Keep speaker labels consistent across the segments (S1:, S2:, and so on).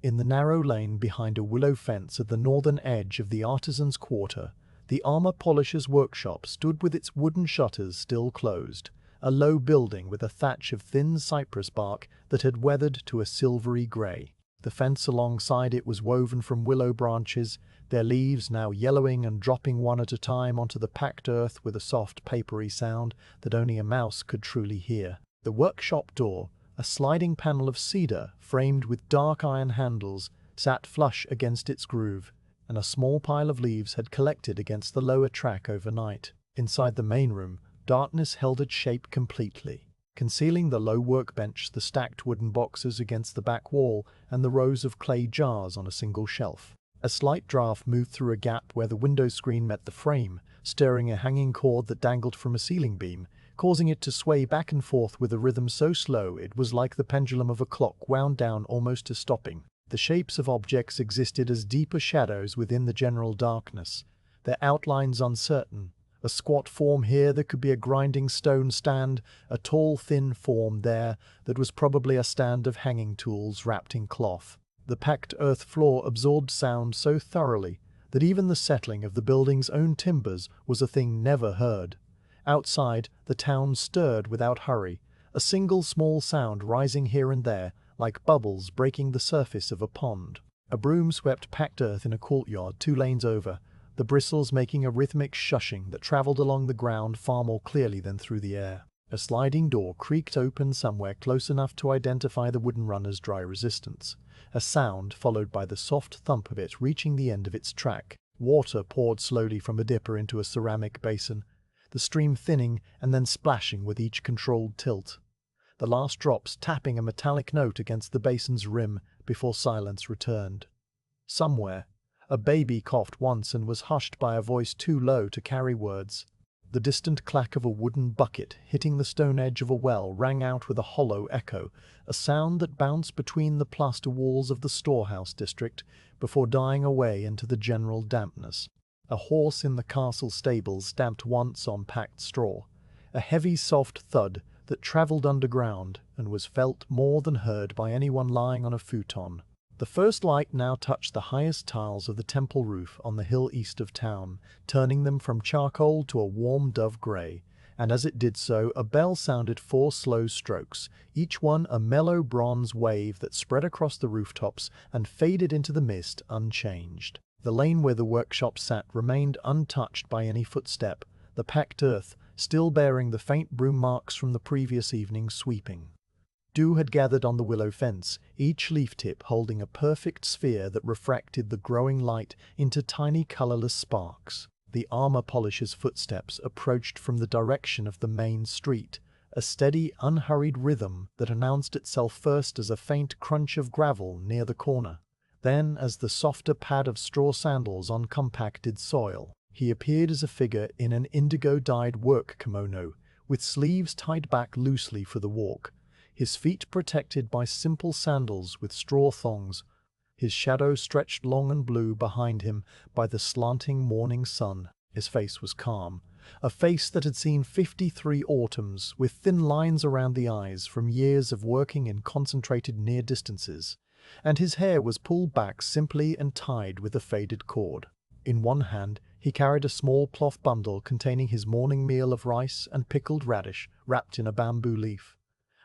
S1: In the narrow lane behind a willow fence at the northern edge of the artisan's quarter, the armor polisher's workshop stood with its wooden shutters still closed, a low building with a thatch of thin cypress bark that had weathered to a silvery grey. The fence alongside it was woven from willow branches, their leaves now yellowing and dropping one at a time onto the packed earth with a soft papery sound that only a mouse could truly hear. The workshop door, a sliding panel of cedar framed with dark iron handles, sat flush against its groove, and a small pile of leaves had collected against the lower track overnight. Inside the main room, darkness held its shape completely, concealing the low workbench, the stacked wooden boxes against the back wall, and the rows of clay jars on a single shelf. A slight draft moved through a gap where the window screen met the frame, stirring a hanging cord that dangled from a ceiling beam, causing it to sway back and forth with a rhythm so slow it was like the pendulum of a clock wound down almost to stopping. The shapes of objects existed as deeper shadows within the general darkness, their outlines uncertain. A squat form here that could be a grinding stone stand, a tall thin form there that was probably a stand of hanging tools wrapped in cloth. The packed earth floor absorbed sound so thoroughly that even the settling of the building's own timbers was a thing never heard. Outside, the town stirred without hurry, a single small sound rising here and there, like bubbles breaking the surface of a pond. A broom swept packed earth in a courtyard 2 lanes over, the bristles making a rhythmic shushing that traveled along the ground far more clearly than through the air. A sliding door creaked open somewhere close enough to identify the wooden runner's dry resistance, a sound followed by the soft thump of it reaching the end of its track. Water poured slowly from a dipper into a ceramic basin, the stream thinning and then splashing with each controlled tilt, the last drops tapping a metallic note against the basin's rim before silence returned. Somewhere, a baby coughed once and was hushed by a voice too low to carry words. The distant clack of a wooden bucket hitting the stone edge of a well rang out with a hollow echo, a sound that bounced between the plaster walls of the storehouse district before dying away into the general dampness. A horse in the castle stables stamped once on packed straw, a heavy soft thud that travelled underground and was felt more than heard by anyone lying on a futon. The first light now touched the highest tiles of the temple roof on the hill east of town, turning them from charcoal to a warm dove grey, and as it did so a bell sounded 4 slow strokes, each one a mellow bronze wave that spread across the rooftops and faded into the mist unchanged. The lane where the workshop sat remained untouched by any footstep, the packed earth still bearing the faint broom marks from the previous evening's sweeping. Dew had gathered on the willow fence, each leaf tip holding a perfect sphere that refracted the growing light into tiny colorless sparks. The armor polisher's footsteps approached from the direction of the main street, a steady, unhurried rhythm that announced itself first as a faint crunch of gravel near the corner, then as the softer pad of straw sandals on compacted soil. He appeared as a figure in an indigo-dyed work kimono, with sleeves tied back loosely for the walk, his feet protected by simple sandals with straw thongs, his shadow stretched long and blue behind him by the slanting morning sun. His face was calm, a face that had seen 53 autumns, with thin lines around the eyes from years of working in concentrated near distances, and his hair was pulled back simply and tied with a faded cord. In one hand, he carried a small cloth bundle containing his morning meal of rice and pickled radish wrapped in a bamboo leaf,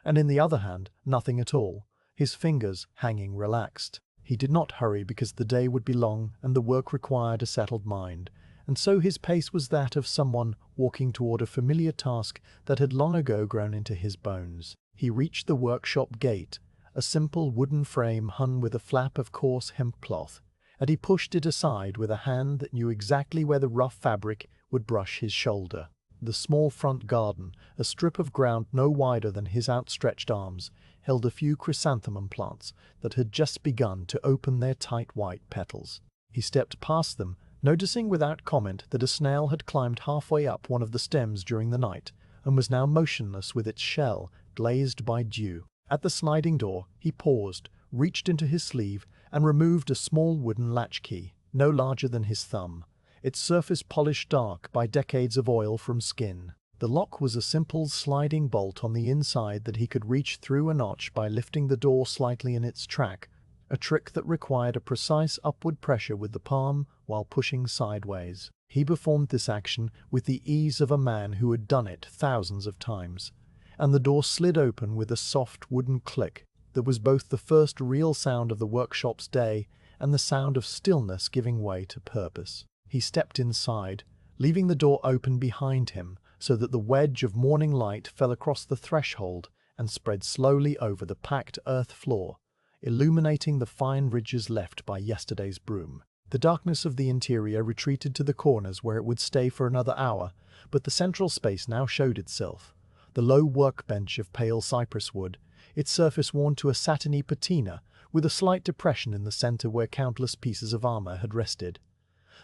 S1: and in the other hand, nothing at all, his fingers hanging relaxed. He did not hurry because the day would be long and the work required a settled mind, and so his pace was that of someone walking toward a familiar task that had long ago grown into his bones. He reached the workshop gate, a simple wooden frame hung with a flap of coarse hemp cloth, and he pushed it aside with a hand that knew exactly where the rough fabric would brush his shoulder. The small front garden, a strip of ground no wider than his outstretched arms, held a few chrysanthemum plants that had just begun to open their tight white petals. He stepped past them, noticing without comment that a snail had climbed halfway up one of the stems during the night and was now motionless with its shell glazed by dew. At the sliding door, he paused, reached into his sleeve, and removed a small wooden latchkey, no larger than his thumb, its surface polished dark by decades of oil from skin. The lock was a simple sliding bolt on the inside that he could reach through a notch by lifting the door slightly in its track, a trick that required a precise upward pressure with the palm while pushing sideways. He performed this action with the ease of a man who had done it thousands of times, and the door slid open with a soft wooden click that was both the first real sound of the workshop's day and the sound of stillness giving way to purpose. He stepped inside, leaving the door open behind him so that the wedge of morning light fell across the threshold and spread slowly over the packed earth floor, illuminating the fine ridges left by yesterday's broom. The darkness of the interior retreated to the corners where it would stay for another hour, but the central space now showed itself. The low workbench of pale cypress wood, its surface worn to a satiny patina, with a slight depression in the center where countless pieces of armor had rested.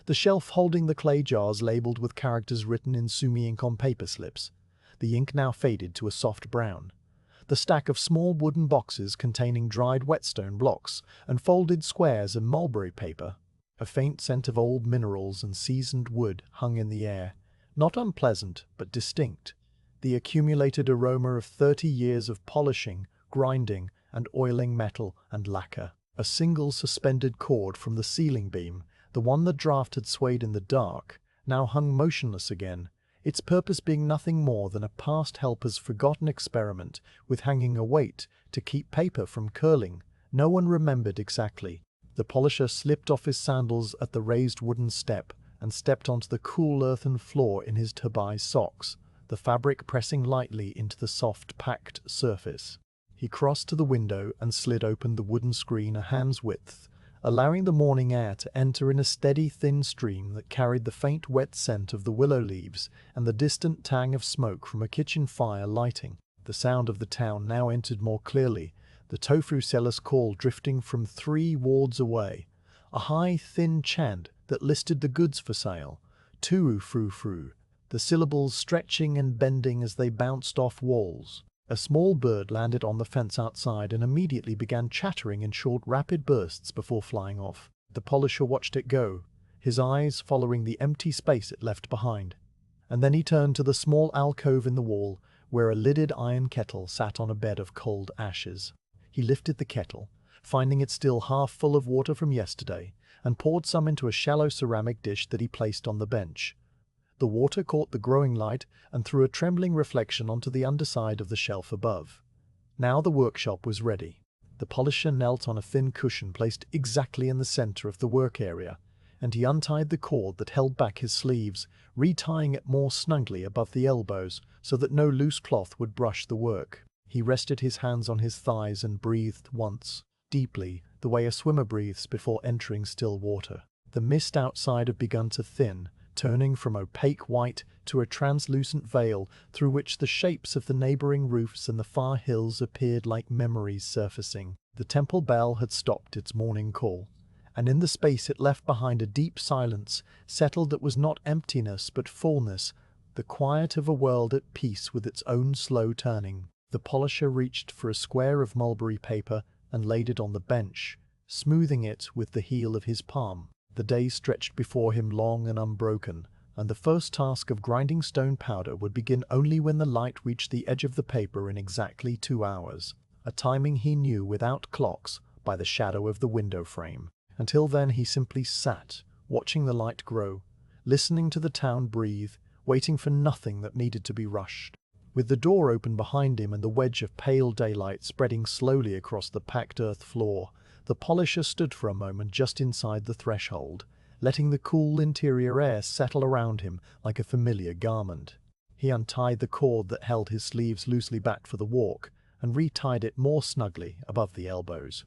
S1: The shelf holding the clay jars labeled with characters written in sumi ink on paper slips. The ink now faded to a soft brown. The stack of small wooden boxes containing dried whetstone blocks and folded squares of mulberry paper. A faint scent of old minerals and seasoned wood hung in the air, not unpleasant but distinct, the accumulated aroma of 30 years of polishing, grinding, and oiling metal and lacquer. A single suspended cord from the ceiling beam, the one the draft had swayed in the dark, now hung motionless again, its purpose being nothing more than a past helper's forgotten experiment with hanging a weight to keep paper from curling. No one remembered exactly. The polisher slipped off his sandals at the raised wooden step and stepped onto the cool earthen floor in his turbai socks, the fabric pressing lightly into the soft, packed surface. He crossed to the window and slid open the wooden screen a hand's width, allowing the morning air to enter in a steady, thin stream that carried the faint, wet scent of the willow leaves and the distant tang of smoke from a kitchen fire lighting. The sound of the town now entered more clearly, the tofu seller's call drifting from 3 wards away, a high, thin chant that listed the goods for sale, "Tuu fru fru," the syllables stretching and bending as they bounced off walls. A small bird landed on the fence outside and immediately began chattering in short, rapid bursts before flying off. The polisher watched it go, his eyes following the empty space it left behind. And then he turned to the small alcove in the wall where a lidded iron kettle sat on a bed of cold ashes. He lifted the kettle, finding it still half full of water from yesterday, and poured some into a shallow ceramic dish that he placed on the bench. The water caught the growing light and threw a trembling reflection onto the underside of the shelf above. Now the workshop was ready. The polisher knelt on a thin cushion placed exactly in the center of the work area, and he untied the cord that held back his sleeves, retying it more snugly above the elbows so that no loose cloth would brush the work. He rested his hands on his thighs and breathed once, deeply, the way a swimmer breathes before entering still water. The mist outside had begun to thin, turning from opaque white to a translucent veil through which the shapes of the neighboring roofs and the far hills appeared like memories surfacing. The temple bell had stopped its morning call, and in the space it left behind a deep silence, settled that was not emptiness but fullness, the quiet of a world at peace with its own slow turning. The polisher reached for a square of mulberry paper and laid it on the bench, smoothing it with the heel of his palm. The day stretched before him long and unbroken, and the first task of grinding stone powder would begin only when the light reached the edge of the paper in exactly 2 hours, a timing he knew without clocks by the shadow of the window frame. Until then he simply sat, watching the light grow, listening to the town breathe, waiting for nothing that needed to be rushed. With the door open behind him and the wedge of pale daylight spreading slowly across the packed earth floor, the polisher stood for a moment just inside the threshold, letting the cool interior air settle around him like a familiar garment. He untied the cord that held his sleeves loosely back for the walk and retied it more snugly above the elbows,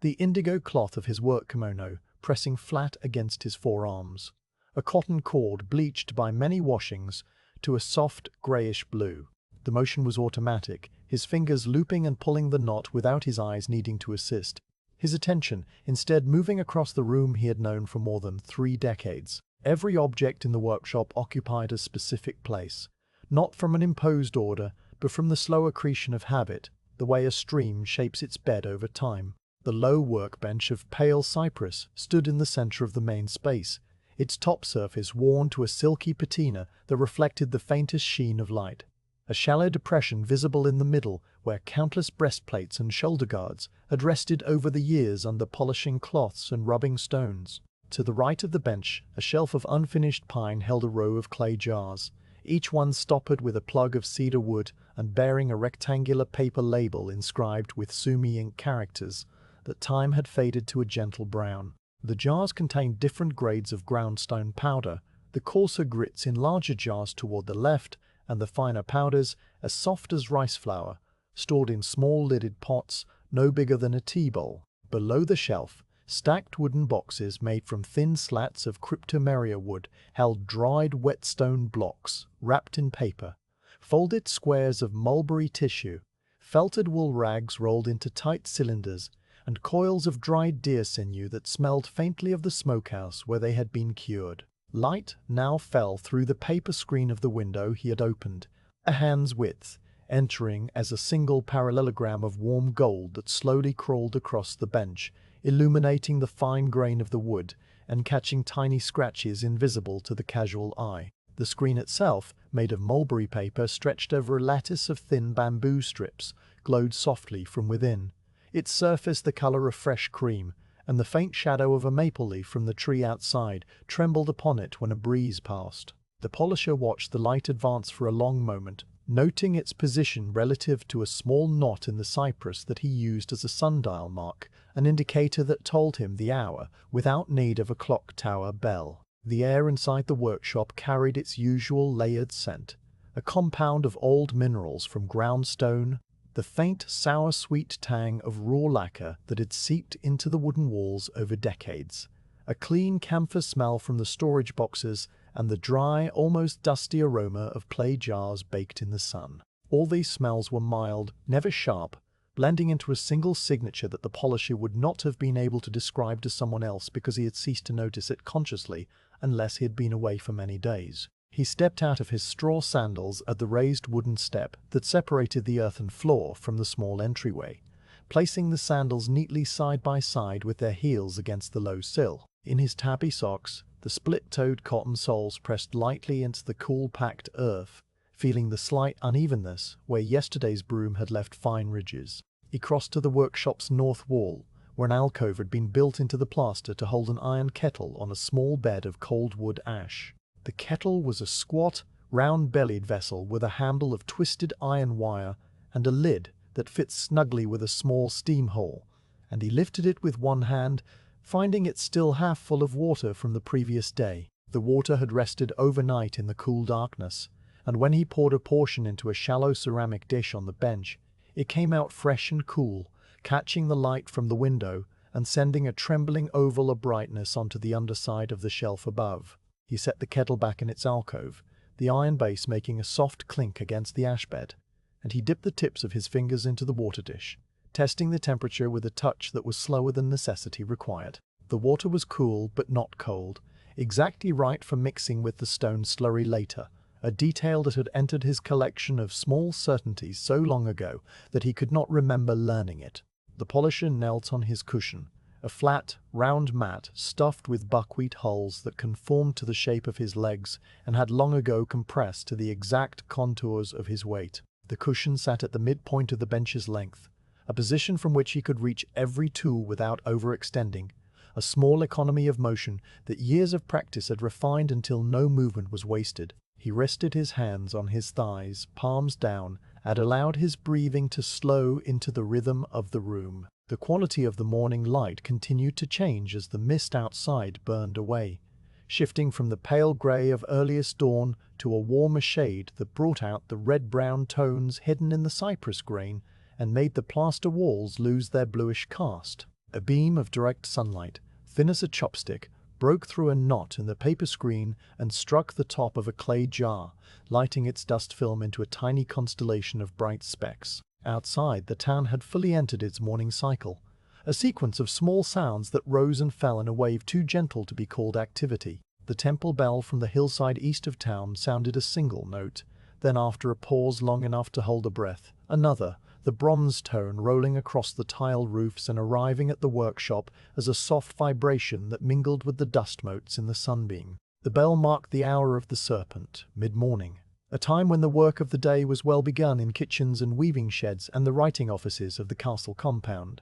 S1: the indigo cloth of his work kimono pressing flat against his forearms, a cotton cord bleached by many washings to a soft grayish blue. The motion was automatic, his fingers looping and pulling the knot without his eyes needing to assist. His attention, instead, moving across the room he had known for more than 3 decades. Every object in the workshop occupied a specific place, not from an imposed order, but from the slow accretion of habit, the way a stream shapes its bed over time. The low workbench of pale cypress stood in the center of the main space, its top surface worn to a silky patina that reflected the faintest sheen of light. a shallow depression visible in the middle where countless breastplates and shoulder guards had rested over the years under polishing cloths and rubbing stones. To the right of the bench, a shelf of unfinished pine held a row of clay jars, each one stoppered with a plug of cedar wood and bearing a rectangular paper label inscribed with Sumi ink characters that time had faded to a gentle brown. The jars contained different grades of ground stone powder, the coarser grits in larger jars toward the left, and the finer powders, as soft as rice flour, stored in small lidded pots no bigger than a tea bowl. Below the shelf, stacked wooden boxes made from thin slats of cryptomeria wood held dried whetstone blocks wrapped in paper, folded squares of mulberry tissue, felted wool rags rolled into tight cylinders, and coils of dried deer sinew that smelled faintly of the smokehouse where they had been cured. Light now fell through the paper screen of the window he had opened, a hand's width, entering as a single parallelogram of warm gold that slowly crawled across the bench, illuminating the fine grain of the wood and catching tiny scratches invisible to the casual eye. The screen itself, made of mulberry paper stretched over a lattice of thin bamboo strips, glowed softly from within, its surface the color of fresh cream, and the faint shadow of a maple leaf from the tree outside trembled upon it when a breeze passed. The polisher watched the light advance for a long moment, noting its position relative to a small knot in the cypress that he used as a sundial mark, an indicator that told him the hour without need of a clock tower bell. The air inside the workshop carried its usual layered scent, a compound of old minerals from ground stone, the faint sour-sweet tang of raw lacquer that had seeped into the wooden walls over decades, a clean camphor smell from the storage boxes, and the dry, almost dusty aroma of clay jars baked in the sun. All these smells were mild, never sharp, blending into a single signature that the polisher would not have been able to describe to someone else because he had ceased to notice it consciously unless he had been away for many days. He stepped out of his straw sandals at the raised wooden step that separated the earthen floor from the small entryway, placing the sandals neatly side by side with their heels against the low sill. In his tabby socks, the split-toed cotton soles pressed lightly into the cool packed earth, feeling the slight unevenness where yesterday's broom had left fine ridges. He crossed to the workshop's north wall, where an alcove had been built into the plaster to hold an iron kettle on a small bed of cold wood ash. The kettle was a squat, round-bellied vessel with a handle of twisted iron wire and a lid that fit snugly with a small steam hole, and he lifted it with one hand, finding it still half full of water from the previous day. The water had rested overnight in the cool darkness, and when he poured a portion into a shallow ceramic dish on the bench, it came out fresh and cool, catching the light from the window and sending a trembling oval of brightness onto the underside of the shelf above. He set the kettle back in its alcove, the iron base making a soft clink against the ash bed, and he dipped the tips of his fingers into the water dish, testing the temperature with a touch that was slower than necessity required. The water was cool but not cold, exactly right for mixing with the stone slurry later, a detail that had entered his collection of small certainties so long ago that he could not remember learning it. The polisher knelt on his cushion, a flat, round mat stuffed with buckwheat hulls that conformed to the shape of his legs and had long ago compressed to the exact contours of his weight. The cushion sat at the midpoint of the bench's length, a position from which he could reach every tool without overextending, a small economy of motion that years of practice had refined until no movement was wasted. He rested his hands on his thighs, palms down, and allowed his breathing to slow into the rhythm of the room. The quality of the morning light continued to change as the mist outside burned away, shifting from the pale grey of earliest dawn to a warmer shade that brought out the red-brown tones hidden in the cypress grain and made the plaster walls lose their bluish cast. A beam of direct sunlight, thin as a chopstick, broke through a knot in the paper screen and struck the top of a clay jar, lighting its dust film into a tiny constellation of bright specks. Outside, the town had fully entered its morning cycle, a sequence of small sounds that rose and fell in a wave too gentle to be called activity. The temple bell from the hillside east of town sounded a single note, then after a pause long enough to hold a breath, another, the bronze tone rolling across the tile roofs and arriving at the workshop as a soft vibration that mingled with the dust motes in the sunbeam. The bell marked the hour of the serpent, mid-morning, a time when the work of the day was well begun in kitchens and weaving sheds and the writing offices of the castle compound.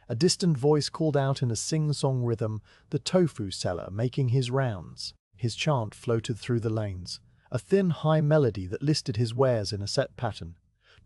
S1: A distant voice called out in a sing-song rhythm, the tofu seller making his rounds. His chant floated through the lanes, a thin, high melody that listed his wares in a set pattern.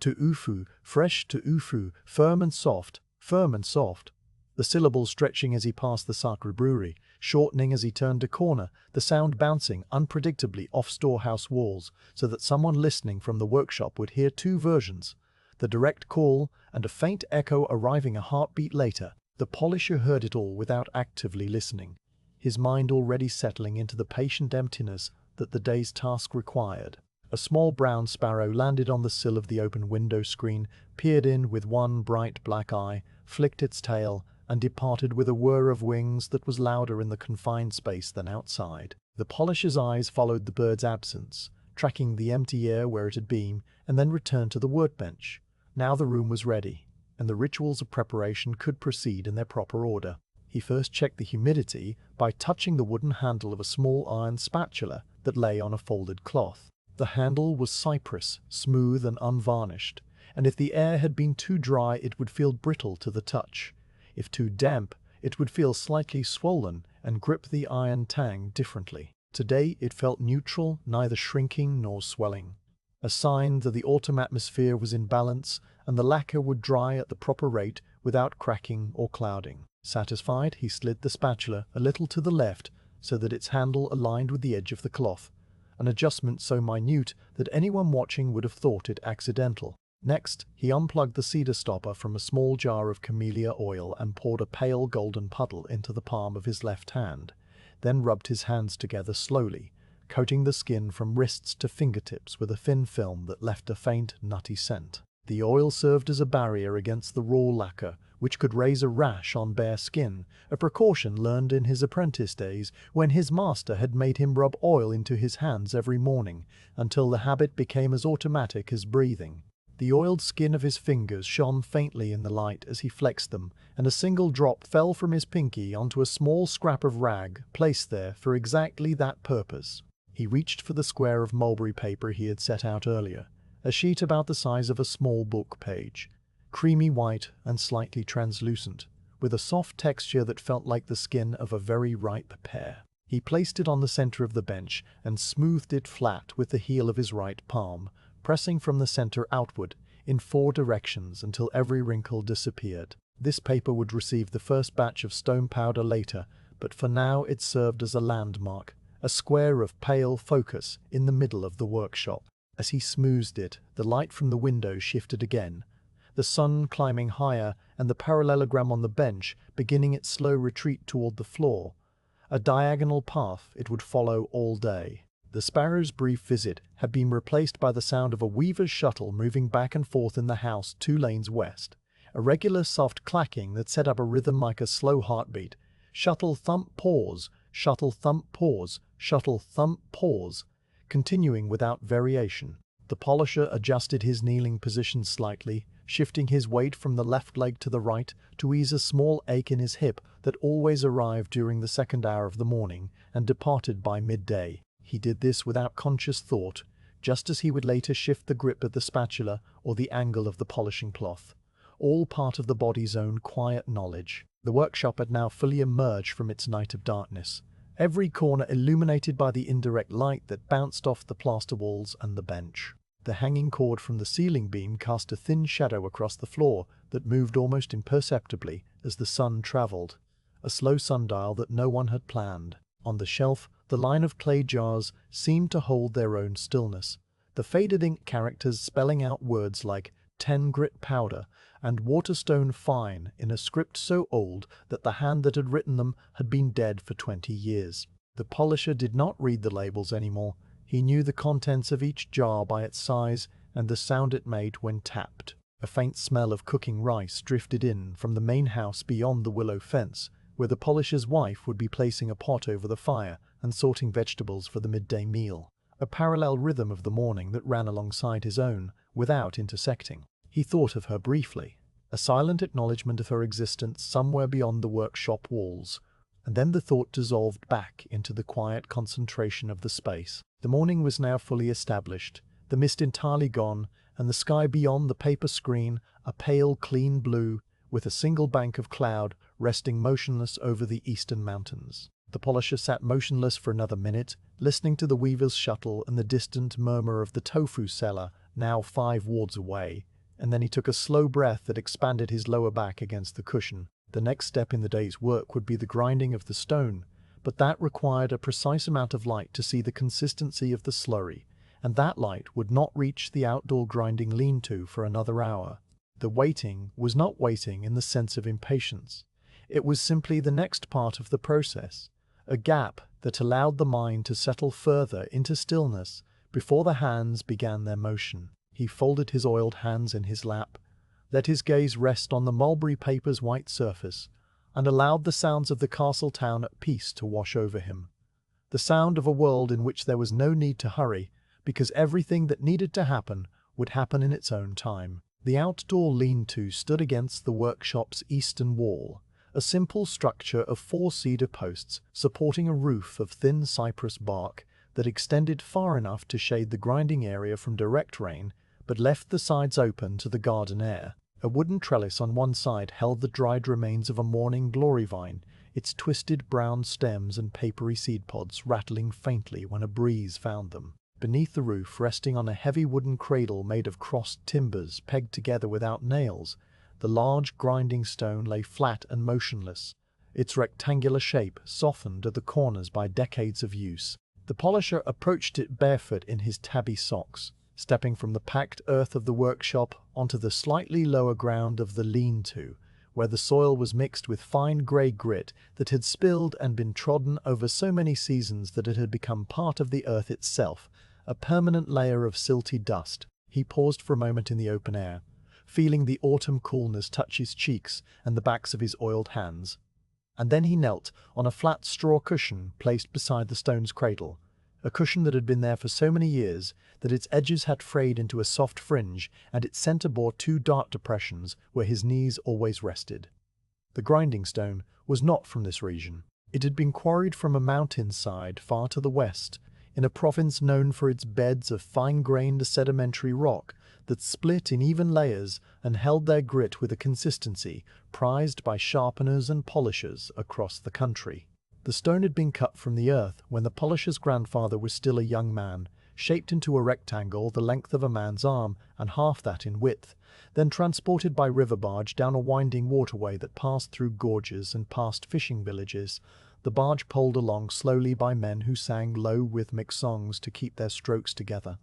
S1: To ufu, fresh to ufu, firm and soft, firm and soft. The syllables stretching as he passed the Sakura brewery, shortening as he turned a corner, the sound bouncing unpredictably off storehouse walls so that someone listening from the workshop would hear two versions, the direct call and a faint echo arriving a heartbeat later. The polisher heard it all without actively listening, his mind already settling into the patient emptiness that the day's task required. A small brown sparrow landed on the sill of the open window screen, peered in with one bright black eye, flicked its tail, and departed with a whir of wings that was louder in the confined space than outside. The polisher's eyes followed the bird's absence, tracking the empty air where it had been, and then returned to the workbench. Now the room was ready, and the rituals of preparation could proceed in their proper order. He first checked the humidity by touching the wooden handle of a small iron spatula that lay on a folded cloth. The handle was cypress, smooth and unvarnished, and if the air had been too dry it would feel brittle to the touch. If too damp, it would feel slightly swollen and grip the iron tang differently. Today it felt neutral, neither shrinking nor swelling, a sign that the autumn atmosphere was in balance and the lacquer would dry at the proper rate without cracking or clouding. Satisfied, he slid the spatula a little to the left so that its handle aligned with the edge of the cloth, an adjustment so minute that anyone watching would have thought it accidental. Next, he unplugged the cedar stopper from a small jar of camellia oil and poured a pale golden puddle into the palm of his left hand, then rubbed his hands together slowly, coating the skin from wrists to fingertips with a thin film that left a faint, nutty scent. The oil served as a barrier against the raw lacquer, which could raise a rash on bare skin, a precaution learned in his apprentice days when his master had made him rub oil into his hands every morning, until the habit became as automatic as breathing. The oiled skin of his fingers shone faintly in the light as he flexed them, and a single drop fell from his pinky onto a small scrap of rag placed there for exactly that purpose. He reached for the square of mulberry paper he had set out earlier, a sheet about the size of a small book page, creamy white and slightly translucent, with a soft texture that felt like the skin of a very ripe pear. He placed it on the center of the bench and smoothed it flat with the heel of his right palm, pressing from the center outward in 4 directions until every wrinkle disappeared. This paper would receive the first batch of stone powder later, but for now it served as a landmark, a square of pale focus in the middle of the workshop. As he smoothed it, the light from the window shifted again, the sun climbing higher and the parallelogram on the bench beginning its slow retreat toward the floor, a diagonal path it would follow all day. The sparrow's brief visit had been replaced by the sound of a weaver's shuttle moving back and forth in the house 2 lanes west, a regular soft clacking that set up a rhythm like a slow heartbeat. Shuttle thump pause, shuttle thump pause, shuttle thump pause, continuing without variation. The polisher adjusted his kneeling position slightly, shifting his weight from the left leg to the right to ease a small ache in his hip that always arrived during the second hour of the morning and departed by midday. He did this without conscious thought, just as he would later shift the grip of the spatula or the angle of the polishing cloth, all part of the body's own quiet knowledge. The workshop had now fully emerged from its night of darkness, every corner illuminated by the indirect light that bounced off the plaster walls and the bench. The hanging cord from the ceiling beam cast a thin shadow across the floor that moved almost imperceptibly as the sun traveled, a slow sundial that no one had planned. On the shelf, the line of clay jars seemed to hold their own stillness, the faded ink characters spelling out words like 10 grit powder and Waterstone fine in a script so old that the hand that had written them had been dead for 20 years. The polisher did not read the labels anymore. He knew the contents of each jar by its size and the sound it made when tapped. A faint smell of cooking rice drifted in from the main house beyond the willow fence, where the polisher's wife would be placing a pot over the fire and sorting vegetables for the midday meal, a parallel rhythm of the morning that ran alongside his own, without intersecting. He thought of her briefly, a silent acknowledgement of her existence somewhere beyond the workshop walls, and then the thought dissolved back into the quiet concentration of the space. The morning was now fully established. the mist entirely gone, and the sky beyond the paper screen a pale, clean blue, with a single bank of cloud resting motionless over the eastern mountains. The polisher sat motionless for another minute, listening to the weaver's shuttle and the distant murmur of the tofu seller, now 5 wards away, and then he took a slow breath that expanded his lower back against the cushion. The next step in the day's work would be the grinding of the stone, but that required a precise amount of light to see the consistency of the slurry, and that light would not reach the outdoor grinding lean-to for another hour. The waiting was not waiting in the sense of impatience. It was simply the next part of the process, a gap that allowed the mind to settle further into stillness before the hands began their motion. He folded his oiled hands in his lap, let his gaze rest on the mulberry paper's white surface, and allowed the sounds of the castle town at peace to wash over him. The sound of a world in which there was no need to hurry, because everything that needed to happen would happen in its own time. The outdoor lean-to stood against the workshop's eastern wall, a simple structure of 4 cedar posts supporting a roof of thin cypress bark that extended far enough to shade the grinding area from direct rain, but left the sides open to the garden air. A wooden trellis on one side held the dried remains of a morning glory vine, its twisted brown stems and papery seed pods rattling faintly when a breeze found them. Beneath the roof, resting on a heavy wooden cradle made of crossed timbers pegged together without nails, the large grinding stone lay flat and motionless, its rectangular shape softened at the corners by decades of use. The polisher approached it barefoot in his tabby socks, stepping from the packed earth of the workshop onto the slightly lower ground of the lean-to, where the soil was mixed with fine grey grit that had spilled and been trodden over so many seasons that it had become part of the earth itself, a permanent layer of silty dust. He paused for a moment in the open air, feeling the autumn coolness touch his cheeks and the backs of his oiled hands. And then he knelt on a flat straw cushion placed beside the stone's cradle, a cushion that had been there for so many years that its edges had frayed into a soft fringe and its center bore 2 dark depressions where his knees always rested. The grinding stone was not from this region. It had been quarried from a mountainside far to the west, in a province known for its beds of fine-grained sedimentary rock that split in even layers and held their grit with a consistency prized by sharpeners and polishers across the country. The stone had been cut from the earth when the polisher's grandfather was still a young man, shaped into a rectangle the length of a man's arm and half that in width, then transported by river barge down a winding waterway that passed through gorges and past fishing villages. The barge poled along slowly by men who sang low rhythmic songs to keep their strokes together.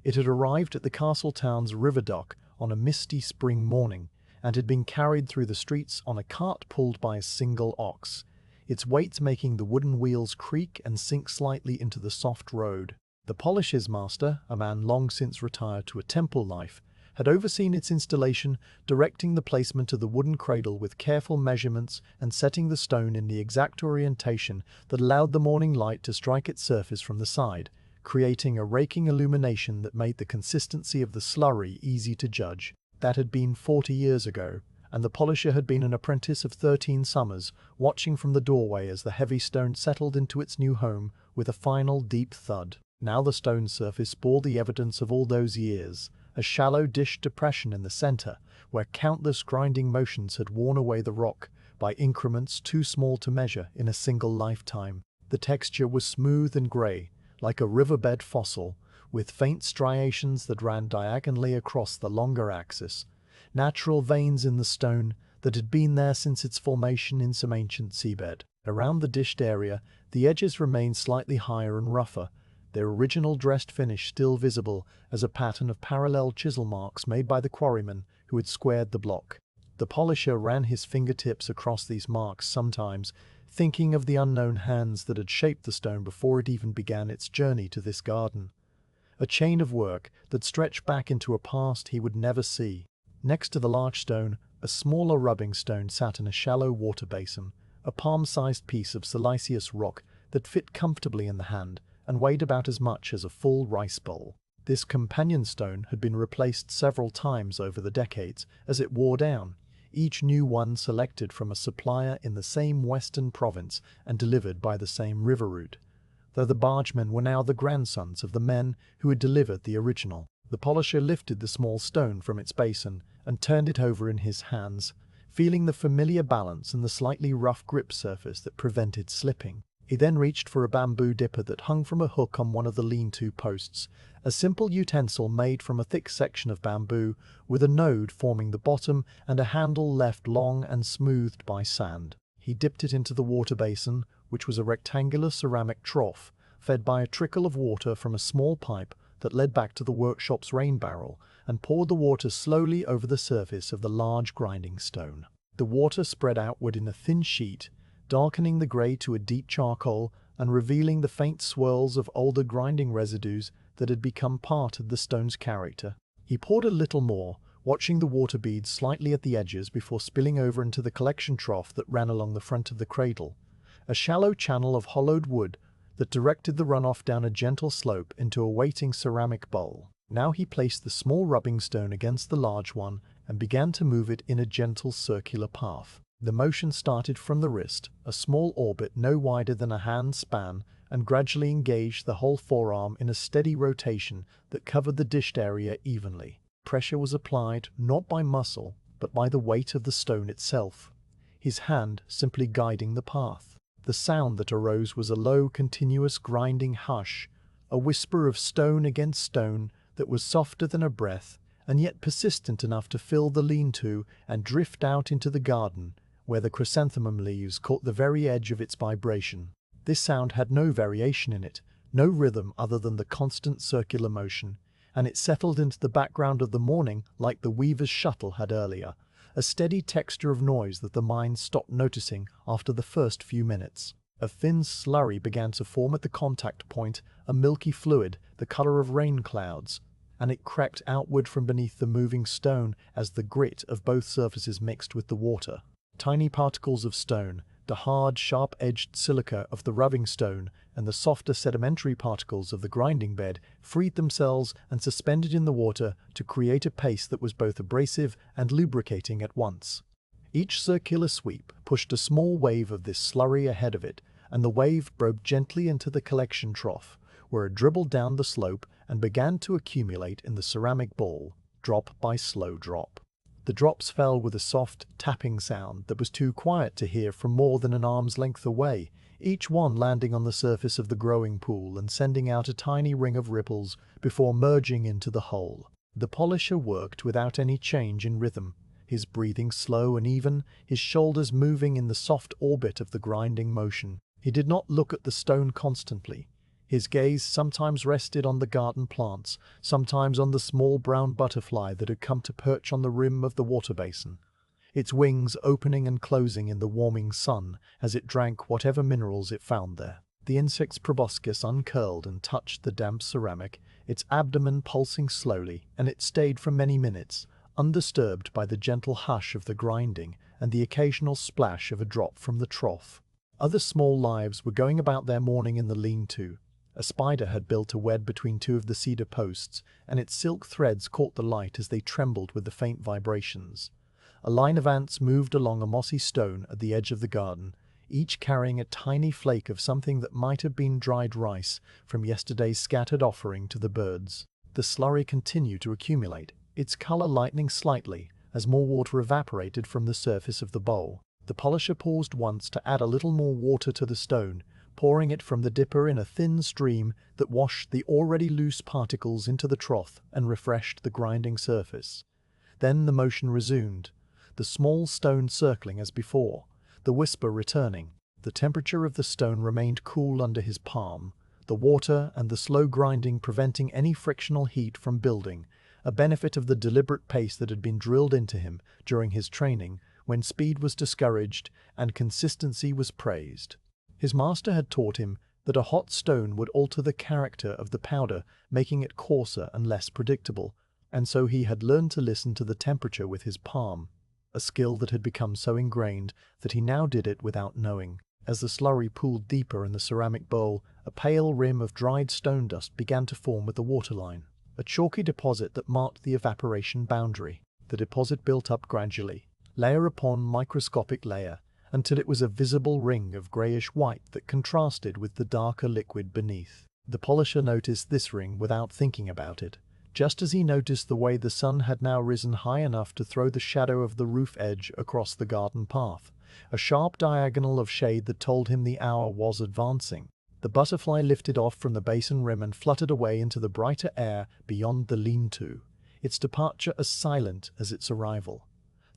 S1: It had arrived at the castle town's river dock on a misty spring morning, and had been carried through the streets on a cart pulled by a single ox, its weight making the wooden wheels creak and sink slightly into the soft road. The polisher's master, a man long since retired to a temple life, had overseen its installation, directing the placement of the wooden cradle with careful measurements and setting the stone in the exact orientation that allowed the morning light to strike its surface from the side, creating a raking illumination that made the consistency of the slurry easy to judge. That had been 40 years ago, and the polisher had been an apprentice of 13 summers, watching from the doorway as the heavy stone settled into its new home with a final deep thud. Now the stone surface bore the evidence of all those years, a shallow dish depression in the center, where countless grinding motions had worn away the rock by increments too small to measure in a single lifetime. The texture was smooth and gray, like a riverbed fossil, with faint striations that ran diagonally across the longer axis, natural veins in the stone that had been there since its formation in some ancient seabed. Around the dished area, the edges remained slightly higher and rougher, their original dressed finish still visible as a pattern of parallel chisel marks made by the quarryman who had squared the block. The polisher ran his fingertips across these marks sometimes, thinking of the unknown hands that had shaped the stone before it even began its journey to this garden. A chain of work that stretched back into a past he would never see. Next to the large stone, a smaller rubbing stone sat in a shallow water basin, a palm-sized piece of siliceous rock that fit comfortably in the hand and weighed about as much as a full rice bowl. This companion stone had been replaced several times over the decades as it wore down, each new one selected from a supplier in the same western province and delivered by the same river route, though the bargemen were now the grandsons of the men who had delivered the original. The polisher lifted the small stone from its basin and turned it over in his hands, feeling the familiar balance and the slightly rough grip surface that prevented slipping. He then reached for a bamboo dipper that hung from a hook on one of the lean-to posts, a simple utensil made from a thick section of bamboo with a node forming the bottom and a handle left long and smoothed by sand. He dipped it into the water basin, which was a rectangular ceramic trough, fed by a trickle of water from a small pipe that led back to the workshop's rain barrel, and poured the water slowly over the surface of the large grinding stone. The water spread outward in a thin sheet, darkening the grey to a deep charcoal and revealing the faint swirls of older grinding residues that had become part of the stone's character. He poured a little more, watching the water beads slightly at the edges before spilling over into the collection trough that ran along the front of the cradle, a shallow channel of hollowed wood that directed the runoff down a gentle slope into a waiting ceramic bowl. Now he placed the small rubbing stone against the large one and began to move it in a gentle circular path. The motion started from the wrist, a small orbit no wider than a hand span, and gradually engaged the whole forearm in a steady rotation that covered the dished area evenly. Pressure was applied not by muscle, but by the weight of the stone itself, his hand simply guiding the path. The sound that arose was a low, continuous grinding hush, a whisper of stone against stone that was softer than a breath, and yet persistent enough to fill the lean-to and drift out into the garden, where the chrysanthemum leaves caught the very edge of its vibration. This sound had no variation in it, no rhythm other than the constant circular motion, and it settled into the background of the morning like the weaver's shuttle had earlier, a steady texture of noise that the mind stopped noticing after the first few minutes. A thin slurry began to form at the contact point, a milky fluid, the color of rain clouds, and it crept outward from beneath the moving stone as the grit of both surfaces mixed with the water. Tiny particles of stone, the hard, sharp-edged silica of the rubbing stone, and the softer sedimentary particles of the grinding bed freed themselves and suspended in the water to create a paste that was both abrasive and lubricating at once. Each circular sweep pushed a small wave of this slurry ahead of it, and the wave broke gently into the collection trough, where it dribbled down the slope and began to accumulate in the ceramic bowl, drop by slow drop. The drops fell with a soft, tapping sound that was too quiet to hear from more than an arm's length away, each one landing on the surface of the growing pool and sending out a tiny ring of ripples before merging into the whole. The polisher worked without any change in rhythm, his breathing slow and even, his shoulders moving in the soft orbit of the grinding motion. He did not look at the stone constantly. His gaze sometimes rested on the garden plants, sometimes on the small brown butterfly that had come to perch on the rim of the water basin, its wings opening and closing in the warming sun as it drank whatever minerals it found there. The insect's proboscis uncurled and touched the damp ceramic, its abdomen pulsing slowly, and it stayed for many minutes, undisturbed by the gentle hush of the grinding and the occasional splash of a drop from the trough. Other small lives were going about their morning in the lean-to. A spider had built a web between two of the cedar posts, and its silk threads caught the light as they trembled with the faint vibrations. A line of ants moved along a mossy stone at the edge of the garden, each carrying a tiny flake of something that might have been dried rice from yesterday's scattered offering to the birds. The slurry continued to accumulate, its color lightening slightly as more water evaporated from the surface of the bowl. The polisher paused once to add a little more water to the stone, pouring it from the dipper in a thin stream that washed the already loose particles into the trough and refreshed the grinding surface. Then the motion resumed, the small stone circling as before, the whisper returning. The temperature of the stone remained cool under his palm, the water and the slow grinding preventing any frictional heat from building, a benefit of the deliberate pace that had been drilled into him during his training when speed was discouraged and consistency was praised. His master had taught him that a hot stone would alter the character of the powder, making it coarser and less predictable, and so he had learned to listen to the temperature with his palm, a skill that had become so ingrained that he now did it without knowing. As the slurry pooled deeper in the ceramic bowl, a pale rim of dried stone dust began to form with the waterline, a chalky deposit that marked the evaporation boundary. The deposit built up gradually, layer upon microscopic layer, until it was a visible ring of greyish-white that contrasted with the darker liquid beneath. The polisher noticed this ring without thinking about it, just as he noticed the way the sun had now risen high enough to throw the shadow of the roof edge across the garden path, a sharp diagonal of shade that told him the hour was advancing. The butterfly lifted off from the basin rim and fluttered away into the brighter air beyond the lean-to, its departure as silent as its arrival.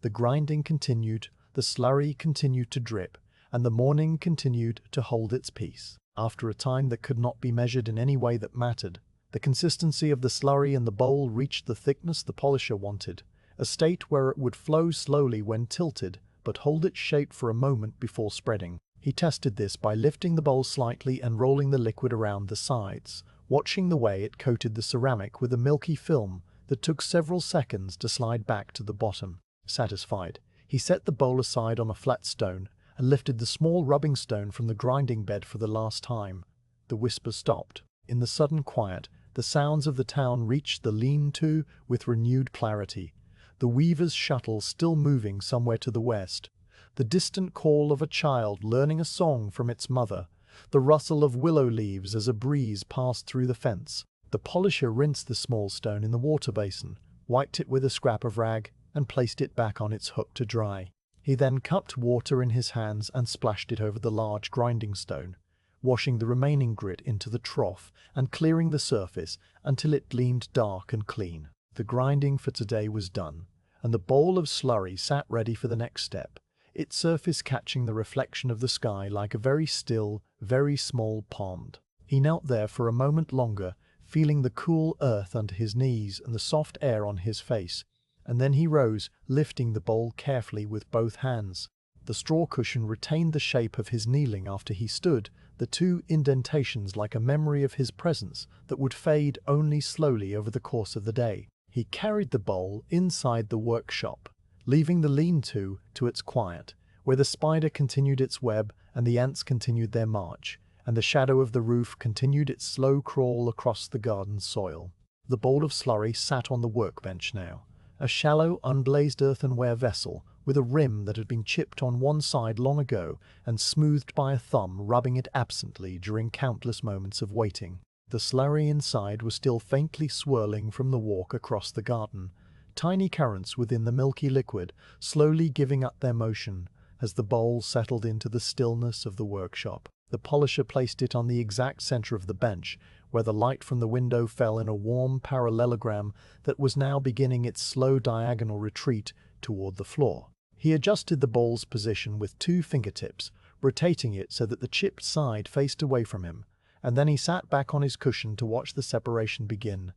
S1: The grinding continued, the slurry continued to drip, and the morning continued to hold its peace. After a time that could not be measured in any way that mattered, the consistency of the slurry in the bowl reached the thickness the polisher wanted, a state where it would flow slowly when tilted, but hold its shape for a moment before spreading. He tested this by lifting the bowl slightly and rolling the liquid around the sides, watching the way it coated the ceramic with a milky film that took several seconds to slide back to the bottom. Satisfied, he set the bowl aside on a flat stone and lifted the small rubbing stone from the grinding bed for the last time. The whisper stopped. In the sudden quiet, the sounds of the town reached the lean-to with renewed clarity, the weaver's shuttle still moving somewhere to the west, the distant call of a child learning a song from its mother, the rustle of willow leaves as a breeze passed through the fence. The polisher rinsed the small stone in the water basin, wiped it with a scrap of rag, and placed it back on its hook to dry. He then cupped water in his hands and splashed it over the large grinding stone, washing the remaining grit into the trough and clearing the surface until it gleamed dark and clean. The grinding for today was done, and the bowl of slurry sat ready for the next step, its surface catching the reflection of the sky like a very still, very small pond. He knelt there for a moment longer, feeling the cool earth under his knees and the soft air on his face, and then he rose, lifting the bowl carefully with both hands. The straw cushion retained the shape of his kneeling after he stood, the two indentations like a memory of his presence that would fade only slowly over the course of the day. He carried the bowl inside the workshop, leaving the lean-to to its quiet, where the spider continued its web and the ants continued their march, and the shadow of the roof continued its slow crawl across the garden soil. The bowl of slurry sat on the workbench now, a shallow, unglazed earthenware vessel with a rim that had been chipped on one side long ago and smoothed by a thumb rubbing it absently during countless moments of waiting. The slurry inside was still faintly swirling from the walk across the garden, tiny currents within the milky liquid slowly giving up their motion as the bowl settled into the stillness of the workshop. The polisher placed it on the exact center of the bench, where the light from the window fell in a warm parallelogram that was now beginning its slow diagonal retreat toward the floor. He adjusted the bowl's position with 2 fingertips, rotating it so that the chipped side faced away from him, and then he sat back on his cushion to watch the separation begin.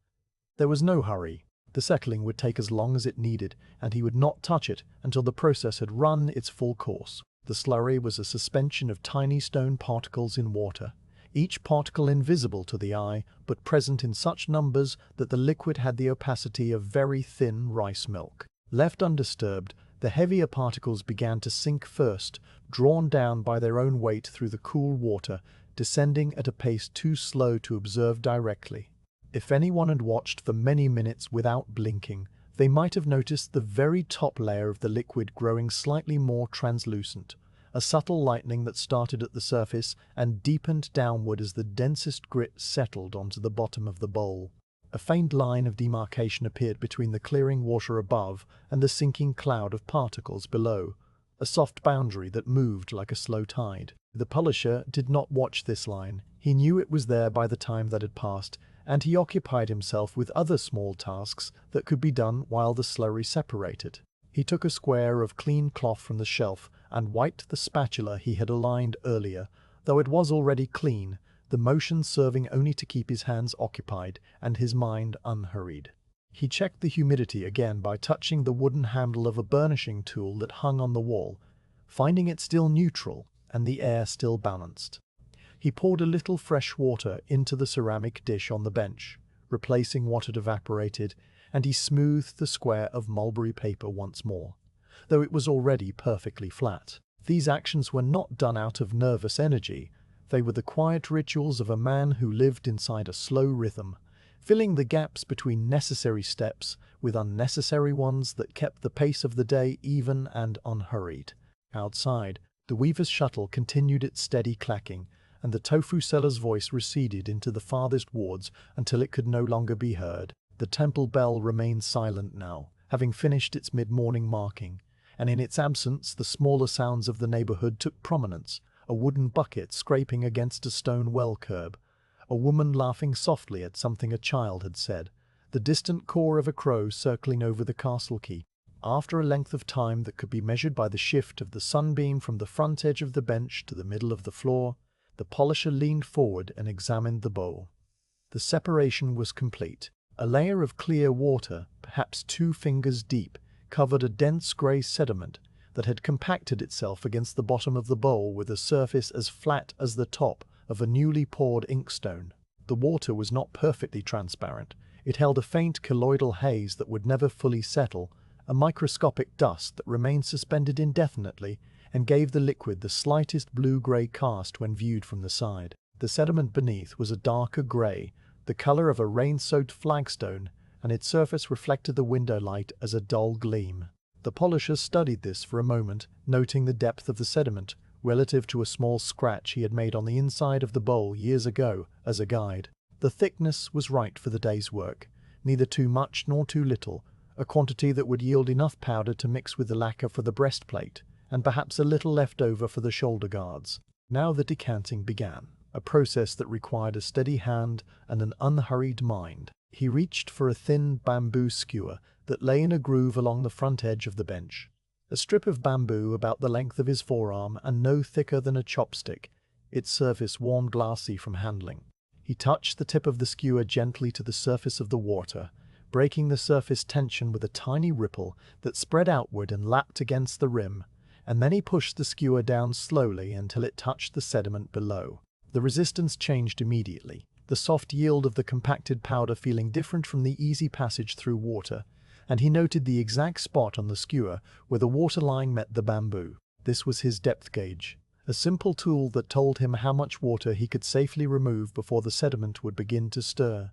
S1: There was no hurry. The settling would take as long as it needed, and he would not touch it until the process had run its full course. The slurry was a suspension of tiny stone particles in water, each particle invisible to the eye, but present in such numbers that the liquid had the opacity of very thin rice milk. Left undisturbed, the heavier particles began to sink first, drawn down by their own weight through the cool water, descending at a pace too slow to observe directly. If anyone had watched for many minutes without blinking, they might have noticed the very top layer of the liquid growing slightly more translucent, a subtle lightening that started at the surface and deepened downward as the densest grit settled onto the bottom of the bowl. A faint line of demarcation appeared between the clearing water above and the sinking cloud of particles below, a soft boundary that moved like a slow tide. The polisher did not watch this line. He knew it was there by the time that had passed, and he occupied himself with other small tasks that could be done while the slurry separated. He took a square of clean cloth from the shelf and wiped the spatula he had aligned earlier, though it was already clean, the motion serving only to keep his hands occupied and his mind unhurried. He checked the humidity again by touching the wooden handle of a burnishing tool that hung on the wall, finding it still neutral and the air still balanced. He poured a little fresh water into the ceramic dish on the bench, replacing what had evaporated, and he smoothed the square of mulberry paper once more, though it was already perfectly flat. These actions were not done out of nervous energy. They were the quiet rituals of a man who lived inside a slow rhythm, filling the gaps between necessary steps with unnecessary ones that kept the pace of the day even and unhurried. Outside, the weaver's shuttle continued its steady clacking, and the tofu seller's voice receded into the farthest wards until it could no longer be heard. The temple bell remained silent now, having finished its mid-morning marking, and in its absence the smaller sounds of the neighborhood took prominence: a wooden bucket scraping against a stone well curb, a woman laughing softly at something a child had said, the distant caw of a crow circling over the castle keep. After a length of time that could be measured by the shift of the sunbeam from the front edge of the bench to the middle of the floor, the polisher leaned forward and examined the bowl. The separation was complete. A layer of clear water, perhaps 2 fingers deep, covered a dense grey sediment that had compacted itself against the bottom of the bowl with a surface as flat as the top of a newly poured inkstone. The water was not perfectly transparent. It held a faint colloidal haze that would never fully settle, a microscopic dust that remained suspended indefinitely and gave the liquid the slightest blue-grey cast when viewed from the side. The sediment beneath was a darker grey, the colour of a rain-soaked flagstone, and its surface reflected the window light as a dull gleam. The polisher studied this for a moment, noting the depth of the sediment relative to a small scratch he had made on the inside of the bowl years ago as a guide. The thickness was right for the day's work, neither too much nor too little, a quantity that would yield enough powder to mix with the lacquer for the breastplate, and perhaps a little left over for the shoulder guards. Now the decanting began, a process that required a steady hand and an unhurried mind. He reached for a thin bamboo skewer that lay in a groove along the front edge of the bench. A strip of bamboo about the length of his forearm and no thicker than a chopstick, its surface warm glassy from handling. He touched the tip of the skewer gently to the surface of the water, breaking the surface tension with a tiny ripple that spread outward and lapped against the rim, and then he pushed the skewer down slowly until it touched the sediment below. The resistance changed immediately, the soft yield of the compacted powder feeling different from the easy passage through water, and he noted the exact spot on the skewer where the waterline met the bamboo. This was his depth gauge, a simple tool that told him how much water he could safely remove before the sediment would begin to stir.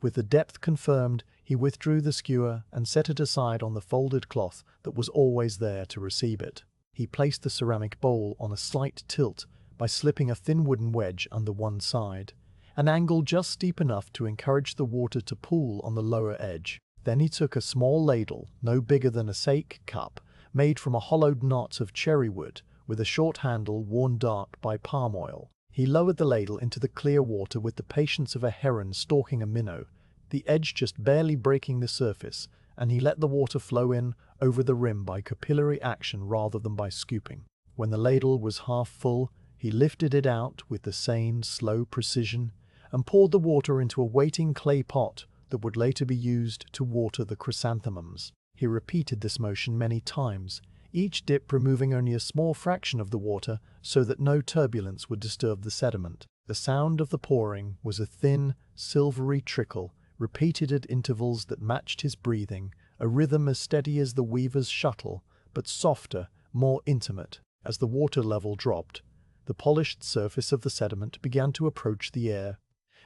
S1: With the depth confirmed, he withdrew the skewer and set it aside on the folded cloth that was always there to receive it. He placed the ceramic bowl on a slight tilt by slipping a thin wooden wedge under one side, an angle just steep enough to encourage the water to pool on the lower edge. Then he took a small ladle, no bigger than a sake cup, made from a hollowed knot of cherry wood, with a short handle worn dark by palm oil. He lowered the ladle into the clear water with the patience of a heron stalking a minnow, the edge just barely breaking the surface, and he let the water flow in over the rim by capillary action rather than by scooping. When the ladle was half full, he lifted it out with the same slow precision and poured the water into a waiting clay pot that would later be used to water the chrysanthemums. He repeated this motion many times, each dip removing only a small fraction of the water so that no turbulence would disturb the sediment. The sound of the pouring was a thin, silvery trickle, repeated at intervals that matched his breathing, a rhythm as steady as the weaver's shuttle, but softer, more intimate. As the water level dropped, the polished surface of the sediment began to approach the air,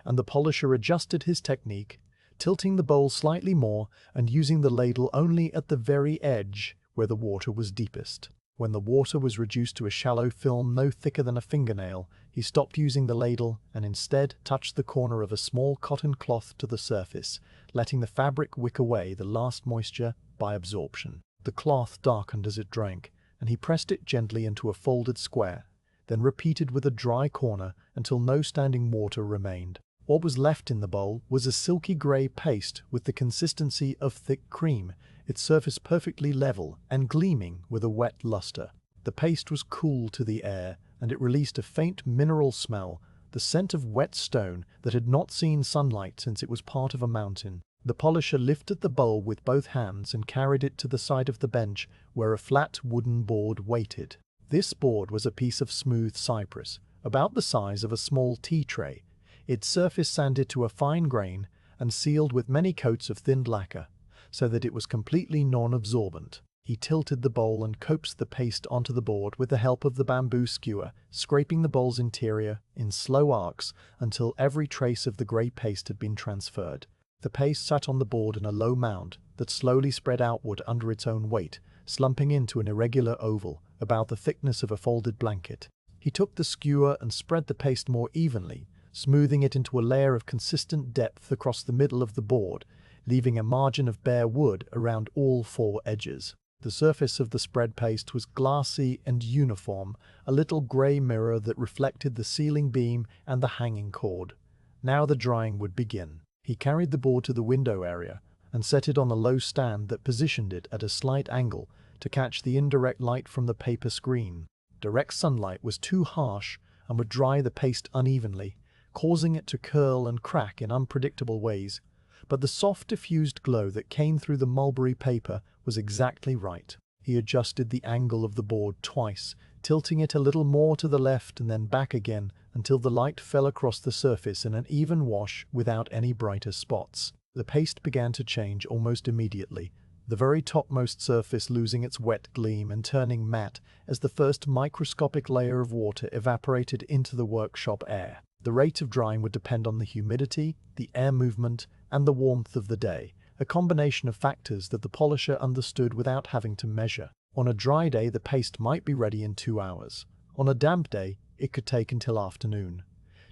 S1: and the polisher adjusted his technique, tilting the bowl slightly more and using the ladle only at the very edge where the water was deepest. When the water was reduced to a shallow film no thicker than a fingernail, he stopped using the ladle and instead touched the corner of a small cotton cloth to the surface, letting the fabric wick away the last moisture by absorption. The cloth darkened as it drank, and he pressed it gently into a folded square, then repeated with a dry corner until no standing water remained. What was left in the bowl was a silky grey paste with the consistency of thick cream, its surface perfectly level and gleaming with a wet luster. The paste was cool to the air, and it released a faint mineral smell, the scent of wet stone that had not seen sunlight since it was part of a mountain. The polisher lifted the bowl with both hands and carried it to the side of the bench where a flat wooden board waited. This board was a piece of smooth cypress, about the size of a small tea tray, its surface sanded to a fine grain and sealed with many coats of thinned lacquer, so that it was completely non-absorbent. He tilted the bowl and coaxed the paste onto the board with the help of the bamboo skewer, scraping the bowl's interior in slow arcs until every trace of the grey paste had been transferred. The paste sat on the board in a low mound that slowly spread outward under its own weight, slumping into an irregular oval about the thickness of a folded blanket. He took the skewer and spread the paste more evenly, smoothing it into a layer of consistent depth across the middle of the board, leaving a margin of bare wood around all four edges. The surface of the spread paste was glassy and uniform, a little grey mirror that reflected the ceiling beam and the hanging cord. Now the drying would begin. He carried the board to the window area and set it on a low stand that positioned it at a slight angle to catch the indirect light from the paper screen. Direct sunlight was too harsh and would dry the paste unevenly, causing it to curl and crack in unpredictable ways. But the soft diffused glow that came through the mulberry paper was exactly right. He adjusted the angle of the board twice, tilting it a little more to the left and then back again until the light fell across the surface in an even wash without any brighter spots. The paste began to change almost immediately, the very topmost surface losing its wet gleam and turning matte as the first microscopic layer of water evaporated into the workshop air. The rate of drying would depend on the humidity, the air movement, and the warmth of the day, a combination of factors that the polisher understood without having to measure. On a dry day, the paste might be ready in 2 hours. On a damp day, it could take until afternoon.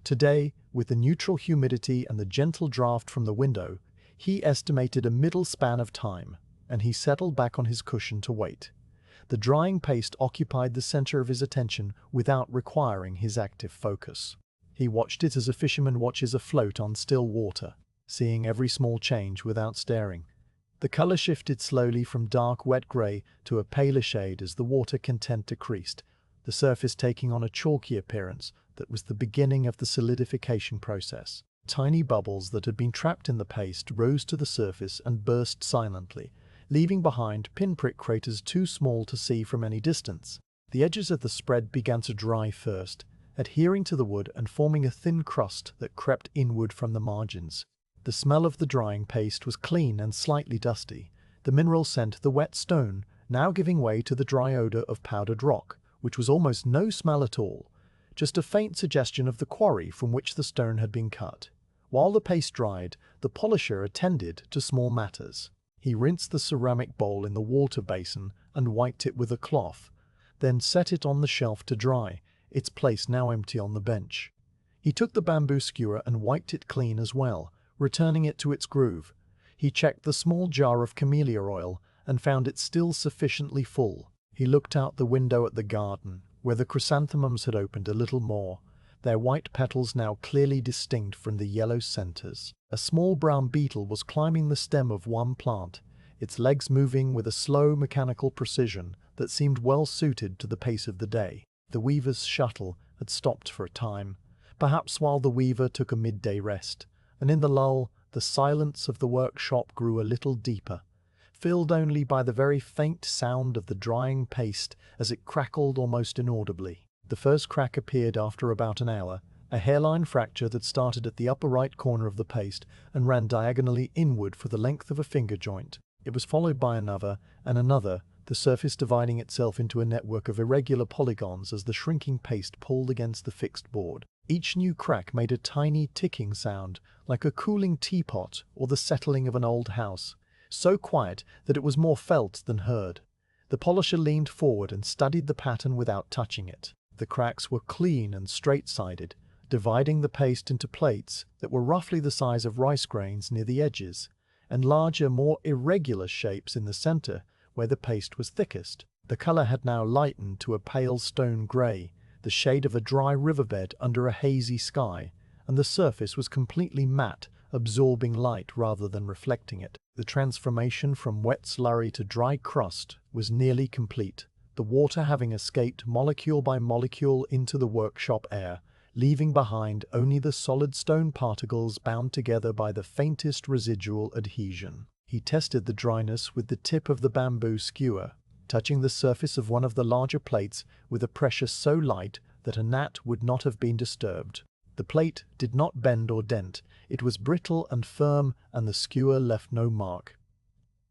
S1: Today, with the neutral humidity and the gentle draft from the window, he estimated a middle span of time, and he settled back on his cushion to wait. The drying paste occupied the center of his attention without requiring his active focus. He watched it as a fisherman watches a float on still water, seeing every small change without staring. The color shifted slowly from dark wet gray to a paler shade as the water content decreased, the surface taking on a chalky appearance that was the beginning of the solidification process. Tiny bubbles that had been trapped in the paste rose to the surface and burst silently, leaving behind pinprick craters too small to see from any distance. The edges of the spread began to dry first, adhering to the wood and forming a thin crust that crept inward from the margins. The smell of the drying paste was clean and slightly dusty, the mineral scent the wet stone now giving way to the dry odor of powdered rock, which was almost no smell at all, just a faint suggestion of the quarry from which the stone had been cut. While the paste dried, the polisher attended to small matters. He rinsed the ceramic bowl in the water basin and wiped it with a cloth, then set it on the shelf to dry, its place now empty on the bench. He took the bamboo skewer and wiped it clean as well, returning it to its groove. He checked the small jar of camellia oil and found it still sufficiently full. He looked out the window at the garden, where the chrysanthemums had opened a little more, their white petals now clearly distinct from the yellow centers. A small brown beetle was climbing the stem of one plant, its legs moving with a slow mechanical precision that seemed well suited to the pace of the day. The weaver's shuttle had stopped for a time, perhaps while the weaver took a midday rest, and in the lull, the silence of the workshop grew a little deeper, filled only by the very faint sound of the drying paste as it crackled almost inaudibly. The first crack appeared after about an hour, a hairline fracture that started at the upper right corner of the paste and ran diagonally inward for the length of a finger joint. It was followed by another and another, the surface dividing itself into a network of irregular polygons as the shrinking paste pulled against the fixed board. Each new crack made a tiny ticking sound, like a cooling teapot or the settling of an old house, so quiet that it was more felt than heard. The polisher leaned forward and studied the pattern without touching it. The cracks were clean and straight-sided, dividing the paste into plates that were roughly the size of rice grains near the edges, and larger, more irregular shapes in the center where the paste was thickest. The color had now lightened to a pale stone gray, the shade of a dry riverbed under a hazy sky, and the surface was completely matte, absorbing light rather than reflecting it. The transformation from wet slurry to dry crust was nearly complete, the water having escaped molecule by molecule into the workshop air, leaving behind only the solid stone particles bound together by the faintest residual adhesion. He tested the dryness with the tip of the bamboo skewer, touching the surface of one of the larger plates with a pressure so light that a gnat would not have been disturbed. The plate did not bend or dent, it was brittle and firm, and the skewer left no mark.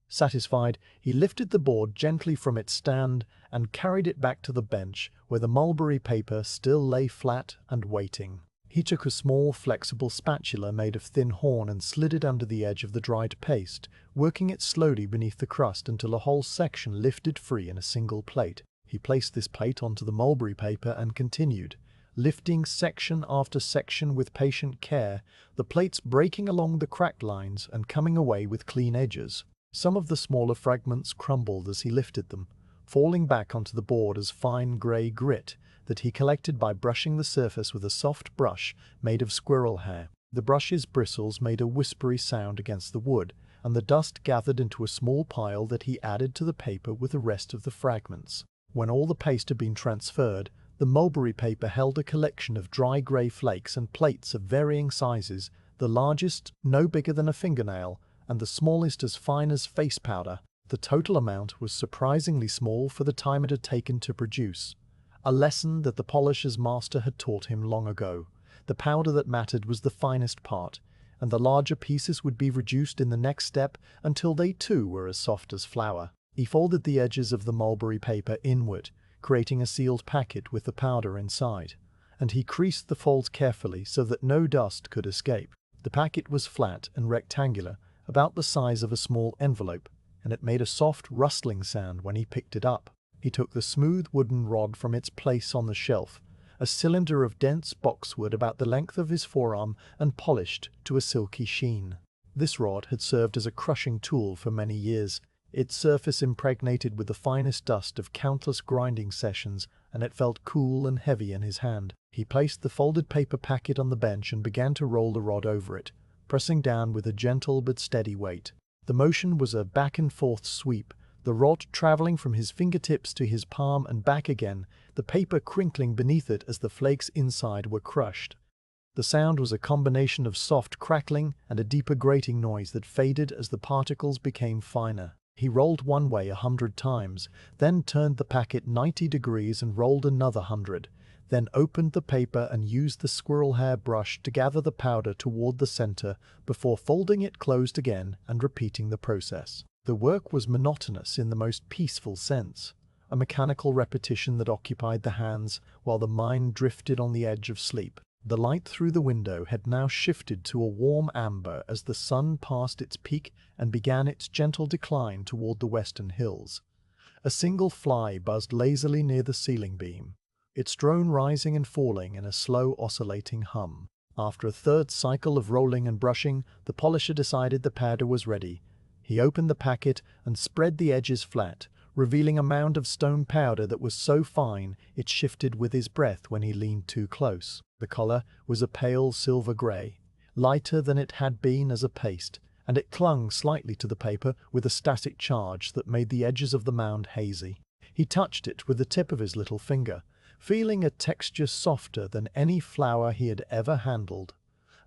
S1: Satisfied, he lifted the board gently from its stand and carried it back to the bench where the mulberry paper still lay flat and waiting. He took a small, flexible spatula made of thin horn and slid it under the edge of the dried paste, working it slowly beneath the crust until a whole section lifted free in a single plate. He placed this plate onto the mulberry paper and continued, lifting section after section with patient care, the plates breaking along the cracked lines and coming away with clean edges. Some of the smaller fragments crumbled as he lifted them, falling back onto the board as fine grey grit that he collected by brushing the surface with a soft brush made of squirrel hair. The brush's bristles made a whispery sound against the wood, and the dust gathered into a small pile that he added to the paper with the rest of the fragments. When all the paste had been transferred, the mulberry paper held a collection of dry grey flakes and plates of varying sizes, the largest no bigger than a fingernail, and the smallest as fine as face powder. The total amount was surprisingly small for the time it had taken to produce. A lesson that the polisher's master had taught him long ago. The powder that mattered was the finest part, and the larger pieces would be reduced in the next step until they too were as soft as flour. He folded the edges of the mulberry paper inward, creating a sealed packet with the powder inside, and he creased the folds carefully so that no dust could escape. The packet was flat and rectangular, about the size of a small envelope, and it made a soft rustling sound when he picked it up. He took the smooth wooden rod from its place on the shelf, a cylinder of dense boxwood about the length of his forearm and polished to a silky sheen. This rod had served as a crushing tool for many years, its surface impregnated with the finest dust of countless grinding sessions, and it felt cool and heavy in his hand. He placed the folded paper packet on the bench and began to roll the rod over it, pressing down with a gentle but steady weight. The motion was a back-and-forth sweep, the rod traveling from his fingertips to his palm and back again, the paper crinkling beneath it as the flakes inside were crushed. The sound was a combination of soft crackling and a deeper grating noise that faded as the particles became finer. He rolled one way 100 times, then turned the packet 90 degrees and rolled another 100, then opened the paper and used the squirrel hair brush to gather the powder toward the center before folding it closed again and repeating the process. The work was monotonous in the most peaceful sense, a mechanical repetition that occupied the hands while the mind drifted on the edge of sleep. The light through the window had now shifted to a warm amber as the sun passed its peak and began its gentle decline toward the western hills. A single fly buzzed lazily near the ceiling beam, its drone rising and falling in a slow oscillating hum. After a third cycle of rolling and brushing, the polisher decided the powder was ready. He opened the packet and spread the edges flat, revealing a mound of stone powder that was so fine it shifted with his breath when he leaned too close. The color was a pale silver grey, lighter than it had been as a paste, and it clung slightly to the paper with a static charge that made the edges of the mound hazy. He touched it with the tip of his little finger, feeling a texture softer than any flower he had ever handled,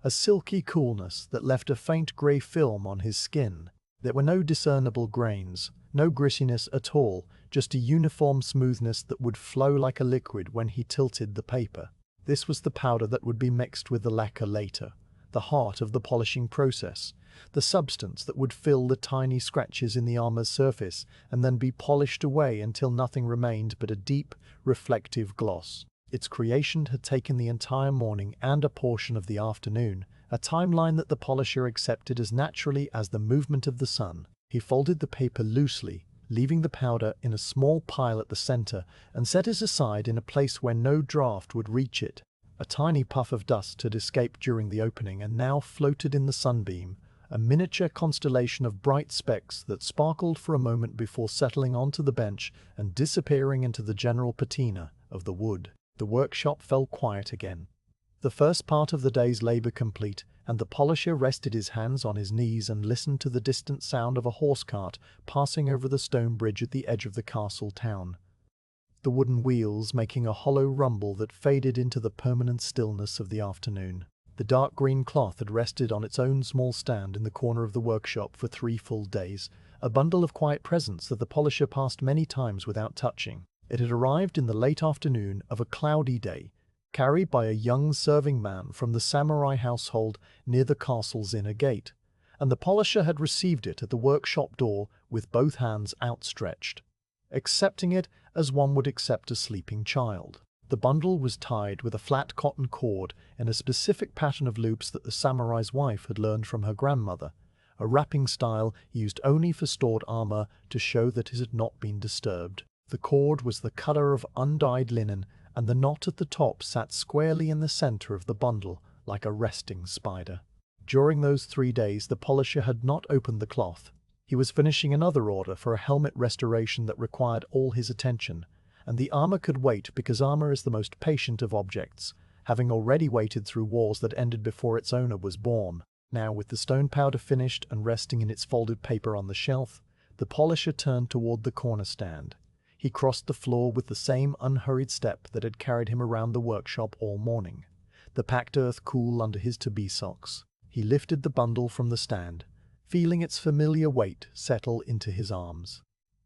S1: a silky coolness that left a faint grey film on his skin. There were no discernible grains, no grittiness at all, just a uniform smoothness that would flow like a liquid when he tilted the paper. This was the powder that would be mixed with the lacquer later, the heart of the polishing process, the substance that would fill the tiny scratches in the armor's surface and then be polished away until nothing remained but a deep, reflective gloss. Its creation had taken the entire morning and a portion of the afternoon, a timeline that the polisher accepted as naturally as the movement of the sun. He folded the paper loosely, leaving the powder in a small pile at the center, and set it aside in a place where no draft would reach it. A tiny puff of dust had escaped during the opening and now floated in the sunbeam, a miniature constellation of bright specks that sparkled for a moment before settling onto the bench and disappearing into the general patina of the wood. The workshop fell quiet again. The first part of the day's labor complete, and the polisher rested his hands on his knees and listened to the distant sound of a horse cart passing over the stone bridge at the edge of the castle town, the wooden wheels making a hollow rumble that faded into the permanent stillness of the afternoon. The dark green cloth had rested on its own small stand in the corner of the workshop for 3 full days, a bundle of quiet presents that the polisher passed many times without touching. It had arrived in the late afternoon of a cloudy day, carried by a young serving man from the samurai household near the castle's inner gate, and the polisher had received it at the workshop door with both hands outstretched, accepting it as one would accept a sleeping child. The bundle was tied with a flat cotton cord in a specific pattern of loops that the samurai's wife had learned from her grandmother, a wrapping style used only for stored armor to show that it had not been disturbed. The cord was the color of undyed linen, and the knot at the top sat squarely in the center of the bundle, like a resting spider. During those 3 days, the polisher had not opened the cloth. He was finishing another order for a helmet restoration that required all his attention, and the armor could wait because armor is the most patient of objects, having already waited through wars that ended before its owner was born. Now, with the stone powder finished and resting in its folded paper on the shelf, the polisher turned toward the corner stand. He crossed the floor with the same unhurried step that had carried him around the workshop all morning, the packed earth cool under his to-be socks. He lifted the bundle from the stand, feeling its familiar weight settle into his arms.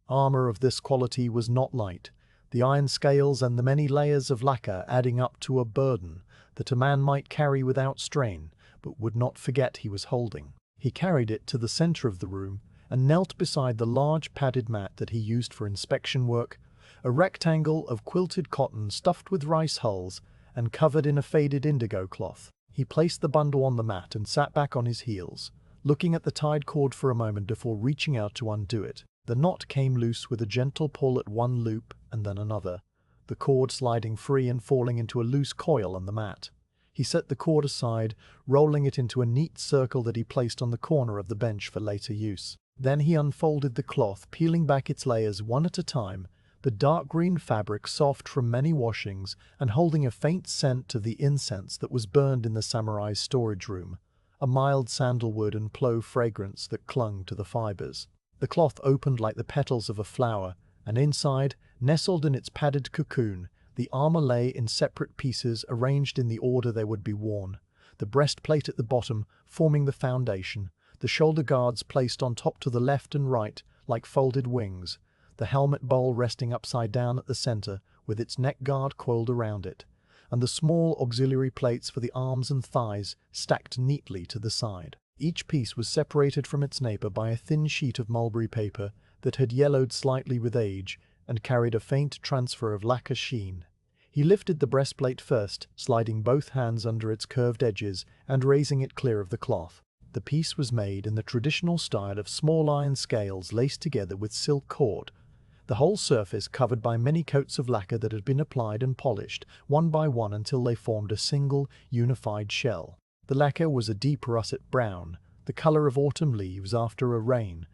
S1: Armor of this quality was not light, the iron scales and the many layers of lacquer adding up to a burden that a man might carry without strain, but would not forget he was holding. He carried it to the center of the room and knelt beside the large padded mat that he used for inspection work, a rectangle of quilted cotton stuffed with rice hulls and covered in a faded indigo cloth. He placed the bundle on the mat and sat back on his heels, looking at the tied cord for a moment before reaching out to undo it. The knot came loose with a gentle pull at one loop and then another, the cord sliding free and falling into a loose coil on the mat. He set the cord aside, rolling it into a neat circle that he placed on the corner of the bench for later use. Then he unfolded the cloth, peeling back its layers one at a time, the dark green fabric soft from many washings and holding a faint scent to the incense that was burned in the samurai's storage room, a mild sandalwood and clove fragrance that clung to the fibers. The cloth opened like the petals of a flower, and inside, nestled in its padded cocoon, the armor lay in separate pieces arranged in the order they would be worn, the breastplate at the bottom forming the foundation, the shoulder guards placed on top to the left and right like folded wings, the helmet bowl resting upside down at the center with its neck guard coiled around it, and the small auxiliary plates for the arms and thighs stacked neatly to the side. Each piece was separated from its neighbor by a thin sheet of mulberry paper that had yellowed slightly with age and carried a faint transfer of lacquer sheen. He lifted the breastplate first, sliding both hands under its curved edges and raising it clear of the cloth. The piece was made in the traditional style of small iron scales laced together with silk cord, the whole surface covered by many coats of lacquer that had been applied and polished, one by one until they formed a single, unified shell. The lacquer was a deep russet brown, the color of autumn leaves after a rain,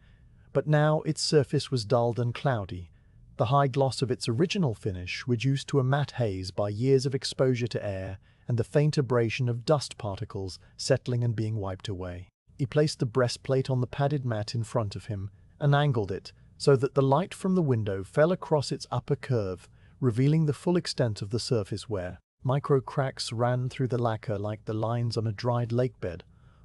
S1: but now its surface was dulled and cloudy, the high gloss of its original finish reduced to a matte haze by years of exposure to air and the faint abrasion of dust particles settling and being wiped away. He placed the breastplate on the padded mat in front of him and angled it so that the light from the window fell across its upper curve, revealing the full extent of the surface wear. Micro cracks ran through the lacquer like the lines on a dried lake bed,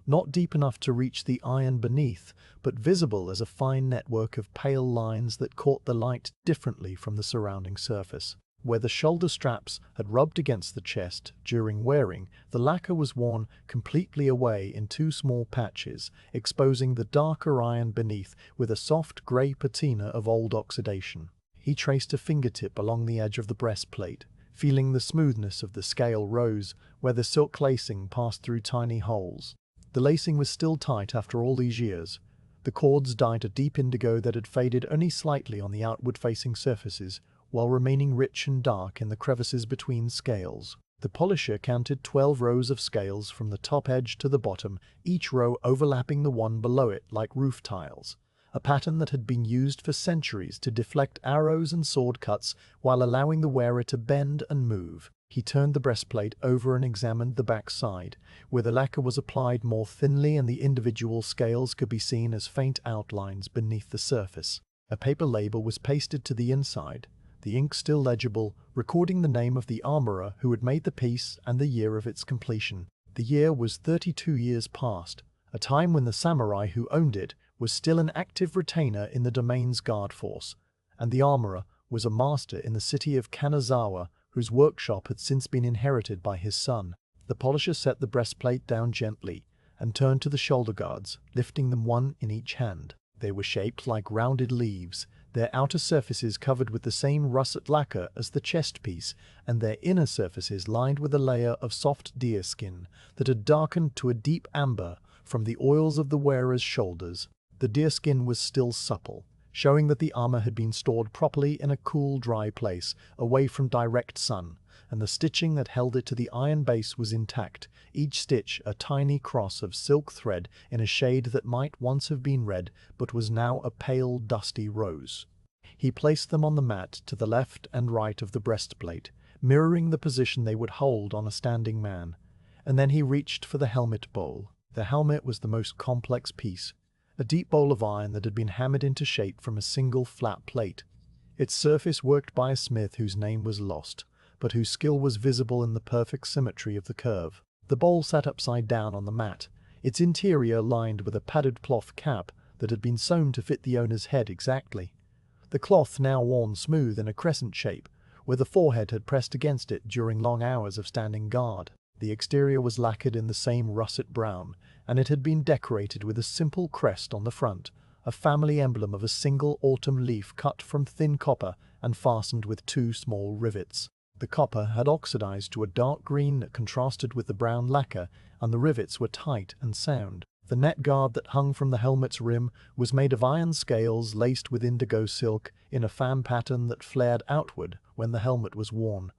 S1: not deep enough to reach the iron beneath, but visible as a fine network of pale lines that caught the light differently from the surrounding surface. Where the shoulder straps had rubbed against the chest during wearing, the lacquer was worn completely away in 2 small patches, exposing the darker iron beneath with a soft grey patina of old oxidation. He traced a fingertip along the edge of the breastplate, feeling the smoothness of the scale rose where the silk lacing passed through tiny holes. The lacing was still tight after all these years. The cords dyed a deep indigo that had faded only slightly on the outward-facing surfaces, while remaining rich and dark in the crevices between scales. The polisher counted 12 rows of scales from the top edge to the bottom, each row overlapping the one below it like roof tiles, a pattern that had been used for centuries to deflect arrows and sword cuts while allowing the wearer to bend and move. He turned the breastplate over and examined the back side, where the lacquer was applied more thinly and the individual scales could be seen as faint outlines beneath the surface. A paper label was pasted to the inside, the ink still legible, recording the name of the armorer who had made the piece and the year of its completion. The year was 32 years past, a time when the samurai who owned it was still an active retainer in the domain's guard force, and the armorer was a master in the city of Kanazawa whose workshop had since been inherited by his son. The polisher set the breastplate down gently and turned to the shoulder guards, lifting them one in each hand. They were shaped like rounded leaves, their outer surfaces covered with the same russet lacquer as the chest piece, and their inner surfaces lined with a layer of soft deer skin that had darkened to a deep amber from the oils of the wearer's shoulders. The deer skin was still supple, showing that the armor had been stored properly in a cool, dry place, away from direct sun, and the stitching that held it to the iron base was intact, each stitch a tiny cross of silk thread in a shade that might once have been red but was now a pale, dusty rose. He placed them on the mat to the left and right of the breastplate, mirroring the position they would hold on a standing man, and then he reached for the helmet bowl. The helmet was the most complex piece, a deep bowl of iron that had been hammered into shape from a single flat plate. Its surface worked by a smith whose name was lost, but whose skill was visible in the perfect symmetry of the curve. The bowl sat upside down on the mat, its interior lined with a padded cloth cap that had been sewn to fit the owner's head exactly. The cloth now worn smooth in a crescent shape, where the forehead had pressed against it during long hours of standing guard. The exterior was lacquered in the same russet brown, and it had been decorated with a simple crest on the front, a family emblem of a single autumn leaf cut from thin copper and fastened with 2 small rivets. The copper had oxidized to a dark green that contrasted with the brown lacquer, and the rivets were tight and sound. The net guard that hung from the helmet's rim was made of iron scales laced with indigo silk in a fan pattern that flared outward when the helmet was worn.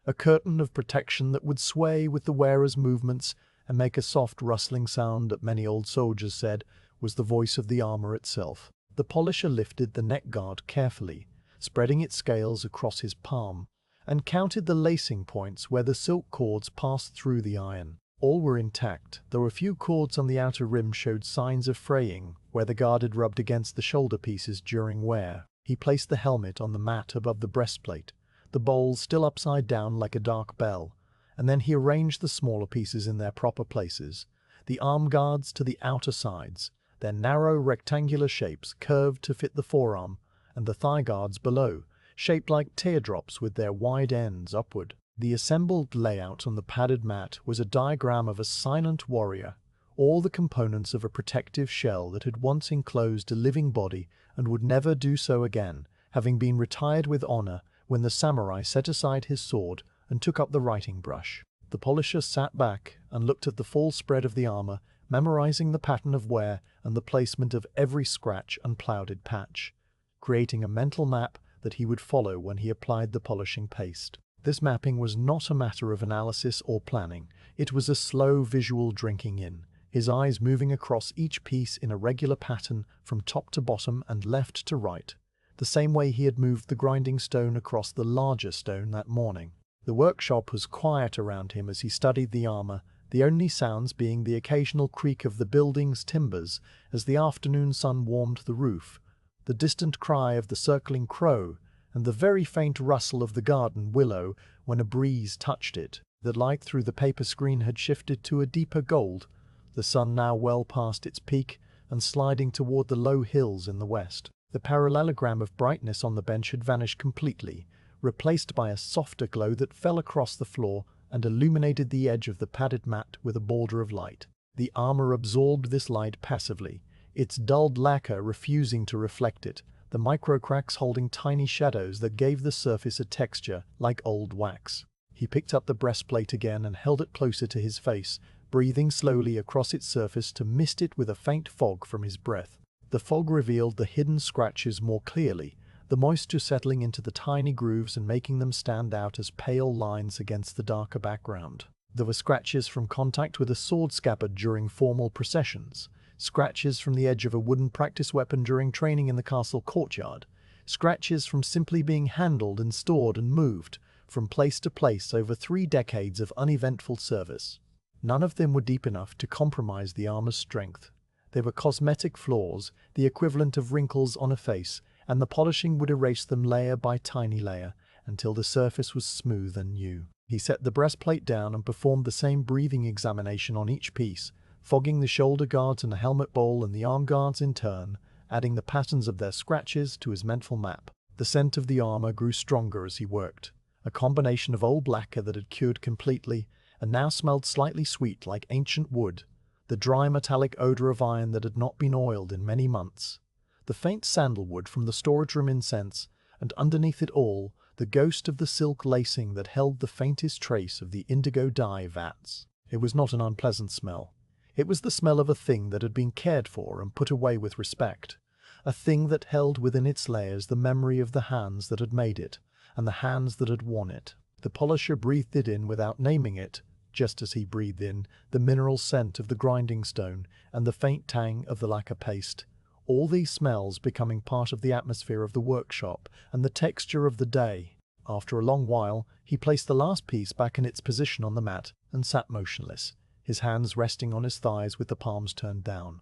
S1: A curtain of protection that would sway with the wearer's movements and make a soft rustling sound that many old soldiers said was the voice of the armor itself. The polisher lifted the neck guard carefully, spreading its scales across his palm, and counted the lacing points where the silk cords passed through the iron. All were intact, though a few cords on the outer rim showed signs of fraying where the guard had rubbed against the shoulder pieces during wear. He placed the helmet on the mat above the breastplate, the bowl still upside down like a dark bell, and then he arranged the smaller pieces in their proper places, the arm guards to the outer sides, their narrow rectangular shapes curved to fit the forearm, and the thigh guards below, shaped like teardrops with their wide ends upward. The assembled layout on the padded mat was a diagram of a silent warrior, all the components of a protective shell that had once enclosed a living body and would never do so again, having been retired with honor when the samurai set aside his sword and took up the writing brush. The polisher sat back and looked at the full spread of the armor, memorizing the pattern of wear and the placement of every scratch and clouded patch, creating a mental map that he would follow when he applied the polishing paste. This mapping was not a matter of analysis or planning. It was a slow visual drinking in, his eyes moving across each piece in a regular pattern from top to bottom and left to right, the same way he had moved the grinding stone across the larger stone that morning. The workshop was quiet around him as he studied the armor, the only sounds being the occasional creak of the building's timbers as the afternoon sun warmed the roof, the distant cry of the circling crow, and the very faint rustle of the garden willow when a breeze touched it. The light through the paper screen had shifted to a deeper gold, the sun now well past its peak and sliding toward the low hills in the west. The parallelogram of brightness on the bench had vanished completely, replaced by a softer glow that fell across the floor and illuminated the edge of the padded mat with a border of light. The armor absorbed this light passively, its dulled lacquer refusing to reflect it, the micro-cracks holding tiny shadows that gave the surface a texture like old wax. He picked up the breastplate again and held it closer to his face, breathing slowly across its surface to mist it with a faint fog from his breath. The fog revealed the hidden scratches more clearly, the moisture settling into the tiny grooves and making them stand out as pale lines against the darker background. There were scratches from contact with a sword scabbard during formal processions, scratches from the edge of a wooden practice weapon during training in the castle courtyard, scratches from simply being handled and stored and moved from place to place over 3 decades of uneventful service. None of them were deep enough to compromise the armor's strength. They were cosmetic flaws, the equivalent of wrinkles on a face, and the polishing would erase them layer by tiny layer until the surface was smooth and new. He set the breastplate down and performed the same breathing examination on each piece, fogging the shoulder guards and the helmet bowl and the arm guards in turn, adding the patterns of their scratches to his mental map. The scent of the armor grew stronger as he worked, a combination of old lacquer that had cured completely and now smelled slightly sweet like ancient wood, the dry metallic odor of iron that had not been oiled in many months, the faint sandalwood from the storage room incense, and underneath it all, the ghost of the silk lacing that held the faintest trace of the indigo dye vats. It was not an unpleasant smell. It was the smell of a thing that had been cared for and put away with respect, a thing that held within its layers the memory of the hands that had made it, and the hands that had worn it. The polisher breathed it in without naming it, just as he breathed in the mineral scent of the grinding stone and the faint tang of the lacquer paste, all these smells becoming part of the atmosphere of the workshop and the texture of the day. After a long while, he placed the last piece back in its position on the mat and sat motionless, his hands resting on his thighs with the palms turned down.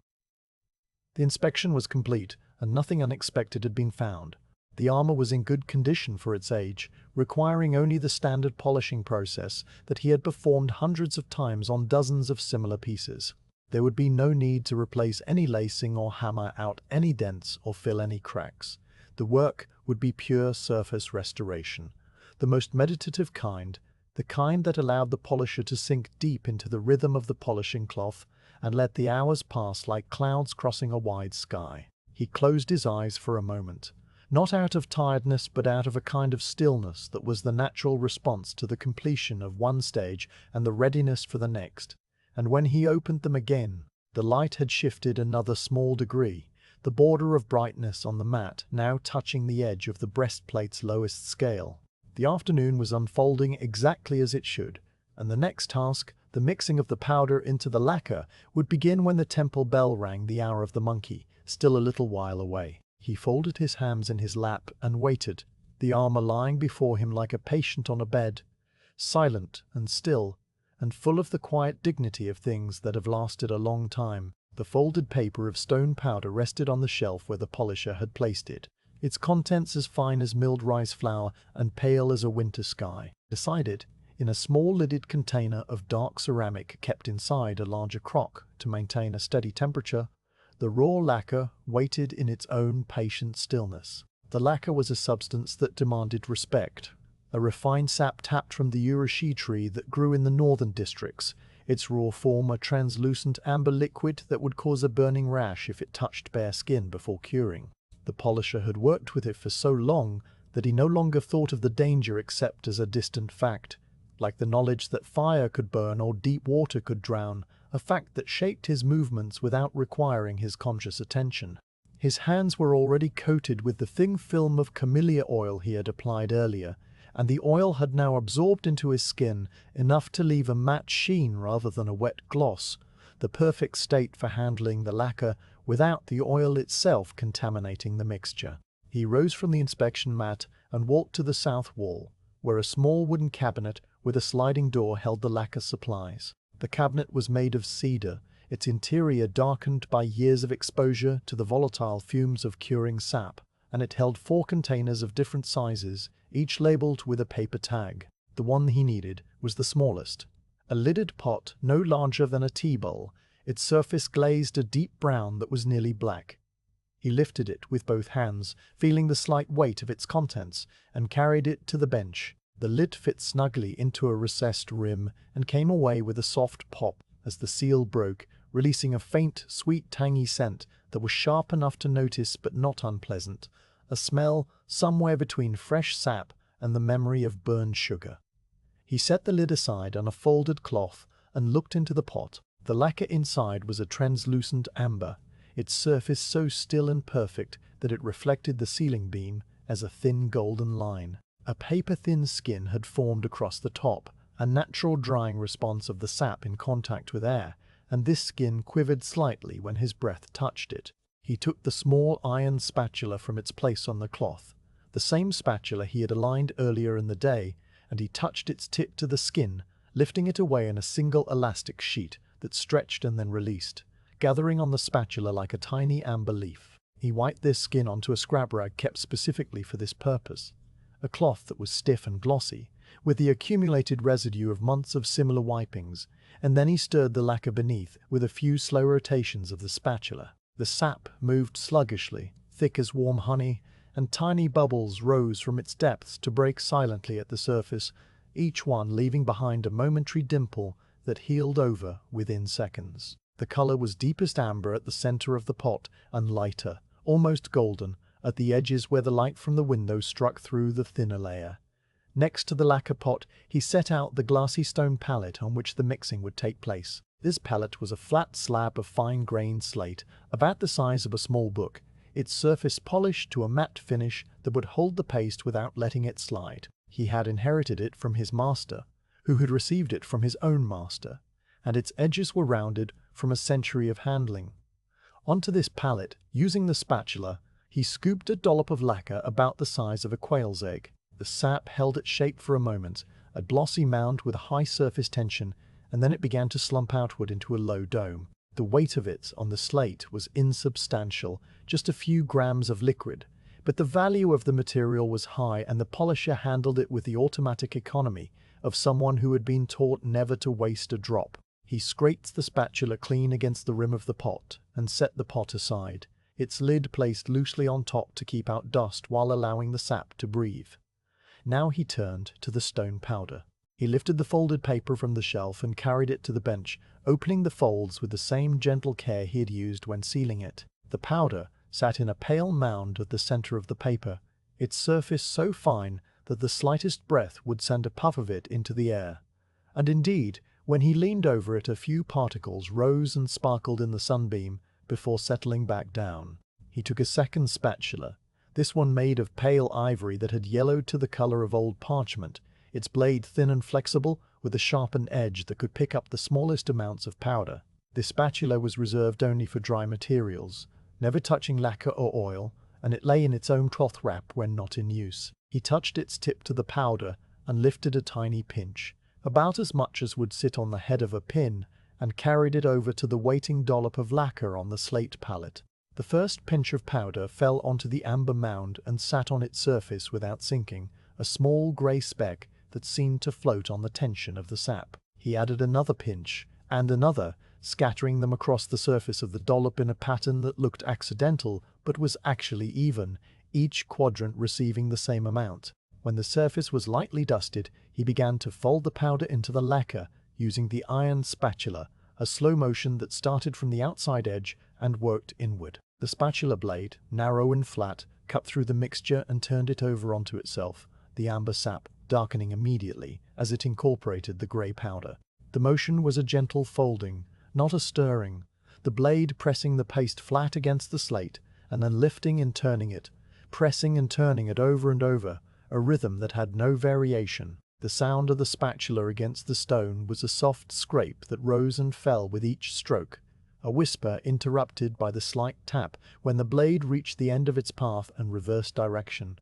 S1: The inspection was complete, and nothing unexpected had been found. The armor was in good condition for its age, requiring only the standard polishing process that he had performed hundreds of times on dozens of similar pieces. There would be no need to replace any lacing or hammer out any dents or fill any cracks. The work would be pure surface restoration, the most meditative kind, the kind that allowed the polisher to sink deep into the rhythm of the polishing cloth and let the hours pass like clouds crossing a wide sky. He closed his eyes for a moment, not out of tiredness but out of a kind of stillness that was the natural response to the completion of one stage and the readiness for the next. And when he opened them again, the light had shifted another small degree, the border of brightness on the mat now touching the edge of the breastplate's lowest scale. The afternoon was unfolding exactly as it should, and the next task, the mixing of the powder into the lacquer, would begin when the temple bell rang the hour of the monkey, still a little while away. He folded his hands in his lap and waited, the armor lying before him like a patient on a bed, silent and still, and full of the quiet dignity of things that have lasted a long time. The folded paper of stone powder rested on the shelf where the polisher had placed it, its contents as fine as milled rice flour and pale as a winter sky. Beside it, in a small lidded container of dark ceramic kept inside a larger crock to maintain a steady temperature, the raw lacquer waited in its own patient stillness. The lacquer was a substance that demanded respect, a refined sap tapped from the urashi tree that grew in the northern districts, its raw form a translucent amber liquid that would cause a burning rash if it touched bare skin before curing. The polisher had worked with it for so long that he no longer thought of the danger except as a distant fact, like the knowledge that fire could burn or deep water could drown, a fact that shaped his movements without requiring his conscious attention. His hands were already coated with the thin film of camellia oil he had applied earlier, and the oil had now absorbed into his skin enough to leave a matte sheen rather than a wet gloss, the perfect state for handling the lacquer without the oil itself contaminating the mixture. He rose from the inspection mat and walked to the south wall, where a small wooden cabinet with a sliding door held the lacquer supplies. The cabinet was made of cedar, its interior darkened by years of exposure to the volatile fumes of curing sap, and it held 4 containers of different sizes, each labeled with a paper tag. The one he needed was the smallest, a lidded pot no larger than a tea bowl, its surface glazed a deep brown that was nearly black. He lifted it with both hands, feeling the slight weight of its contents, and carried it to the bench. The lid fit snugly into a recessed rim and came away with a soft pop as the seal broke, releasing a faint, sweet, tangy scent that was sharp enough to notice but not unpleasant, a smell somewhere between fresh sap and the memory of burned sugar. He set the lid aside on a folded cloth and looked into the pot. The lacquer inside was a translucent amber, its surface so still and perfect that it reflected the ceiling beam as a thin golden line. A paper-thin skin had formed across the top, a natural drying response of the sap in contact with air, and this skin quivered slightly when his breath touched it. He took the small iron spatula from its place on the cloth, the same spatula he had aligned earlier in the day, and he touched its tip to the skin, lifting it away in a single elastic sheet that stretched and then released, gathering on the spatula like a tiny amber leaf. He wiped this skin onto a scrap rag kept specifically for this purpose, a cloth that was stiff and glossy, with the accumulated residue of months of similar wipings, and then he stirred the lacquer beneath with a few slow rotations of the spatula. The sap moved sluggishly, thick as warm honey, and tiny bubbles rose from its depths to break silently at the surface, each one leaving behind a momentary dimple that healed over within seconds. The color was deepest amber at the center of the pot and lighter, almost golden, at the edges where the light from the window struck through the thinner layer. Next to the lacquer pot, he set out the glassy stone palette on which the mixing would take place. This palette was a flat slab of fine-grained slate, about the size of a small book, its surface polished to a matte finish that would hold the paste without letting it slide. He had inherited it from his master, who had received it from his own master, and its edges were rounded from a century of handling. Onto this palette, using the spatula, he scooped a dollop of lacquer about the size of a quail's egg. The sap held its shape for a moment, a glossy mound with a high surface tension, and then it began to slump outward into a low dome. The weight of it on the slate was insubstantial, just a few grams of liquid, but the value of the material was high, and the polisher handled it with the automatic economy of someone who had been taught never to waste a drop. He scraped the spatula clean against the rim of the pot and set the pot aside, its lid placed loosely on top to keep out dust while allowing the sap to breathe. Now he turned to the stone powder. He lifted the folded paper from the shelf and carried it to the bench, opening the folds with the same gentle care he had used when sealing it. The powder sat in a pale mound at the center of the paper, its surface so fine that the slightest breath would send a puff of it into the air. And indeed, when he leaned over it, a few particles rose and sparkled in the sunbeam before settling back down. He took a second spatula, this one made of pale ivory that had yellowed to the color of old parchment, its blade thin and flexible with a sharpened edge that could pick up the smallest amounts of powder. This spatula was reserved only for dry materials, never touching lacquer or oil, and it lay in its own cloth wrap when not in use. He touched its tip to the powder and lifted a tiny pinch, about as much as would sit on the head of a pin, and carried it over to the waiting dollop of lacquer on the slate palette. The first pinch of powder fell onto the amber mound and sat on its surface without sinking, a small grey speck that seemed to float on the tension of the sap. He added another pinch, and another, scattering them across the surface of the dollop in a pattern that looked accidental but was actually even, each quadrant receiving the same amount. When the surface was lightly dusted, he began to fold the powder into the lacquer using the iron spatula, a slow motion that started from the outside edge and worked inward. The spatula blade, narrow and flat, cut through the mixture and turned it over onto itself, the amber sap darkening immediately as it incorporated the grey powder. The motion was a gentle folding, not a stirring, the blade pressing the paste flat against the slate and then lifting and turning it, pressing and turning it over and over, a rhythm that had no variation. The sound of the spatula against the stone was a soft scrape that rose and fell with each stroke, a whisper interrupted by the slight tap when the blade reached the end of its path and reversed direction.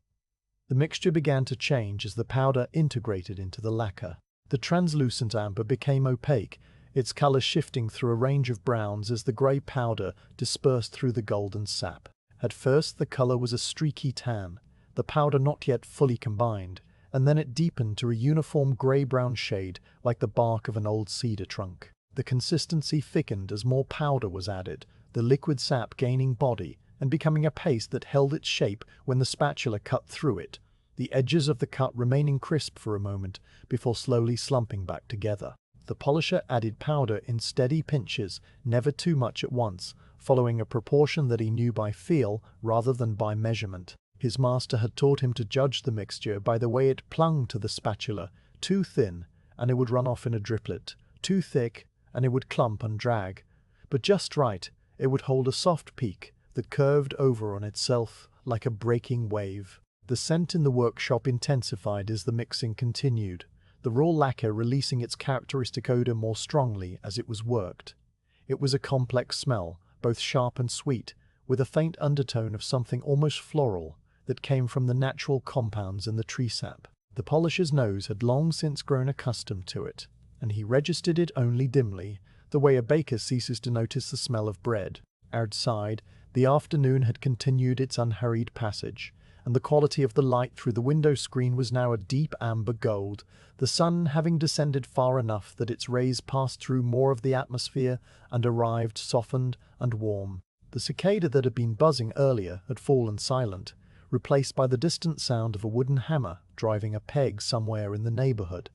S1: The mixture began to change as the powder integrated into the lacquer. The translucent amber became opaque, its color shifting through a range of browns as the grey powder dispersed through the golden sap. At first the color was a streaky tan, the powder not yet fully combined, and then it deepened to a uniform grey-brown shade like the bark of an old cedar trunk. The consistency thickened as more powder was added, the liquid sap gaining body and becoming a paste that held its shape when the spatula cut through it, the edges of the cut remaining crisp for a moment before slowly slumping back together. The polisher added powder in steady pinches, never too much at once, following a proportion that he knew by feel rather than by measurement. His master had taught him to judge the mixture by the way it clung to the spatula, too thin, and it would run off in a driplet, too thick, and it would clump and drag, but just right, it would hold a soft peak that curved over on itself like a breaking wave. The scent in the workshop intensified as the mixing continued, the raw lacquer releasing its characteristic odor more strongly as it was worked. It was a complex smell, both sharp and sweet, with a faint undertone of something almost floral that came from the natural compounds in the tree sap. The polisher's nose had long since grown accustomed to it, and he registered it only dimly, the way a baker ceases to notice the smell of bread. Outside, the afternoon had continued its unhurried passage, and the quality of the light through the window screen was now a deep amber gold, the sun having descended far enough that its rays passed through more of the atmosphere and arrived softened and warm. The cicada that had been buzzing earlier had fallen silent, replaced by the distant sound of a wooden hammer driving a peg somewhere in the neighborhood,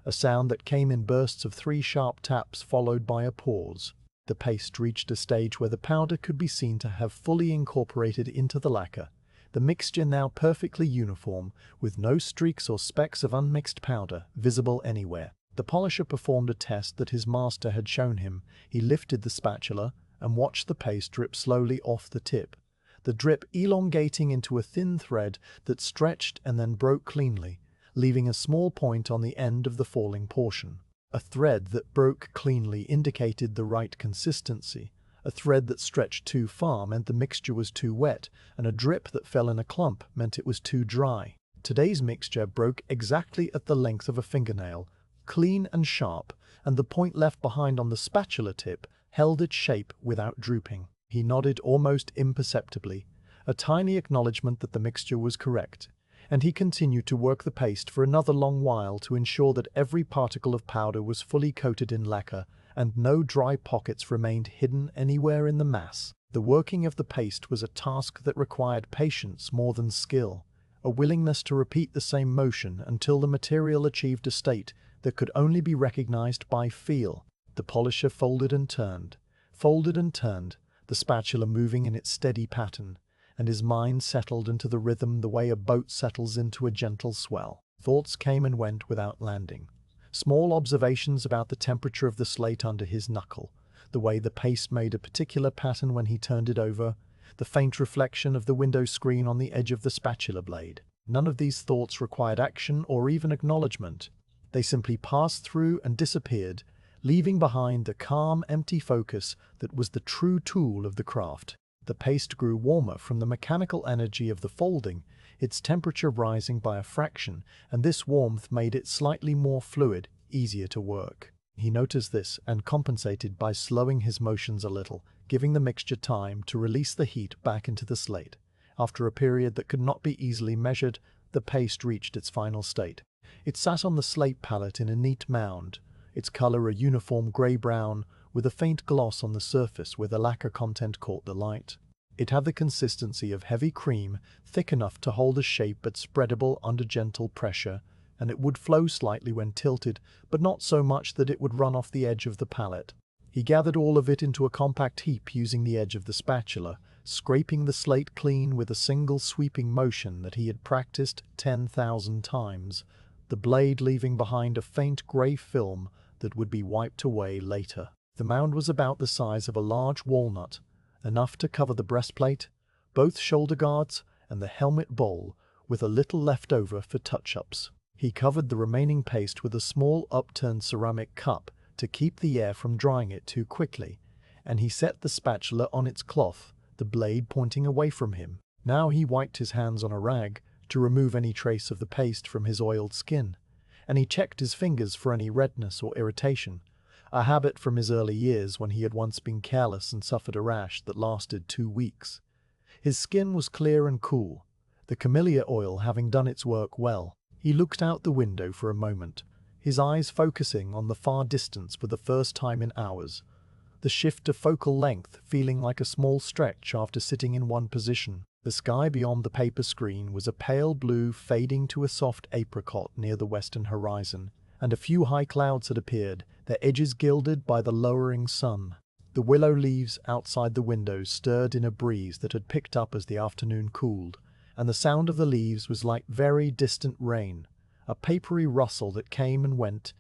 S1: a sound that came in bursts of 3 sharp taps followed by a pause. The paste reached a stage where the powder could be seen to have fully incorporated into the lacquer, the mixture now perfectly uniform, with no streaks or specks of unmixed powder visible anywhere. The polisher performed a test that his master had shown him. He lifted the spatula and watched the paste drip slowly off the tip, the drip elongating into a thin thread that stretched and then broke cleanly, leaving a small point on the end of the falling portion. A thread that broke cleanly indicated the right consistency. A thread that stretched too far meant the mixture was too wet, and a drip that fell in a clump meant it was too dry. Today's mixture broke exactly at the length of a fingernail, clean and sharp, and the point left behind on the spatula tip held its shape without drooping. He nodded almost imperceptibly, a tiny acknowledgement that the mixture was correct, and he continued to work the paste for another long while to ensure that every particle of powder was fully coated in lacquer and no dry pockets remained hidden anywhere in the mass. The working of the paste was a task that required patience more than skill, a willingness to repeat the same motion until the material achieved a state that could only be recognized by feel. The polisher folded and turned, the spatula moving in its steady pattern, and his mind settled into the rhythm the way a boat settles into a gentle swell. Thoughts came and went without landing. Small observations about the temperature of the slate under his knuckle, the way the paste made a particular pattern when he turned it over, the faint reflection of the window screen on the edge of the spatula blade. None of these thoughts required action or even acknowledgement. They simply passed through and disappeared, leaving behind the calm, empty focus that was the true tool of the craft. The paste grew warmer from the mechanical energy of the folding, its temperature rising by a fraction, and this warmth made it slightly more fluid, easier to work. He noticed this and compensated by slowing his motions a little, giving the mixture time to release the heat back into the slate. After a period that could not be easily measured, the paste reached its final state. It sat on the slate palette in a neat mound, its color a uniform grey-brown, with a faint gloss on the surface where the lacquer content caught the light. It had the consistency of heavy cream, thick enough to hold a shape but spreadable under gentle pressure, and it would flow slightly when tilted, but not so much that it would run off the edge of the palette. He gathered all of it into a compact heap using the edge of the spatula, scraping the slate clean with a single sweeping motion that he had practiced 10,000 times, the blade leaving behind a faint grey film that would be wiped away later. The mound was about the size of a large walnut, enough to cover the breastplate, both shoulder guards, and the helmet bowl, with a little left over for touch-ups. He covered the remaining paste with a small upturned ceramic cup to keep the air from drying it too quickly, and he set the spatula on its cloth, the blade pointing away from him. Now he wiped his hands on a rag to remove any trace of the paste from his oiled skin, and he checked his fingers for any redness or irritation, a habit from his early years when he had once been careless and suffered a rash that lasted 2 weeks. His skin was clear and cool, the camellia oil having done its work well. He looked out the window for a moment, his eyes focusing on the far distance for the first time in hours, the shift of focal length feeling like a small stretch after sitting in one position. The sky beyond the paper screen was a pale blue fading to a soft apricot near the western horizon, and a few high clouds had appeared, their edges gilded by the lowering sun. The willow leaves outside the windows stirred in a breeze that had picked up as the afternoon cooled, and the sound of the leaves was like very distant rain, a papery rustle that came and went.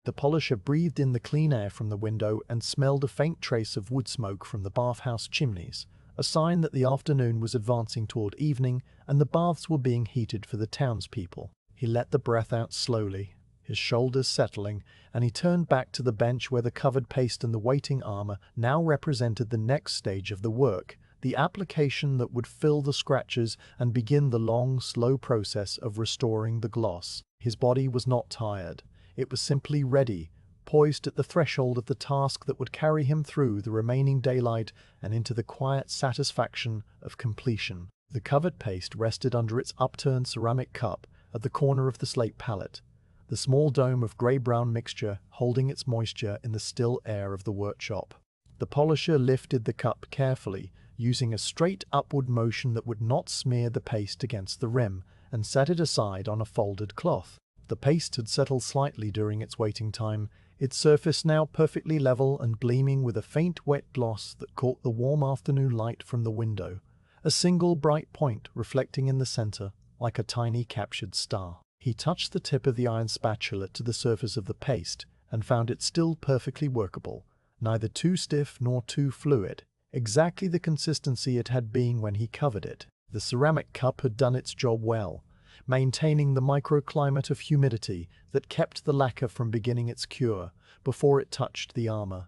S1: The polisher breathed in the clean air from the window and smelled a faint trace of wood smoke from the bathhouse chimneys, a sign that the afternoon was advancing toward evening and the baths were being heated for the townspeople. He let the breath out slowly, his shoulders settling, and he turned back to the bench where the covered paste and the waiting armor now represented the next stage of the work, the application that would fill the scratches and begin the long, slow process of restoring the gloss. His body was not tired. It was simply ready, poised at the threshold of the task that would carry him through the remaining daylight and into the quiet satisfaction of completion. The covered paste rested under its upturned ceramic cup at the corner of the slate palette, the small dome of grey-brown mixture holding its moisture in the still air of the workshop. The polisher lifted the cup carefully, using a straight upward motion that would not smear the paste against the rim, and set it aside on a folded cloth. The paste had settled slightly during its waiting time, its surface now perfectly level and gleaming with a faint wet gloss that caught the warm afternoon light from the window, a single bright point reflecting in the center like a tiny captured star. He touched the tip of the iron spatula to the surface of the paste and found it still perfectly workable, neither too stiff nor too fluid, exactly the consistency it had been when he covered it. The ceramic cup had done its job well, maintaining the microclimate of humidity that kept the lacquer from beginning its cure before it touched the armor.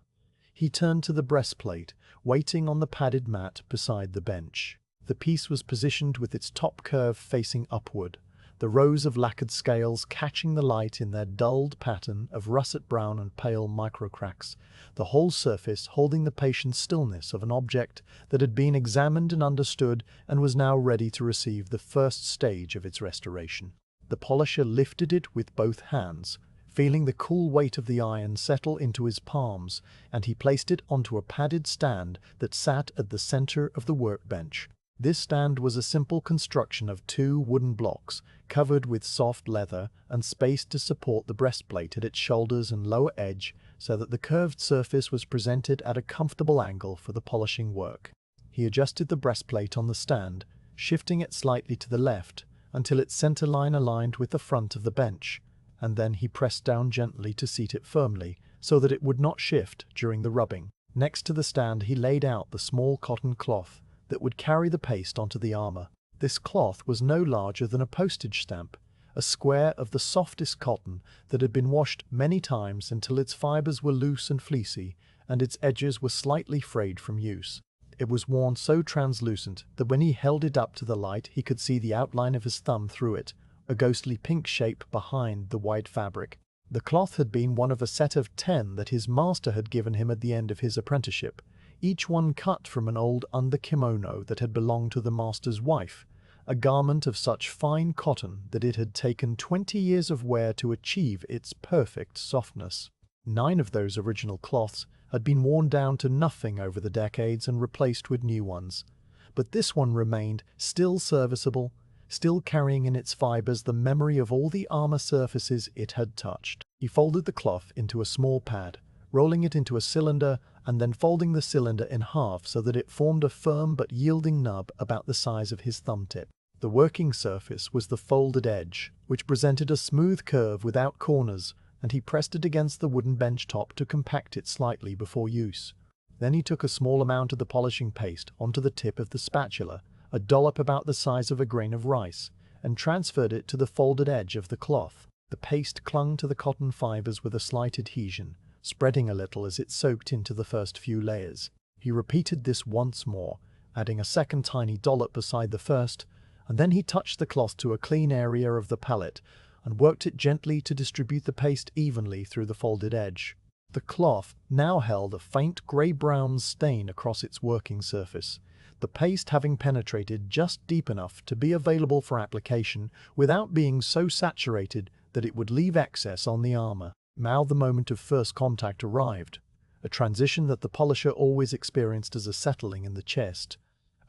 S1: He turned to the breastplate, waiting on the padded mat beside the bench. The piece was positioned with its top curve facing upward, the rows of lacquered scales catching the light in their dulled pattern of russet brown and pale microcracks, the whole surface holding the patient stillness of an object that had been examined and understood and was now ready to receive the first stage of its restoration. The polisher lifted it with both hands, feeling the cool weight of the iron settle into his palms, and he placed it onto a padded stand that sat at the center of the workbench. This stand was a simple construction of 2 wooden blocks, covered with soft leather and spaced to support the breastplate at its shoulders and lower edge so that the curved surface was presented at a comfortable angle for the polishing work. He adjusted the breastplate on the stand, shifting it slightly to the left until its center line aligned with the front of the bench, and then he pressed down gently to seat it firmly so that it would not shift during the rubbing. Next to the stand he laid out the small cotton cloth that would carry the paste onto the armor. This cloth was no larger than a postage stamp, a square of the softest cotton that had been washed many times until its fibers were loose and fleecy and its edges were slightly frayed from use. It was worn so translucent that when he held it up to the light he could see the outline of his thumb through it, a ghostly pink shape behind the white fabric. The cloth had been one of a set of 10 that his master had given him at the end of his apprenticeship, each one cut from an old under-kimono that had belonged to the master's wife, a garment of such fine cotton that it had taken 20 years of wear to achieve its perfect softness. 9 of those original cloths had been worn down to nothing over the decades and replaced with new ones, but this one remained still serviceable, still carrying in its fibers the memory of all the armor surfaces it had touched. He folded the cloth into a small pad, rolling it into a cylinder and then folding the cylinder in half so that it formed a firm but yielding nub about the size of his thumb tip. The working surface was the folded edge, which presented a smooth curve without corners, and he pressed it against the wooden bench top to compact it slightly before use. Then he took a small amount of the polishing paste onto the tip of the spatula, a dollop about the size of a grain of rice, and transferred it to the folded edge of the cloth. The paste clung to the cotton fibers with a slight adhesion, spreading a little as it soaked into the first few layers. He repeated this once more, adding a second tiny dollop beside the first, and then he touched the cloth to a clean area of the palette and worked it gently to distribute the paste evenly through the folded edge. The cloth now held a faint grey-brown stain across its working surface, the paste having penetrated just deep enough to be available for application without being so saturated that it would leave excess on the armor. Now the moment of first contact arrived, a transition that the polisher always experienced as a settling in the chest,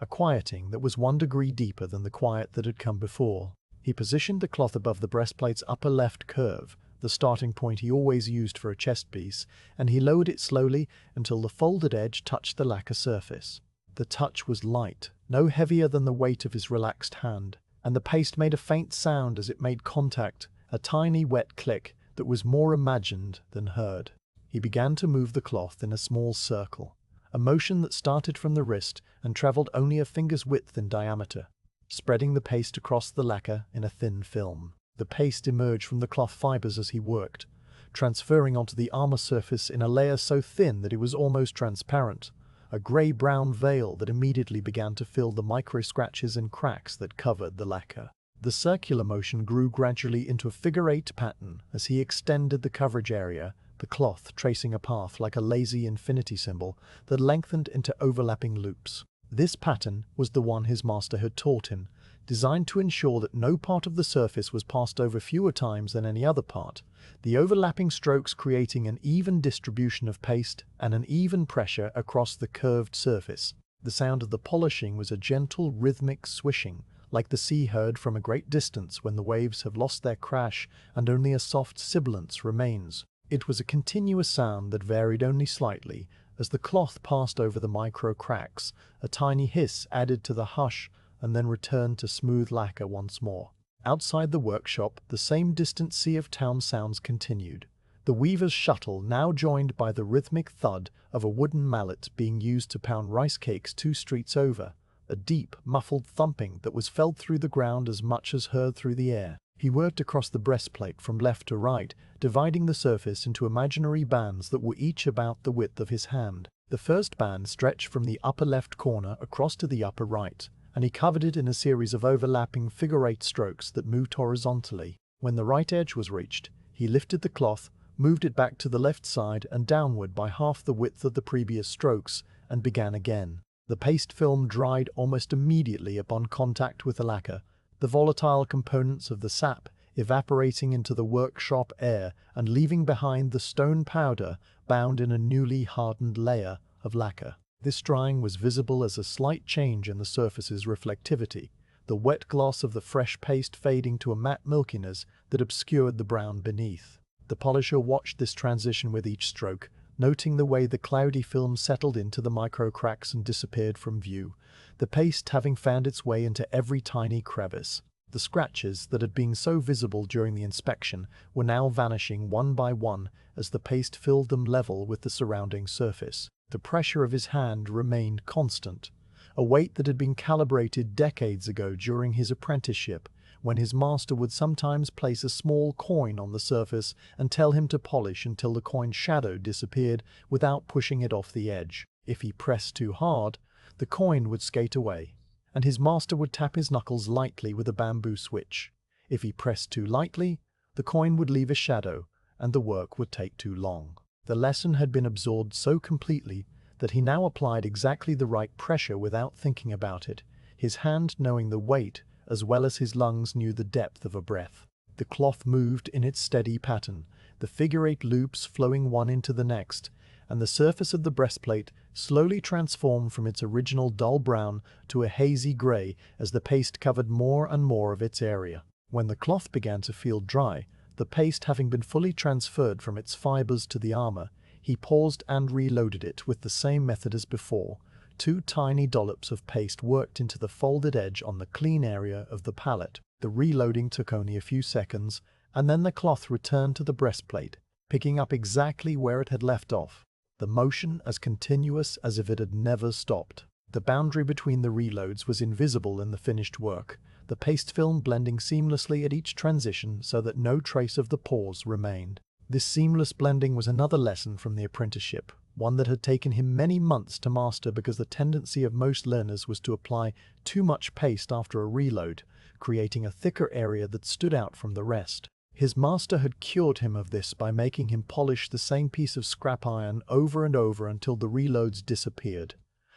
S1: a quieting that was 1 degree deeper than the quiet that had come before. He positioned the cloth above the breastplate's upper left curve, the starting point he always used for a chest piece, and he lowered it slowly until the folded edge touched the lacquer surface. The touch was light, no heavier than the weight of his relaxed hand, and the paste made a faint sound as it made contact, a tiny wet click that was more imagined than heard. He began to move the cloth in a small circle, a motion that started from the wrist and travelled only a finger's width in diameter, spreading the paste across the lacquer in a thin film. The paste emerged from the cloth fibers as he worked, transferring onto the armor surface in a layer so thin that it was almost transparent, a grey-brown veil that immediately began to fill the micro-scratches and cracks that covered the lacquer. The circular motion grew gradually into a figure-8 pattern as he extended the coverage area, the cloth tracing a path like a lazy infinity symbol that lengthened into overlapping loops. This pattern was the one his master had taught him, designed to ensure that no part of the surface was passed over fewer times than any other part, the overlapping strokes creating an even distribution of paste and an even pressure across the curved surface. The sound of the polishing was a gentle rhythmic swishing, like the sea heard from a great distance when the waves have lost their crash and only a soft sibilance remains. It was a continuous sound that varied only slightly as the cloth passed over the micro cracks, a tiny hiss added to the hush and then returned to smooth lacquer once more. Outside the workshop, the same distant sea of town sounds continued, the weaver's shuttle now joined by the rhythmic thud of a wooden mallet being used to pound rice cakes 2 streets over, a deep, muffled thumping that was felt through the ground as much as heard through the air. He worked across the breastplate from left to right, dividing the surface into imaginary bands that were each about the width of his hand. The first band stretched from the upper left corner across to the upper right, and he covered it in a series of overlapping figure-8 strokes that moved horizontally. When the right edge was reached, he lifted the cloth, moved it back to the left side and downward by half the width of the previous strokes, and began again. The paste film dried almost immediately upon contact with the lacquer, the volatile components of the sap evaporating into the workshop air and leaving behind the stone powder bound in a newly hardened layer of lacquer. This drying was visible as a slight change in the surface's reflectivity, the wet gloss of the fresh paste fading to a matte milkiness that obscured the brown beneath. The polisher watched this transition with each stroke, noting the way the cloudy film settled into the micro cracks and disappeared from view, the paste having found its way into every tiny crevice. The scratches that had been so visible during the inspection were now vanishing one by one as the paste filled them level with the surrounding surface. The pressure of his hand remained constant, a weight that had been calibrated decades ago during his apprenticeship, when his master would sometimes place a small coin on the surface and tell him to polish until the coin's shadow disappeared without pushing it off the edge. If he pressed too hard, the coin would skate away, and his master would tap his knuckles lightly with a bamboo switch. If he pressed too lightly, the coin would leave a shadow, and the work would take too long. The lesson had been absorbed so completely that he now applied exactly the right pressure without thinking about it, his hand knowing the weight as well as his lungs knew the depth of a breath. The cloth moved in its steady pattern, the figure-8 loops flowing one into the next, and the surface of the breastplate slowly transformed from its original dull brown to a hazy gray as the paste covered more and more of its area. When the cloth began to feel dry, the paste having been fully transferred from its fibers to the armor, he paused and reloaded it with the same method as before. 2 tiny dollops of paste worked into the folded edge on the clean area of the pallet. The reloading took only a few seconds, and then the cloth returned to the breastplate, picking up exactly where it had left off, the motion as continuous as if it had never stopped. The boundary between the reloads was invisible in the finished work, the paste film blending seamlessly at each transition so that no trace of the pause remained. This seamless blending was another lesson from the apprenticeship, one that had taken him many months to master because the tendency of most learners was to apply too much paste after a reload, creating a thicker area that stood out from the rest. His master had cured him of this by making him polish the same piece of scrap iron over and over until the reloads disappeared.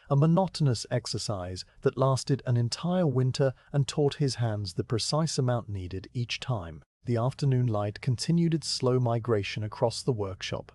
S1: A monotonous exercise that lasted an entire winter and taught his hands the precise amount needed each time. The afternoon light continued its slow migration across the workshop,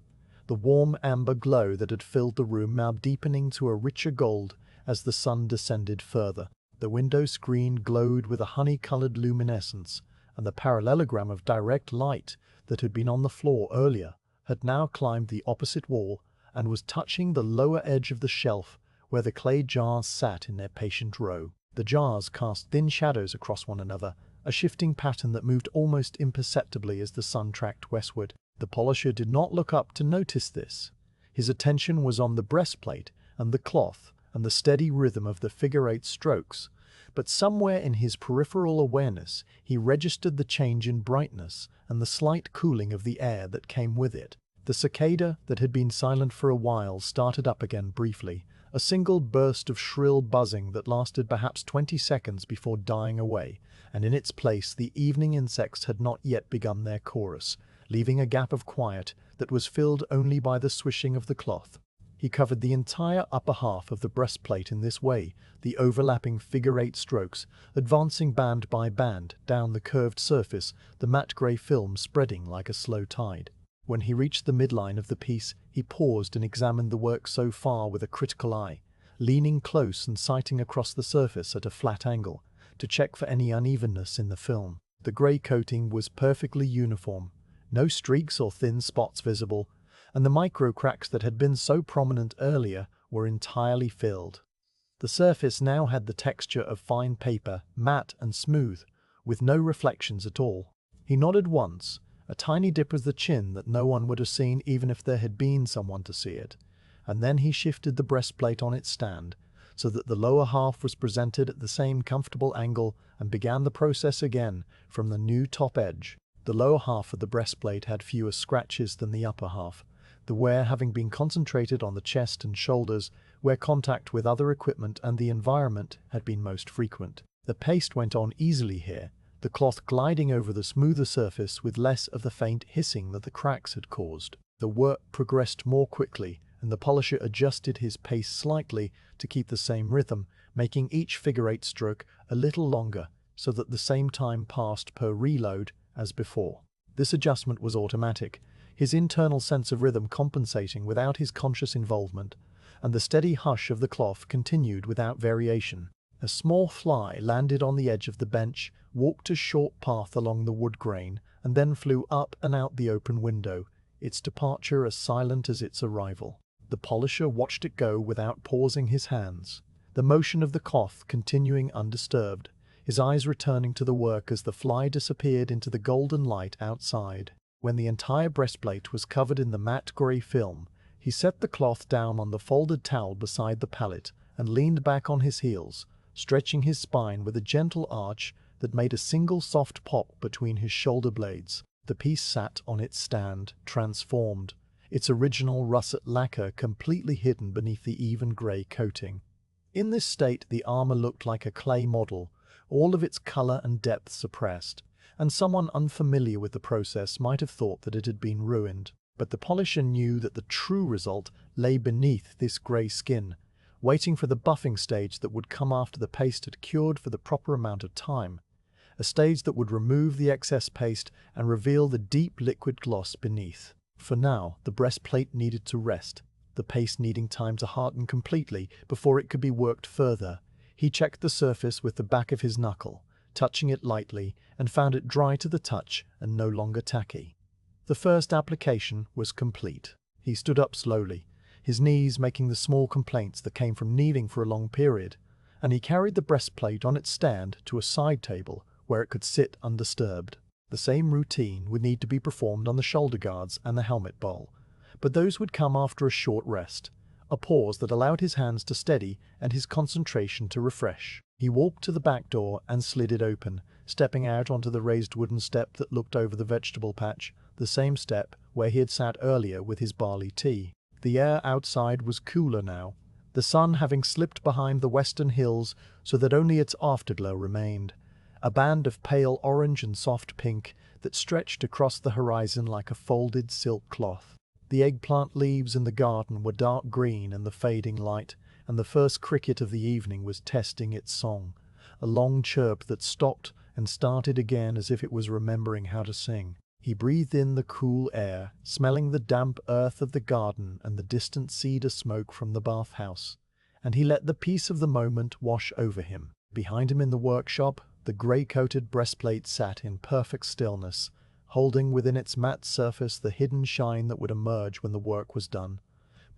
S1: the warm amber glow that had filled the room now deepening to a richer gold as the sun descended further. The window screen glowed with a honey-colored luminescence, and the parallelogram of direct light that had been on the floor earlier had now climbed the opposite wall and was touching the lower edge of the shelf where the clay jars sat in their patient row. The jars cast thin shadows across one another, a shifting pattern that moved almost imperceptibly as the sun tracked westward. The polisher did not look up to notice this. His attention was on the breastplate and the cloth and the steady rhythm of the figure-8 strokes, but somewhere in his peripheral awareness he registered the change in brightness and the slight cooling of the air that came with it. The cicada that had been silent for a while started up again briefly, a single burst of shrill buzzing that lasted perhaps 20 seconds before dying away, and in its place the evening insects had not yet begun their chorus, leaving a gap of quiet that was filled only by the swishing of the cloth. He covered the entire upper half of the breastplate in this way, the overlapping figure-8 strokes advancing band by band down the curved surface, the matte grey film spreading like a slow tide. When he reached the midline of the piece, he paused and examined the work so far with a critical eye, leaning close and sighting across the surface at a flat angle to check for any unevenness in the film. The grey coating was perfectly uniform, no streaks or thin spots visible, and the micro cracks that had been so prominent earlier were entirely filled. The surface now had the texture of fine paper, matte and smooth, with no reflections at all. He nodded once, a tiny dip of the chin that no one would have seen even if there had been someone to see it, and then he shifted the breastplate on its stand, so that the lower half was presented at the same comfortable angle, and began the process again from the new top edge. The lower half of the breastplate had fewer scratches than the upper half, the wear having been concentrated on the chest and shoulders, where contact with other equipment and the environment had been most frequent. The paste went on easily here, the cloth gliding over the smoother surface with less of the faint hissing that the cracks had caused. The work progressed more quickly, and the polisher adjusted his pace slightly to keep the same rhythm, making each figure-eight stroke a little longer, so that the same time passed per reload as before. This adjustment was automatic, his internal sense of rhythm compensating without his conscious involvement, and the steady hush of the cloth continued without variation. A small fly landed on the edge of the bench, walked a short path along the wood grain, and then flew up and out the open window, its departure as silent as its arrival. The polisher watched it go without pausing his hands, the motion of the cloth continuing undisturbed, his eyes returning to the work as the fly disappeared into the golden light outside. When the entire breastplate was covered in the matte grey film, he set the cloth down on the folded towel beside the pallet and leaned back on his heels, stretching his spine with a gentle arch that made a single soft pop between his shoulder blades. The piece sat on its stand, transformed, its original russet lacquer completely hidden beneath the even grey coating. In this state, the armor looked like a clay model, all of its color and depth suppressed, and someone unfamiliar with the process might have thought that it had been ruined. But the polisher knew that the true result lay beneath this grey skin, waiting for the buffing stage that would come after the paste had cured for the proper amount of time, a stage that would remove the excess paste and reveal the deep liquid gloss beneath. For now, the breastplate needed to rest, the paste needing time to harden completely before it could be worked further. He checked the surface with the back of his knuckle, touching it lightly, and found it dry to the touch and no longer tacky. The first application was complete. He stood up slowly, his knees making the small complaints that came from kneeling for a long period, and he carried the breastplate on its stand to a side table where it could sit undisturbed. The same routine would need to be performed on the shoulder guards and the helmet bowl, but those would come after a short rest, a pause that allowed his hands to steady and his concentration to refresh. He walked to the back door and slid it open, stepping out onto the raised wooden step that looked over the vegetable patch, the same step where he had sat earlier with his barley tea. The air outside was cooler now, the sun having slipped behind the western hills so that only its afterglow remained, a band of pale orange and soft pink that stretched across the horizon like a folded silk cloth. The eggplant leaves in the garden were dark green in the fading light, and the first cricket of the evening was testing its song, a long chirp that stopped and started again as if it was remembering how to sing. He breathed in the cool air, smelling the damp earth of the garden and the distant cedar smoke from the bathhouse, and he let the peace of the moment wash over him. Behind him in the workshop, the grey-coated breastplate sat in perfect stillness, holding within its matte surface the hidden shine that would emerge when the work was done,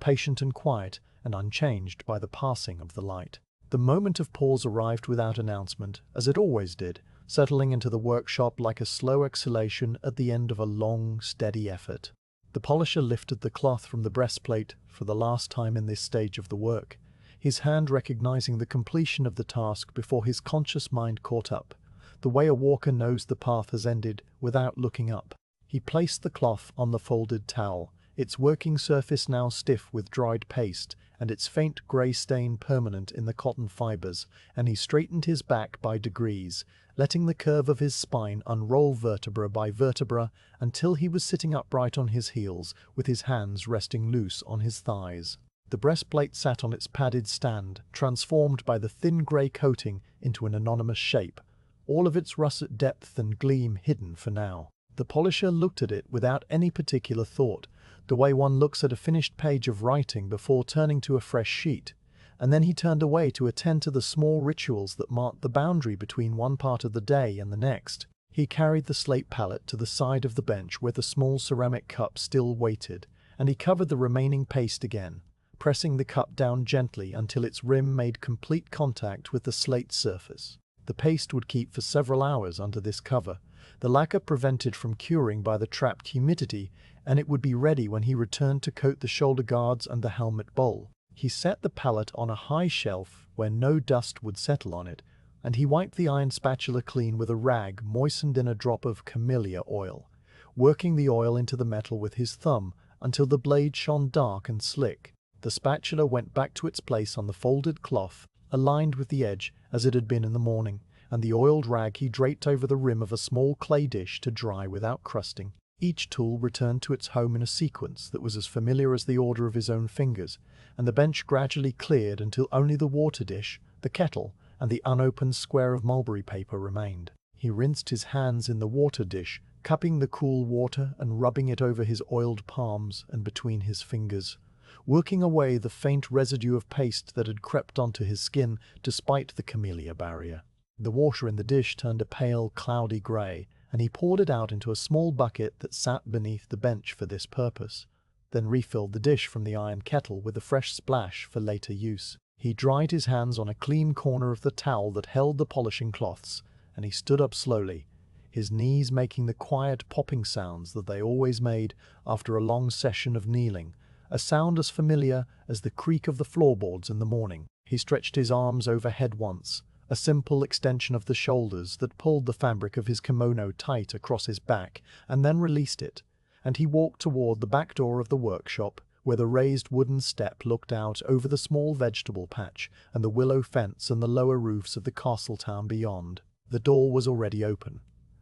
S1: patient and quiet and unchanged by the passing of the light. The moment of pause arrived without announcement, as it always did, settling into the workshop like a slow exhalation at the end of a long, steady effort. The polisher lifted the cloth from the breastplate for the last time in this stage of the work, his hand recognizing the completion of the task before his conscious mind caught up, the way a walker knows the path has ended without looking up. He placed the cloth on the folded towel, its working surface now stiff with dried paste and its faint grey stain permanent in the cotton fibers, and he straightened his back by degrees, letting the curve of his spine unroll vertebra by vertebra until he was sitting upright on his heels with his hands resting loose on his thighs. The breastplate sat on its padded stand, transformed by the thin grey coating into an anonymous shape, all of its russet depth and gleam hidden for now. The polisher looked at it without any particular thought, the way one looks at a finished page of writing before turning to a fresh sheet, and then he turned away to attend to the small rituals that marked the boundary between one part of the day and the next. He carried the slate palette to the side of the bench where the small ceramic cup still waited, and he covered the remaining paste again, pressing the cup down gently until its rim made complete contact with the slate surface. The paste would keep for several hours under this cover, the lacquer prevented from curing by the trapped humidity, and it would be ready when he returned to coat the shoulder guards and the helmet bowl. He set the palette on a high shelf where no dust would settle on it, and he wiped the iron spatula clean with a rag moistened in a drop of camellia oil, working the oil into the metal with his thumb until the blade shone dark and slick. The spatula went back to its place on the folded cloth, aligned with the edge as it had been in the morning, and the oiled rag he draped over the rim of a small clay dish to dry without crusting. Each tool returned to its home in a sequence that was as familiar as the order of his own fingers, and the bench gradually cleared until only the water dish, the kettle, and the unopened square of mulberry paper remained. He rinsed his hands in the water dish, cupping the cool water and rubbing it over his oiled palms and between his fingers, working away the faint residue of paste that had crept onto his skin despite the camellia barrier. The water in the dish turned a pale, cloudy grey, and he poured it out into a small bucket that sat beneath the bench for this purpose, then refilled the dish from the iron kettle with a fresh splash for later use. He dried his hands on a clean corner of the towel that held the polishing cloths, and he stood up slowly, his knees making the quiet popping sounds that they always made after a long session of kneeling, a sound as familiar as the creak of the floorboards in the morning. He stretched his arms overhead once, a simple extension of the shoulders that pulled the fabric of his kimono tight across his back, and then released it, and he walked toward the back door of the workshop, where the raised wooden step looked out over the small vegetable patch and the willow fence and the lower roofs of the castle town beyond. The door was already open.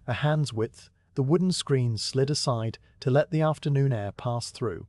S1: A hand's width, the wooden screen slid aside to let the afternoon air pass through,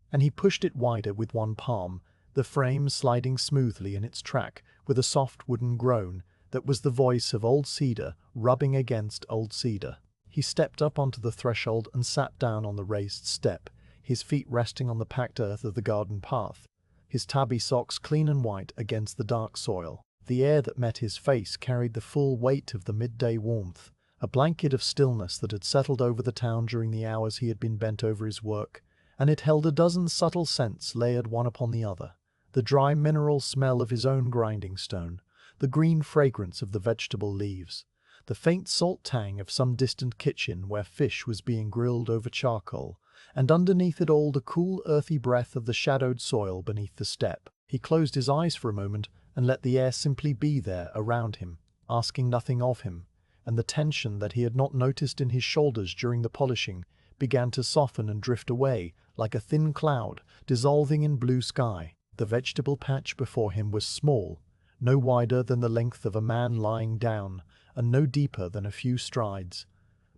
S1: and he pushed it wider with one palm, the frame sliding smoothly in its track with a soft wooden groan that was the voice of old cedar rubbing against old cedar. He stepped up onto the threshold and sat down on the raised step, his feet resting on the packed earth of the garden path, his tabby socks clean and white against the dark soil. The air that met his face carried the full weight of the midday warmth, a blanket of stillness that had settled over the town during the hours he had been bent over his work, and it held a dozen subtle scents layered one upon the other. The dry mineral smell of his own grinding stone, the green fragrance of the vegetable leaves, the faint salt tang of some distant kitchen where fish was being grilled over charcoal, and underneath it all the cool earthy breath of the shadowed soil beneath the step. He closed his eyes for a moment and let the air simply be there around him, asking nothing of him, and the tension that he had not noticed in his shoulders during the polishing began to soften and drift away like a thin cloud dissolving in blue sky. The vegetable patch before him was small, no wider than the length of a man lying down, and no deeper than a few strides,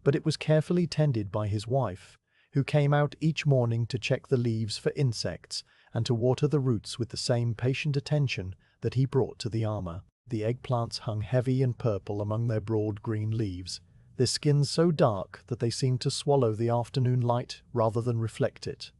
S1: but it was carefully tended by his wife, who came out each morning to check the leaves for insects and to water the roots with the same patient attention that he brought to the armor. The eggplants hung heavy and purple among their broad green leaves, their skins so dark that they seemed to swallow the afternoon light rather than reflect it,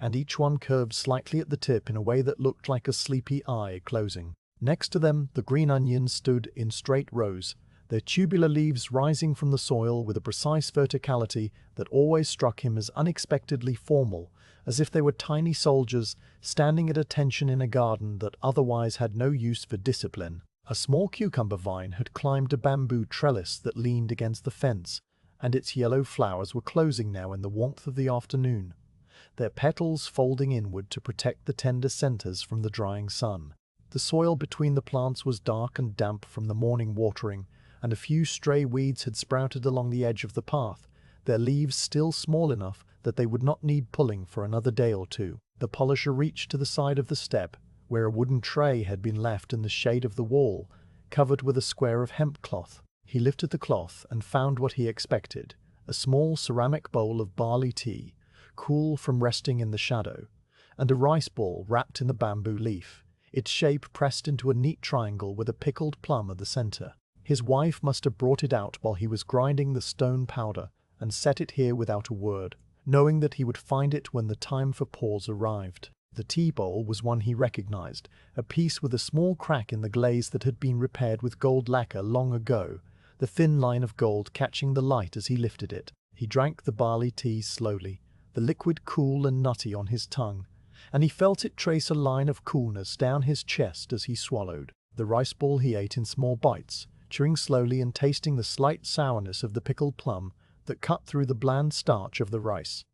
S1: and each one curved slightly at the tip in a way that looked like a sleepy eye closing. Next to them, the green onions stood in straight rows, their tubular leaves rising from the soil with a precise verticality that always struck him as unexpectedly formal, as if they were tiny soldiers standing at attention in a garden that otherwise had no use for discipline. A small cucumber vine had climbed a bamboo trellis that leaned against the fence, and its yellow flowers were closing now in the warmth of the afternoon, their petals folding inward to protect the tender centers from the drying sun. The soil between the plants was dark and damp from the morning watering, and a few stray weeds had sprouted along the edge of the path, their leaves still small enough that they would not need pulling for another day or two. The polisher reached to the side of the step, where a wooden tray had been left in the shade of the wall, covered with a square of hemp cloth. He lifted the cloth and found what he expected, a small ceramic bowl of barley tea, cool from resting in the shadow, and a rice ball wrapped in the bamboo leaf, its shape pressed into a neat triangle with a pickled plum at the center. His wife must have brought it out while he was grinding the stone powder and set it here without a word, knowing that he would find it when the time for pause arrived. The tea bowl was one he recognized, a piece with a small crack in the glaze that had been repaired with gold lacquer long ago, the thin line of gold catching the light as he lifted it. He drank the barley tea slowly, the liquid cool and nutty on his tongue, and he felt it trace a line of coolness down his chest as he swallowed. The rice ball he ate in small bites, chewing slowly and tasting the slight sourness of the pickled plum that cut through the bland starch of the rice,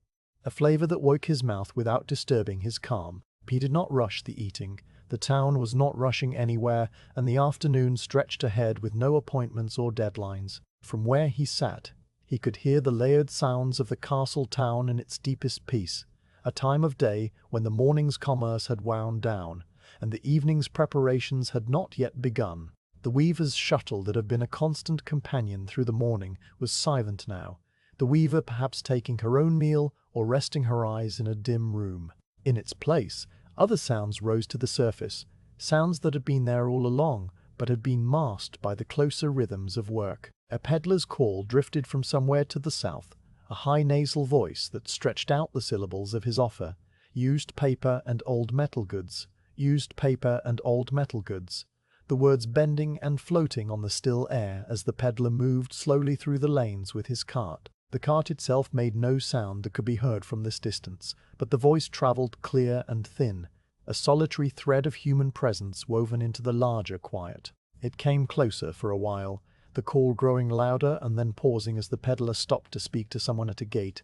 S1: a flavor that woke his mouth without disturbing his calm. He did not rush the eating, The town was not rushing anywhere, and the afternoon stretched ahead with no appointments or deadlines. From where he sat, he could hear the layered sounds of the castle town in its deepest peace, a time of day when the morning's commerce had wound down, and the evening's preparations had not yet begun. The weaver's shuttle that had been a constant companion through the morning was silent now, the weaver perhaps taking her own meal or resting her eyes in a dim room. In its place, other sounds rose to the surface, sounds that had been there all along, but had been masked by the closer rhythms of work. A peddler's call drifted from somewhere to the south, a high nasal voice that stretched out the syllables of his offer. Used paper and old metal goods. Used paper and old metal goods. The words bending and floating on the still air as the peddler moved slowly through the lanes with his cart. The cart itself made no sound that could be heard from this distance, but the voice travelled clear and thin, a solitary thread of human presence woven into the larger quiet. It came closer for a while, the call growing louder and then pausing as the peddler stopped to speak to someone at a gate,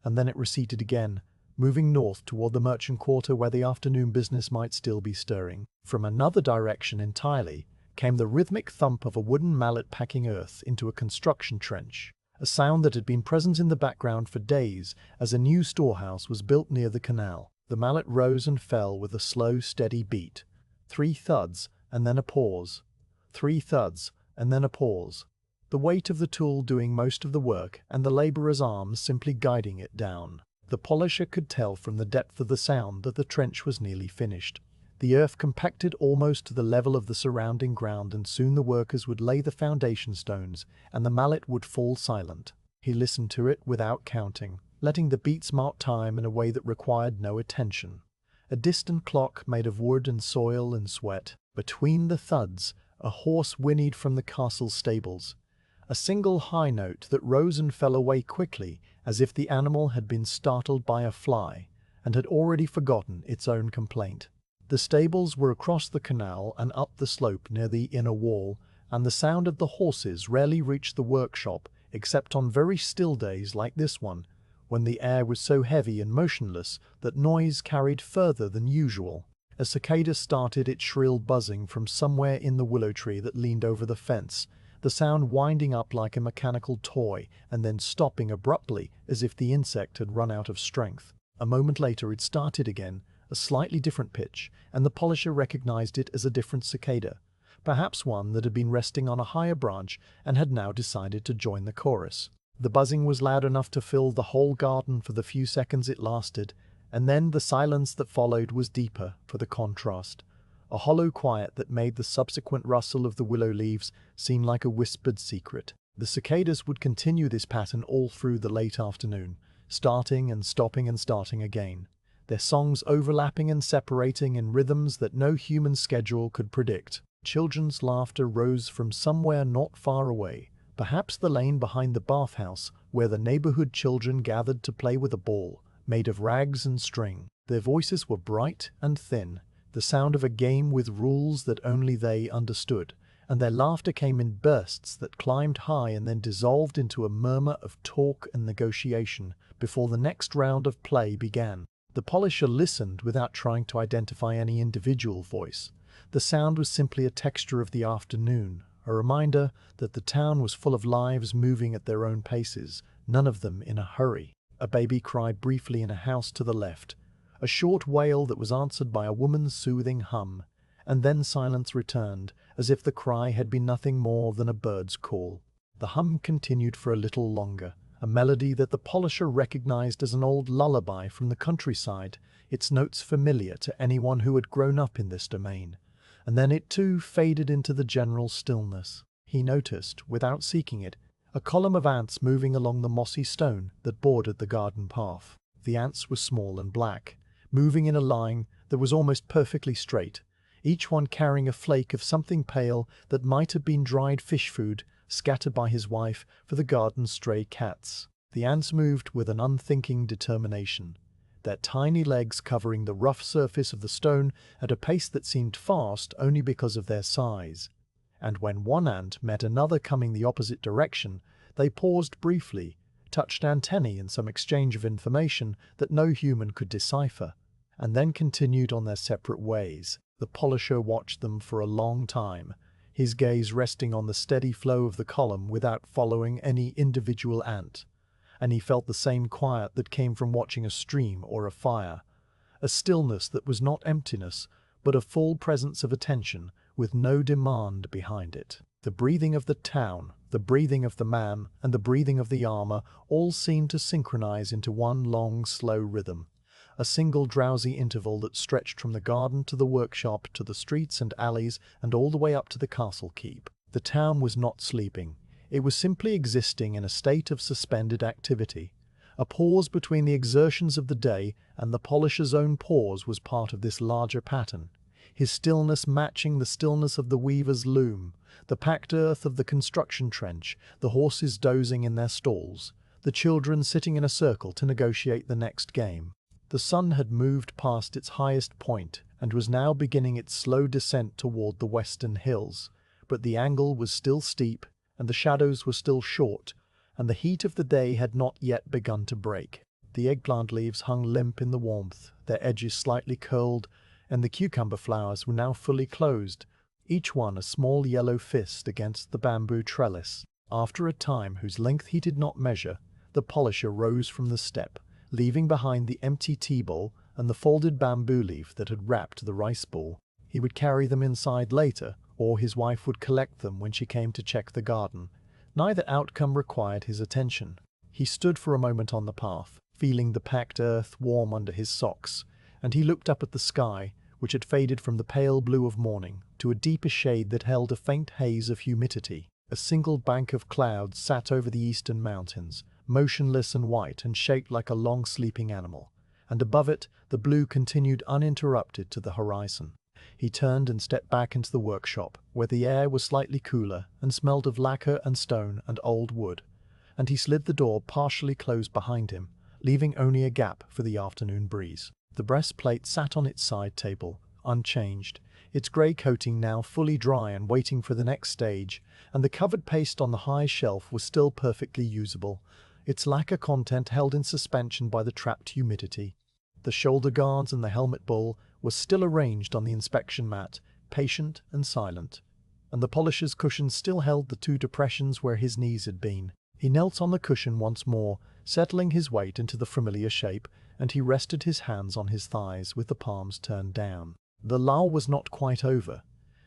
S1: and then it receded again, moving north toward the merchant quarter where the afternoon business might still be stirring. From another direction entirely came the rhythmic thump of a wooden mallet packing earth into a construction trench, a sound that had been present in the background for days as a new storehouse was built near the canal. The mallet rose and fell with a slow, steady beat. 3 thuds, and then a pause. 3 thuds, and then a pause. The weight of the tool doing most of the work, and the labourer's arms simply guiding it down. The polisher could tell from the depth of the sound that the trench was nearly finished. The earth compacted almost to the level of the surrounding ground, and soon the workers would lay the foundation stones, and the mallet would fall silent. He listened to it without counting, letting the beats mark time in a way that required no attention. A distant clock made of wood and soil and sweat. Between the thuds, a horse whinnied from the castle stables, a single high note that rose and fell away quickly as if the animal had been startled by a fly and had already forgotten its own complaint. The stables were across the canal and up the slope near the inner wall, and the sound of the horses rarely reached the workshop except on very still days like this one, when the air was so heavy and motionless that noise carried further than usual. A cicada started its shrill buzzing from somewhere in the willow tree that leaned over the fence, the sound winding up like a mechanical toy and then stopping abruptly as if the insect had run out of strength. A moment later it started again, a slightly different pitch, and the polisher recognized it as a different cicada, perhaps one that had been resting on a higher branch and had now decided to join the chorus. The buzzing was loud enough to fill the whole garden for the few seconds it lasted, and then the silence that followed was deeper for the contrast, a hollow quiet that made the subsequent rustle of the willow leaves seem like a whispered secret. The cicadas would continue this pattern all through the late afternoon, starting and stopping and starting again, their songs overlapping and separating in rhythms that no human schedule could predict. Children's laughter rose from somewhere not far away, perhaps the lane behind the bathhouse where the neighborhood children gathered to play with a ball made of rags and string. Their voices were bright and thin, the sound of a game with rules that only they understood, and their laughter came in bursts that climbed high and then dissolved into a murmur of talk and negotiation before the next round of play began. The polisher listened without trying to identify any individual voice. The sound was simply a texture of the afternoon, a reminder that the town was full of lives moving at their own paces, none of them in a hurry. A baby cried briefly in a house to the left, a short wail that was answered by a woman's soothing hum, and then silence returned, as if the cry had been nothing more than a bird's call. The hum continued for a little longer, a melody that the polisher recognized as an old lullaby from the countryside, its notes familiar to anyone who had grown up in this domain, and then it too faded into the general stillness. He noticed, without seeking it, a column of ants moving along the mossy stone that bordered the garden path. The ants were small and black, moving in a line that was almost perfectly straight, each one carrying a flake of something pale that might have been dried fish food scattered by his wife for the garden's stray cats. The ants moved with an unthinking determination, their tiny legs covering the rough surface of the stone at a pace that seemed fast only because of their size. And when one ant met another coming the opposite direction, they paused briefly, touched antennae in some exchange of information that no human could decipher, and then continued on their separate ways. The polisher watched them for a long time, his gaze resting on the steady flow of the column without following any individual ant. And he felt the same quiet that came from watching a stream or a fire, a stillness that was not emptiness, but a full presence of attention with no demand behind it. The breathing of the town, the breathing of the man, and the breathing of the armor all seemed to synchronize into one long, slow rhythm, a single drowsy interval that stretched from the garden to the workshop to the streets and alleys and all the way up to the castle keep. The town was not sleeping. It was simply existing in a state of suspended activity. A pause between the exertions of the day and the polisher's own pause was part of this larger pattern, his stillness matching the stillness of the weaver's loom, the packed earth of the construction trench, the horses dozing in their stalls, the children sitting in a circle to negotiate the next game. The sun had moved past its highest point and was now beginning its slow descent toward the western hills, but the angle was still steep and the shadows were still short, and the heat of the day had not yet begun to break. The eggplant leaves hung limp in the warmth, their edges slightly curled, and the cucumber flowers were now fully closed, each one a small yellow fist against the bamboo trellis. After a time whose length he did not measure, the polisher rose from the step, leaving behind the empty tea bowl and the folded bamboo leaf that had wrapped the rice ball. He would carry them inside later, or his wife would collect them when she came to check the garden. Neither outcome required his attention. He stood for a moment on the path, feeling the packed earth warm under his socks, and he looked up at the sky, which had faded from the pale blue of morning to a deeper shade that held a faint haze of humidity. A single bank of clouds sat over the eastern mountains, motionless and white and shaped like a long sleeping animal, and above it the blue continued uninterrupted to the horizon. He turned and stepped back into the workshop, where the air was slightly cooler and smelled of lacquer and stone and old wood, and he slid the door partially closed behind him, leaving only a gap for the afternoon breeze. The breastplate sat on its side table, unchanged, its grey coating now fully dry and waiting for the next stage, and the covered paste on the high shelf was still perfectly usable, its lacquer content held in suspension by the trapped humidity. The shoulder guards and the helmet bowl were still arranged on the inspection mat, patient and silent, and the polisher's cushion still held the two depressions where his knees had been. He knelt on the cushion once more, settling his weight into the familiar shape, and he rested his hands on his thighs with the palms turned down. The lull was not quite over.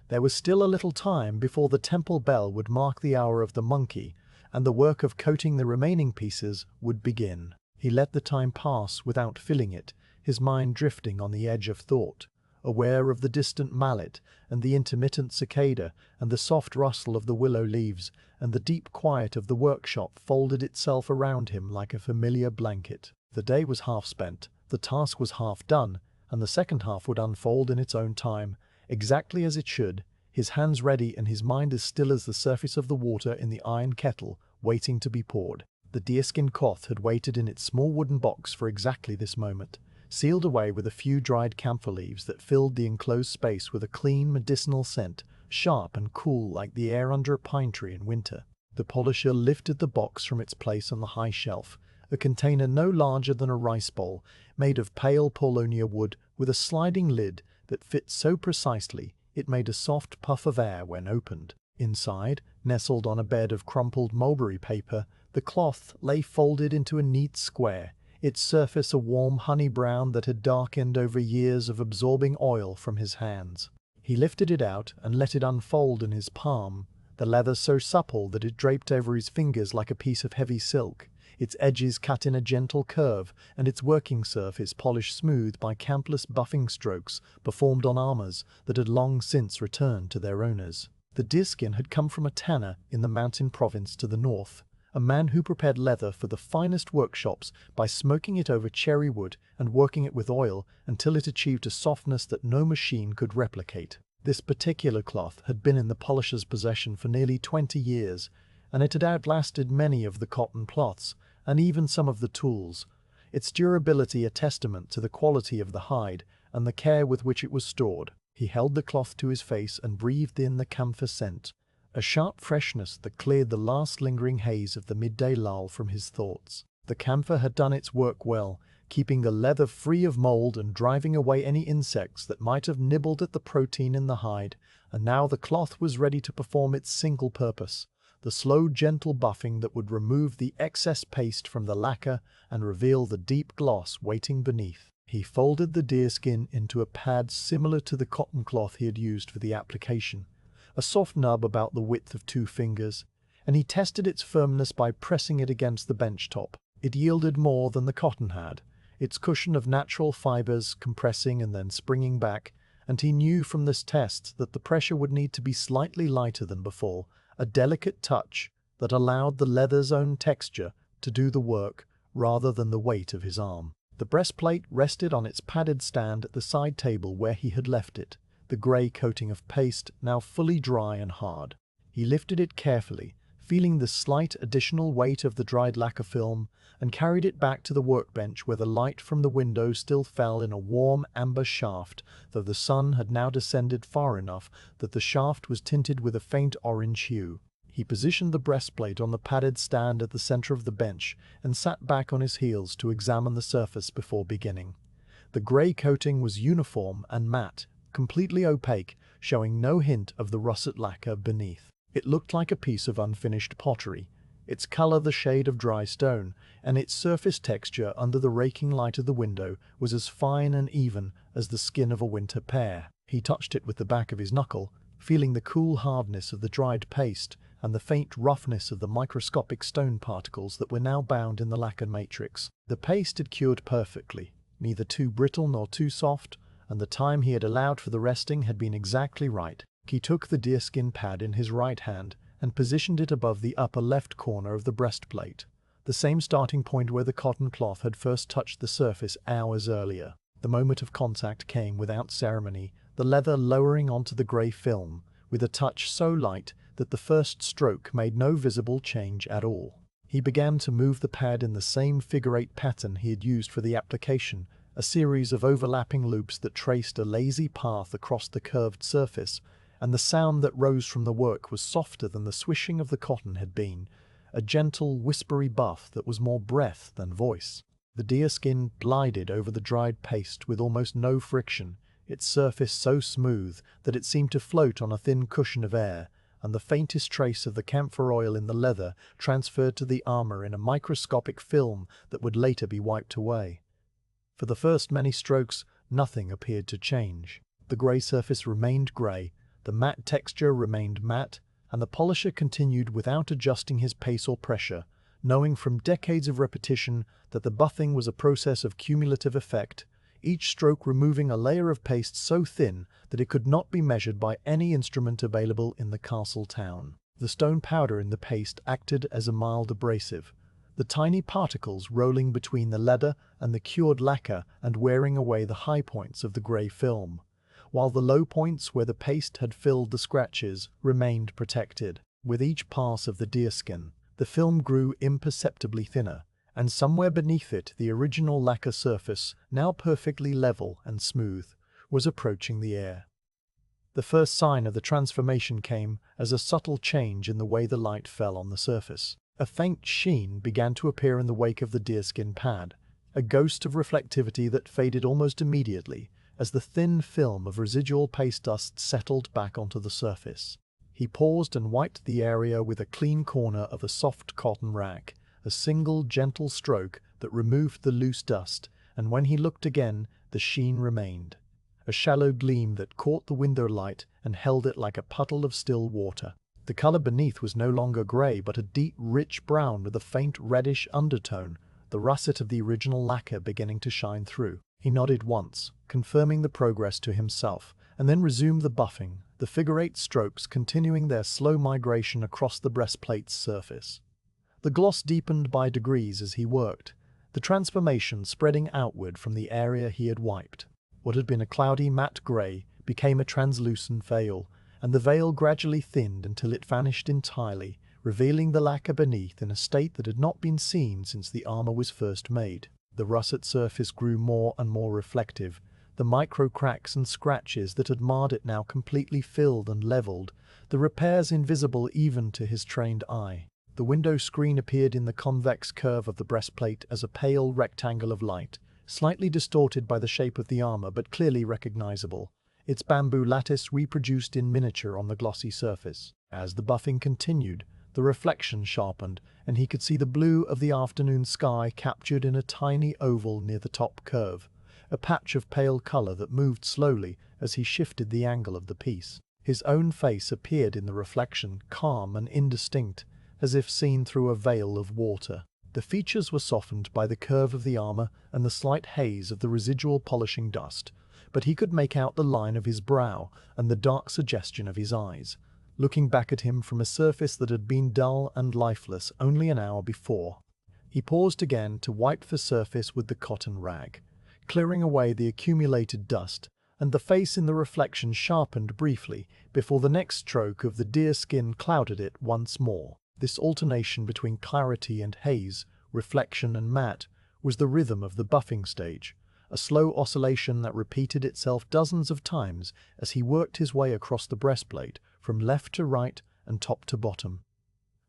S1: There was still a little time before the temple bell would mark the hour of the monkey, and the work of coating the remaining pieces would begin. He let the time pass without filling it, his mind drifting on the edge of thought, aware of the distant mallet and the intermittent cicada and the soft rustle of the willow leaves, and the deep quiet of the workshop folded itself around him like a familiar blanket. The day was half spent, the task was half done, and the second half would unfold in its own time, exactly as it should, his hands ready and his mind as still as the surface of the water in the iron kettle, waiting to be poured. The deerskin cloth had waited in its small wooden box for exactly this moment, sealed away with a few dried camphor leaves that filled the enclosed space with a clean medicinal scent, sharp and cool like the air under a pine tree in winter. The polisher lifted the box from its place on the high shelf, a container no larger than a rice bowl, made of pale paulownia wood with a sliding lid that fit so precisely it made a soft puff of air when opened. Inside, nestled on a bed of crumpled mulberry paper, the cloth lay folded into a neat square, its surface a warm honey brown that had darkened over years of absorbing oil from his hands. He lifted it out and let it unfold in his palm, the leather so supple that it draped over his fingers like a piece of heavy silk, its edges cut in a gentle curve, and its working surface polished smooth by countless buffing strokes performed on armors that had long since returned to their owners. The deerskin had come from a tanner in the mountain province to the north, a man who prepared leather for the finest workshops by smoking it over cherry wood and working it with oil until it achieved a softness that no machine could replicate. This particular cloth had been in the polisher's possession for nearly 20 years, and it had outlasted many of the cotton cloths, and even some of the tools, its durability a testament to the quality of the hide and the care with which it was stored. He held the cloth to his face and breathed in the camphor scent, a sharp freshness that cleared the last lingering haze of the midday lull from his thoughts. The camphor had done its work well, keeping the leather free of mold and driving away any insects that might have nibbled at the protein in the hide. And now the cloth was ready to perform its single purpose, the slow, gentle buffing that would remove the excess paste from the lacquer and reveal the deep gloss waiting beneath. He folded the deerskin into a pad similar to the cotton cloth he had used for the application, a soft nub about the width of 2 fingers, and he tested its firmness by pressing it against the bench top. It yielded more than the cotton had, its cushion of natural fibers compressing and then springing back, and he knew from this test that the pressure would need to be slightly lighter than before, a delicate touch that allowed the leather's own texture to do the work rather than the weight of his arm. The breastplate rested on its padded stand at the side table where he had left it, the grey coating of paste now fully dry and hard. He lifted it carefully, feeling the slight additional weight of the dried lacquer film, and carried it back to the workbench where the light from the window still fell in a warm amber shaft, though the sun had now descended far enough that the shaft was tinted with a faint orange hue. He positioned the breastplate on the padded stand at the center of the bench and sat back on his heels to examine the surface before beginning. The grey coating was uniform and matte, completely opaque, showing no hint of the russet lacquer beneath. It looked like a piece of unfinished pottery, its color the shade of dry stone, and its surface texture under the raking light of the window was as fine and even as the skin of a winter pear. He touched it with the back of his knuckle, feeling the cool hardness of the dried paste and the faint roughness of the microscopic stone particles that were now bound in the lacquer matrix. The paste had cured perfectly, neither too brittle nor too soft, and the time he had allowed for the resting had been exactly right. He took the deerskin pad in his right hand and positioned it above the upper left corner of the breastplate, the same starting point where the cotton cloth had first touched the surface hours earlier. The moment of contact came without ceremony, the leather lowering onto the grey film, with a touch so light that the first stroke made no visible change at all. He began to move the pad in the same figure-8 pattern he had used for the application, a series of overlapping loops that traced a lazy path across the curved surface, and the sound that rose from the work was softer than the swishing of the cotton had been, a gentle, whispery buff that was more breath than voice. The deerskin glided over the dried paste with almost no friction, its surface so smooth that it seemed to float on a thin cushion of air, and the faintest trace of the camphor oil in the leather transferred to the armor in a microscopic film that would later be wiped away. For the first many strokes, nothing appeared to change. The grey surface remained grey, the matte texture remained matte, and the polisher continued without adjusting his pace or pressure, knowing from decades of repetition that the buffing was a process of cumulative effect, each stroke removing a layer of paste so thin that it could not be measured by any instrument available in the castle town. The stone powder in the paste acted as a mild abrasive, the tiny particles rolling between the leather and the cured lacquer and wearing away the high points of the grey film, while the low points where the paste had filled the scratches remained protected. With each pass of the deerskin, the film grew imperceptibly thinner, and somewhere beneath it the original lacquer surface, now perfectly level and smooth, was approaching the air. The first sign of the transformation came as a subtle change in the way the light fell on the surface. A faint sheen began to appear in the wake of the deerskin pad, a ghost of reflectivity that faded almost immediately as the thin film of residual paste dust settled back onto the surface. He paused and wiped the area with a clean corner of a soft cotton rag, a single gentle stroke that removed the loose dust, and when he looked again, the sheen remained, a shallow gleam that caught the window light and held it like a puddle of still water. The color beneath was no longer gray, but a deep, rich brown with a faint reddish undertone, the russet of the original lacquer beginning to shine through. He nodded once, confirming the progress to himself, and then resumed the buffing, the figure-8 strokes continuing their slow migration across the breastplate's surface. The gloss deepened by degrees as he worked, the transformation spreading outward from the area he had wiped. What had been a cloudy matte grey became a translucent veil, and the veil gradually thinned until it vanished entirely, revealing the lacquer beneath in a state that had not been seen since the armor was first made. The russet surface grew more and more reflective, the micro cracks and scratches that had marred it now completely filled and leveled, the repairs invisible even to his trained eye. The window screen appeared in the convex curve of the breastplate as a pale rectangle of light, slightly distorted by the shape of the armor but clearly recognizable, its bamboo lattice reproduced in miniature on the glossy surface. As the buffing continued, the reflection sharpened, and he could see the blue of the afternoon sky captured in a tiny oval near the top curve, a patch of pale color that moved slowly as he shifted the angle of the piece. His own face appeared in the reflection, calm and indistinct, as if seen through a veil of water. The features were softened by the curve of the armor and the slight haze of the residual polishing dust, but he could make out the line of his brow and the dark suggestion of his eyes, looking back at him from a surface that had been dull and lifeless only an hour before. He paused again to wipe the surface with the cotton rag, clearing away the accumulated dust, and the face in the reflection sharpened briefly before the next stroke of the deerskin clouded it once more. This alternation between clarity and haze, reflection and matte, was the rhythm of the buffing stage, a slow oscillation that repeated itself dozens of times as he worked his way across the breastplate from left to right and top to bottom.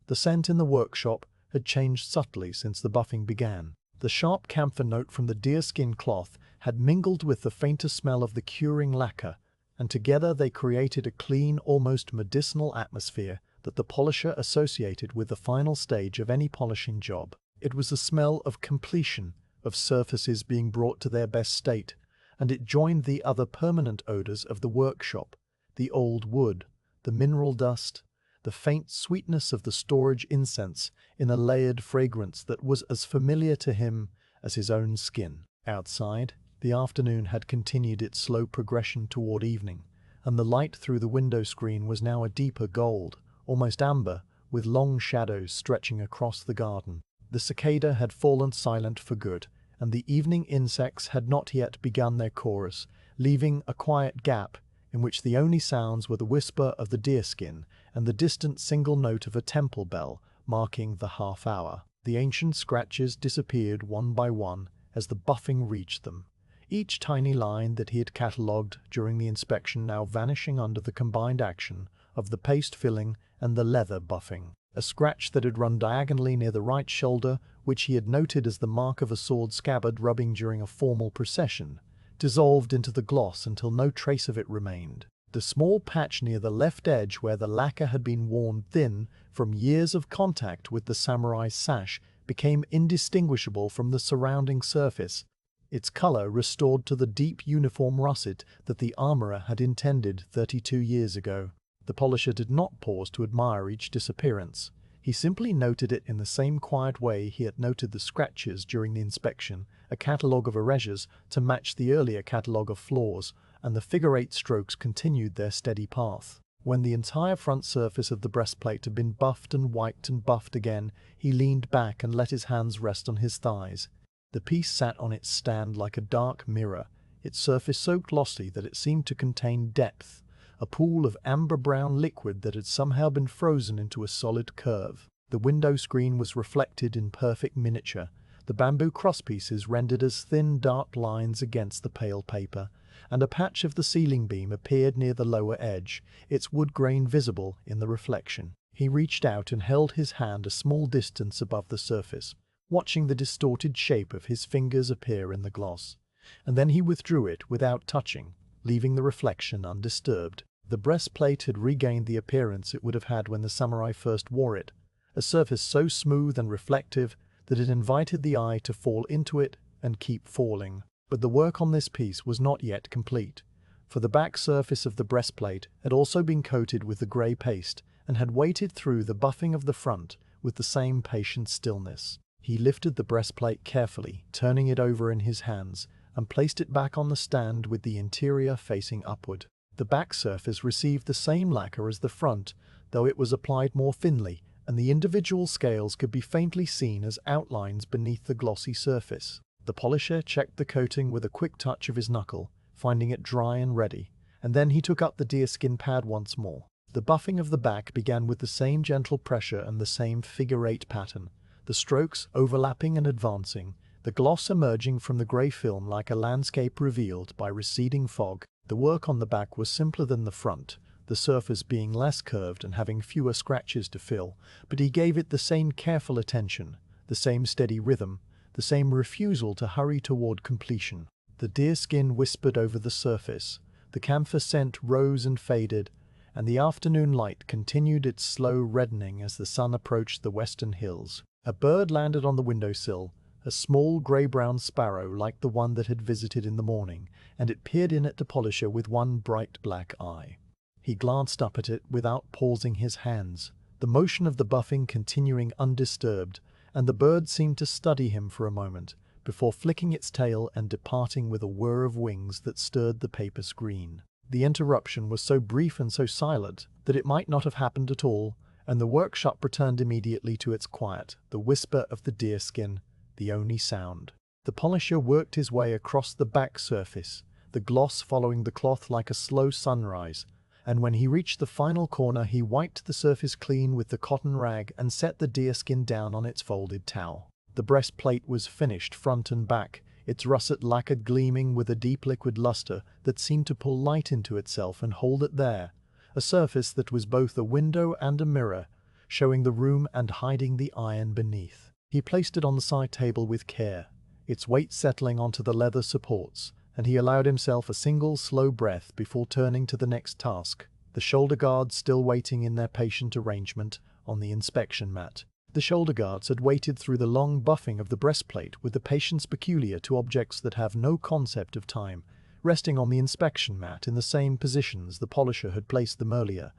S1: The scent in the workshop had changed subtly since the buffing began. The sharp camphor note from the deerskin cloth had mingled with the fainter smell of the curing lacquer, and together they created a clean, almost medicinal atmosphere that the polisher associated with the final stage of any polishing job. It was the smell of completion, of surfaces being brought to their best state, and it joined the other permanent odors of the workshop, the old wood, the mineral dust, the faint sweetness of the storage incense in a layered fragrance that was as familiar to him as his own skin. Outside, the afternoon had continued its slow progression toward evening, and the light through the window screen was now a deeper gold, almost amber, with long shadows stretching across the garden. The cicada had fallen silent for good, and the evening insects had not yet begun their chorus, leaving a quiet gap in which the only sounds were the whisper of the deerskin and the distant single note of a temple bell marking the half hour. The ancient scratches disappeared one by one as the buffing reached them, each tiny line that he had catalogued during the inspection now vanishing under the combined action of the paste filling and the leather buffing. A scratch that had run diagonally near the right shoulder, which he had noted as the mark of a sword scabbard rubbing during a formal procession, dissolved into the gloss until no trace of it remained. The small patch near the left edge where the lacquer had been worn thin from years of contact with the samurai's sash became indistinguishable from the surrounding surface, its color restored to the deep uniform russet that the armorer had intended 32 years ago. The polisher did not pause to admire each disappearance. He simply noted it in the same quiet way he had noted the scratches during the inspection, a catalogue of erasures to match the earlier catalogue of flaws, and the figure-8 strokes continued their steady path. When the entire front surface of the breastplate had been buffed and wiped and buffed again, he leaned back and let his hands rest on his thighs. The piece sat on its stand like a dark mirror, its surface so glossy that it seemed to contain depth, a pool of amber-brown liquid that had somehow been frozen into a solid curve. The window screen was reflected in perfect miniature, the bamboo crosspieces rendered as thin dark lines against the pale paper, and a patch of the ceiling beam appeared near the lower edge, its wood grain visible in the reflection. He reached out and held his hand a small distance above the surface, watching the distorted shape of his fingers appear in the gloss, and then he withdrew it without touching, leaving the reflection undisturbed. The breastplate had regained the appearance it would have had when the samurai first wore it, a surface so smooth and reflective that it invited the eye to fall into it and keep falling. But the work on this piece was not yet complete, for the back surface of the breastplate had also been coated with the grey paste and had waited through the buffing of the front with the same patient stillness. He lifted the breastplate carefully, turning it over in his hands, and placed it back on the stand with the interior facing upward. The back surface received the same lacquer as the front, though it was applied more thinly, and the individual scales could be faintly seen as outlines beneath the glossy surface. The polisher checked the coating with a quick touch of his knuckle, finding it dry and ready, and then he took up the deerskin pad once more. The buffing of the back began with the same gentle pressure and the same figure-8 pattern, the strokes overlapping and advancing, the gloss emerging from the grey film like a landscape revealed by receding fog. The work on the back was simpler than the front, the surface being less curved and having fewer scratches to fill, but he gave it the same careful attention, the same steady rhythm, the the same refusal to hurry toward completion. The deerskin whispered over the surface, the camphor scent rose and faded, and the afternoon light continued its slow reddening as the sun approached the western hills. A bird landed on the windowsill, a small grey-brown sparrow like the one that had visited in the morning, and it peered in at the polisher with one bright black eye. He glanced up at it without pausing his hands, the motion of the buffing continuing undisturbed, and the bird seemed to study him for a moment, before flicking its tail and departing with a whir of wings that stirred the paper screen. The interruption was so brief and so silent that it might not have happened at all, and the workshop returned immediately to its quiet, the whisper of the deerskin, the only sound. The polisher worked his way across the back surface, the gloss following the cloth like a slow sunrise, and when he reached the final corner he wiped the surface clean with the cotton rag and set the deerskin down on its folded towel. The breastplate was finished front and back, its russet lacquer gleaming with a deep liquid luster that seemed to pull light into itself and hold it there, a surface that was both a window and a mirror, showing the room and hiding the iron beneath. He placed it on the side table with care, its weight settling onto the leather supports, and he allowed himself a single slow breath before turning to the next task, the shoulder guards still waiting in their patient arrangement on the inspection mat. The shoulder guards had waited through the long buffing of the breastplate with the patience peculiar to objects that have no concept of time, resting on the inspection mat in the same positions the polisher had placed them earlier,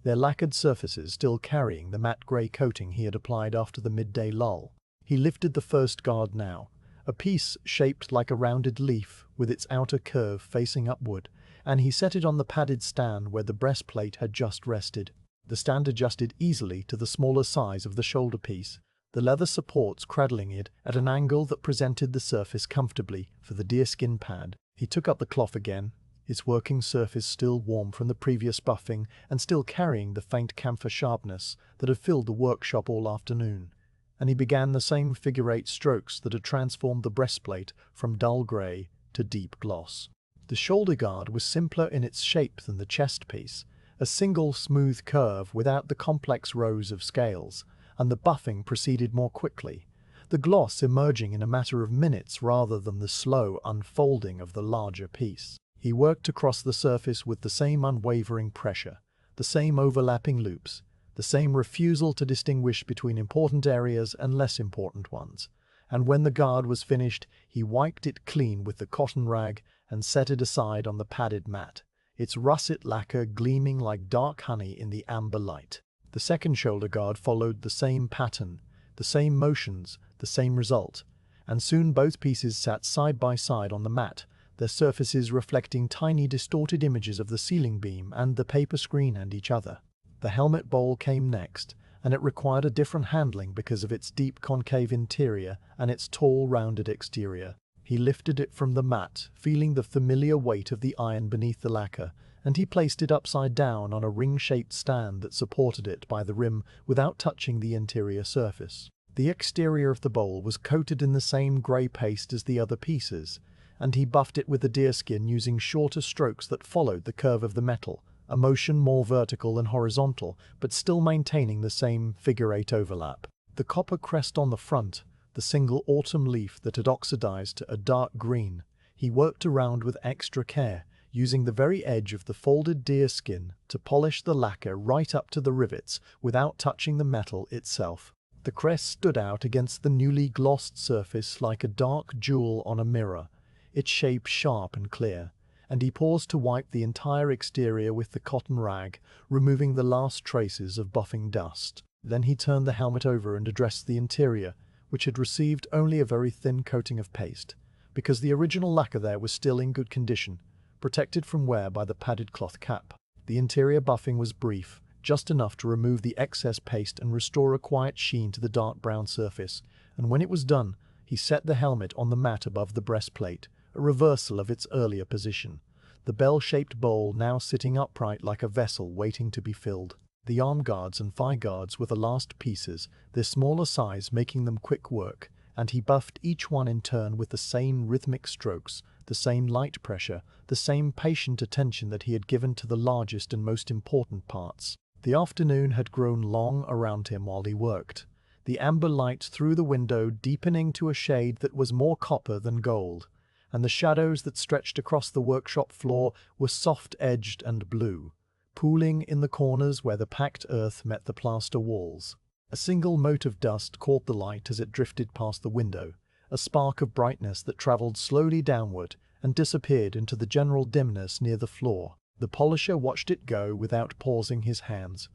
S1: their lacquered surfaces still carrying the matte grey coating he had applied after the midday lull. He lifted the first guard now, a piece shaped like a rounded leaf with its outer curve facing upward, and he set it on the padded stand where the breastplate had just rested. The stand adjusted easily to the smaller size of the shoulder piece, the leather supports cradling it at an angle that presented the surface comfortably for the deerskin pad. He took up the cloth again, its working surface still warm from the previous buffing and still carrying the faint camphor sharpness that had filled the workshop all afternoon, and he began the same figure-8 strokes that had transformed the breastplate from dull grey to deep gloss. The shoulder guard was simpler in its shape than the chest piece, a single smooth curve without the complex rows of scales, and the buffing proceeded more quickly, the gloss emerging in a matter of minutes rather than the slow unfolding of the larger piece. He worked across the surface with the same unwavering pressure, the same overlapping loops, the same refusal to distinguish between important areas and less important ones, and when the guard was finished, he wiped it clean with the cotton rag and set it aside on the padded mat, its russet lacquer gleaming like dark honey in the amber light. The second shoulder guard followed the same pattern, the same motions, the same result, and soon both pieces sat side by side on the mat, their surfaces reflecting tiny distorted images of the ceiling beam and the paper screen and each other. The helmet bowl came next, and it required a different handling because of its deep concave interior and its tall rounded exterior. He lifted it from the mat, feeling the familiar weight of the iron beneath the lacquer, and he placed it upside down on a ring-shaped stand that supported it by the rim without touching the interior surface. The exterior of the bowl was coated in the same grey paste as the other pieces, and he buffed it with the deerskin using shorter strokes that followed the curve of the metal, a motion more vertical than horizontal, but still maintaining the same figure-8 overlap. The copper crest on the front, the single autumn leaf that had oxidized to a dark green, he worked around with extra care, using the very edge of the folded deerskin to polish the lacquer right up to the rivets without touching the metal itself. The crest stood out against the newly glossed surface like a dark jewel on a mirror, its shape sharp and clear, and he paused to wipe the entire exterior with the cotton rag, removing the last traces of buffing dust. Then he turned the helmet over and addressed the interior, which had received only a very thin coating of paste, because the original lacquer there was still in good condition, protected from wear by the padded cloth cap. The interior buffing was brief, just enough to remove the excess paste and restore a quiet sheen to the dark brown surface, and when it was done, he set the helmet on the mat above the breastplate, a reversal of its earlier position, the bell-shaped bowl now sitting upright like a vessel waiting to be filled. The arm guards and thigh guards were the last pieces, their smaller size making them quick work, and he buffed each one in turn with the same rhythmic strokes, the same light pressure, the same patient attention that he had given to the largest and most important parts. The afternoon had grown long around him while he worked. the amber light through the window deepening to a shade that was more copper than gold, and the shadows that stretched across the workshop floor were soft-edged and blue, pooling in the corners where the packed earth met the plaster walls. A single mote of dust caught the light as it drifted past the window, a spark of brightness that travelled slowly downward and disappeared into the general dimness near the floor. The polisher watched it go without pausing his hands,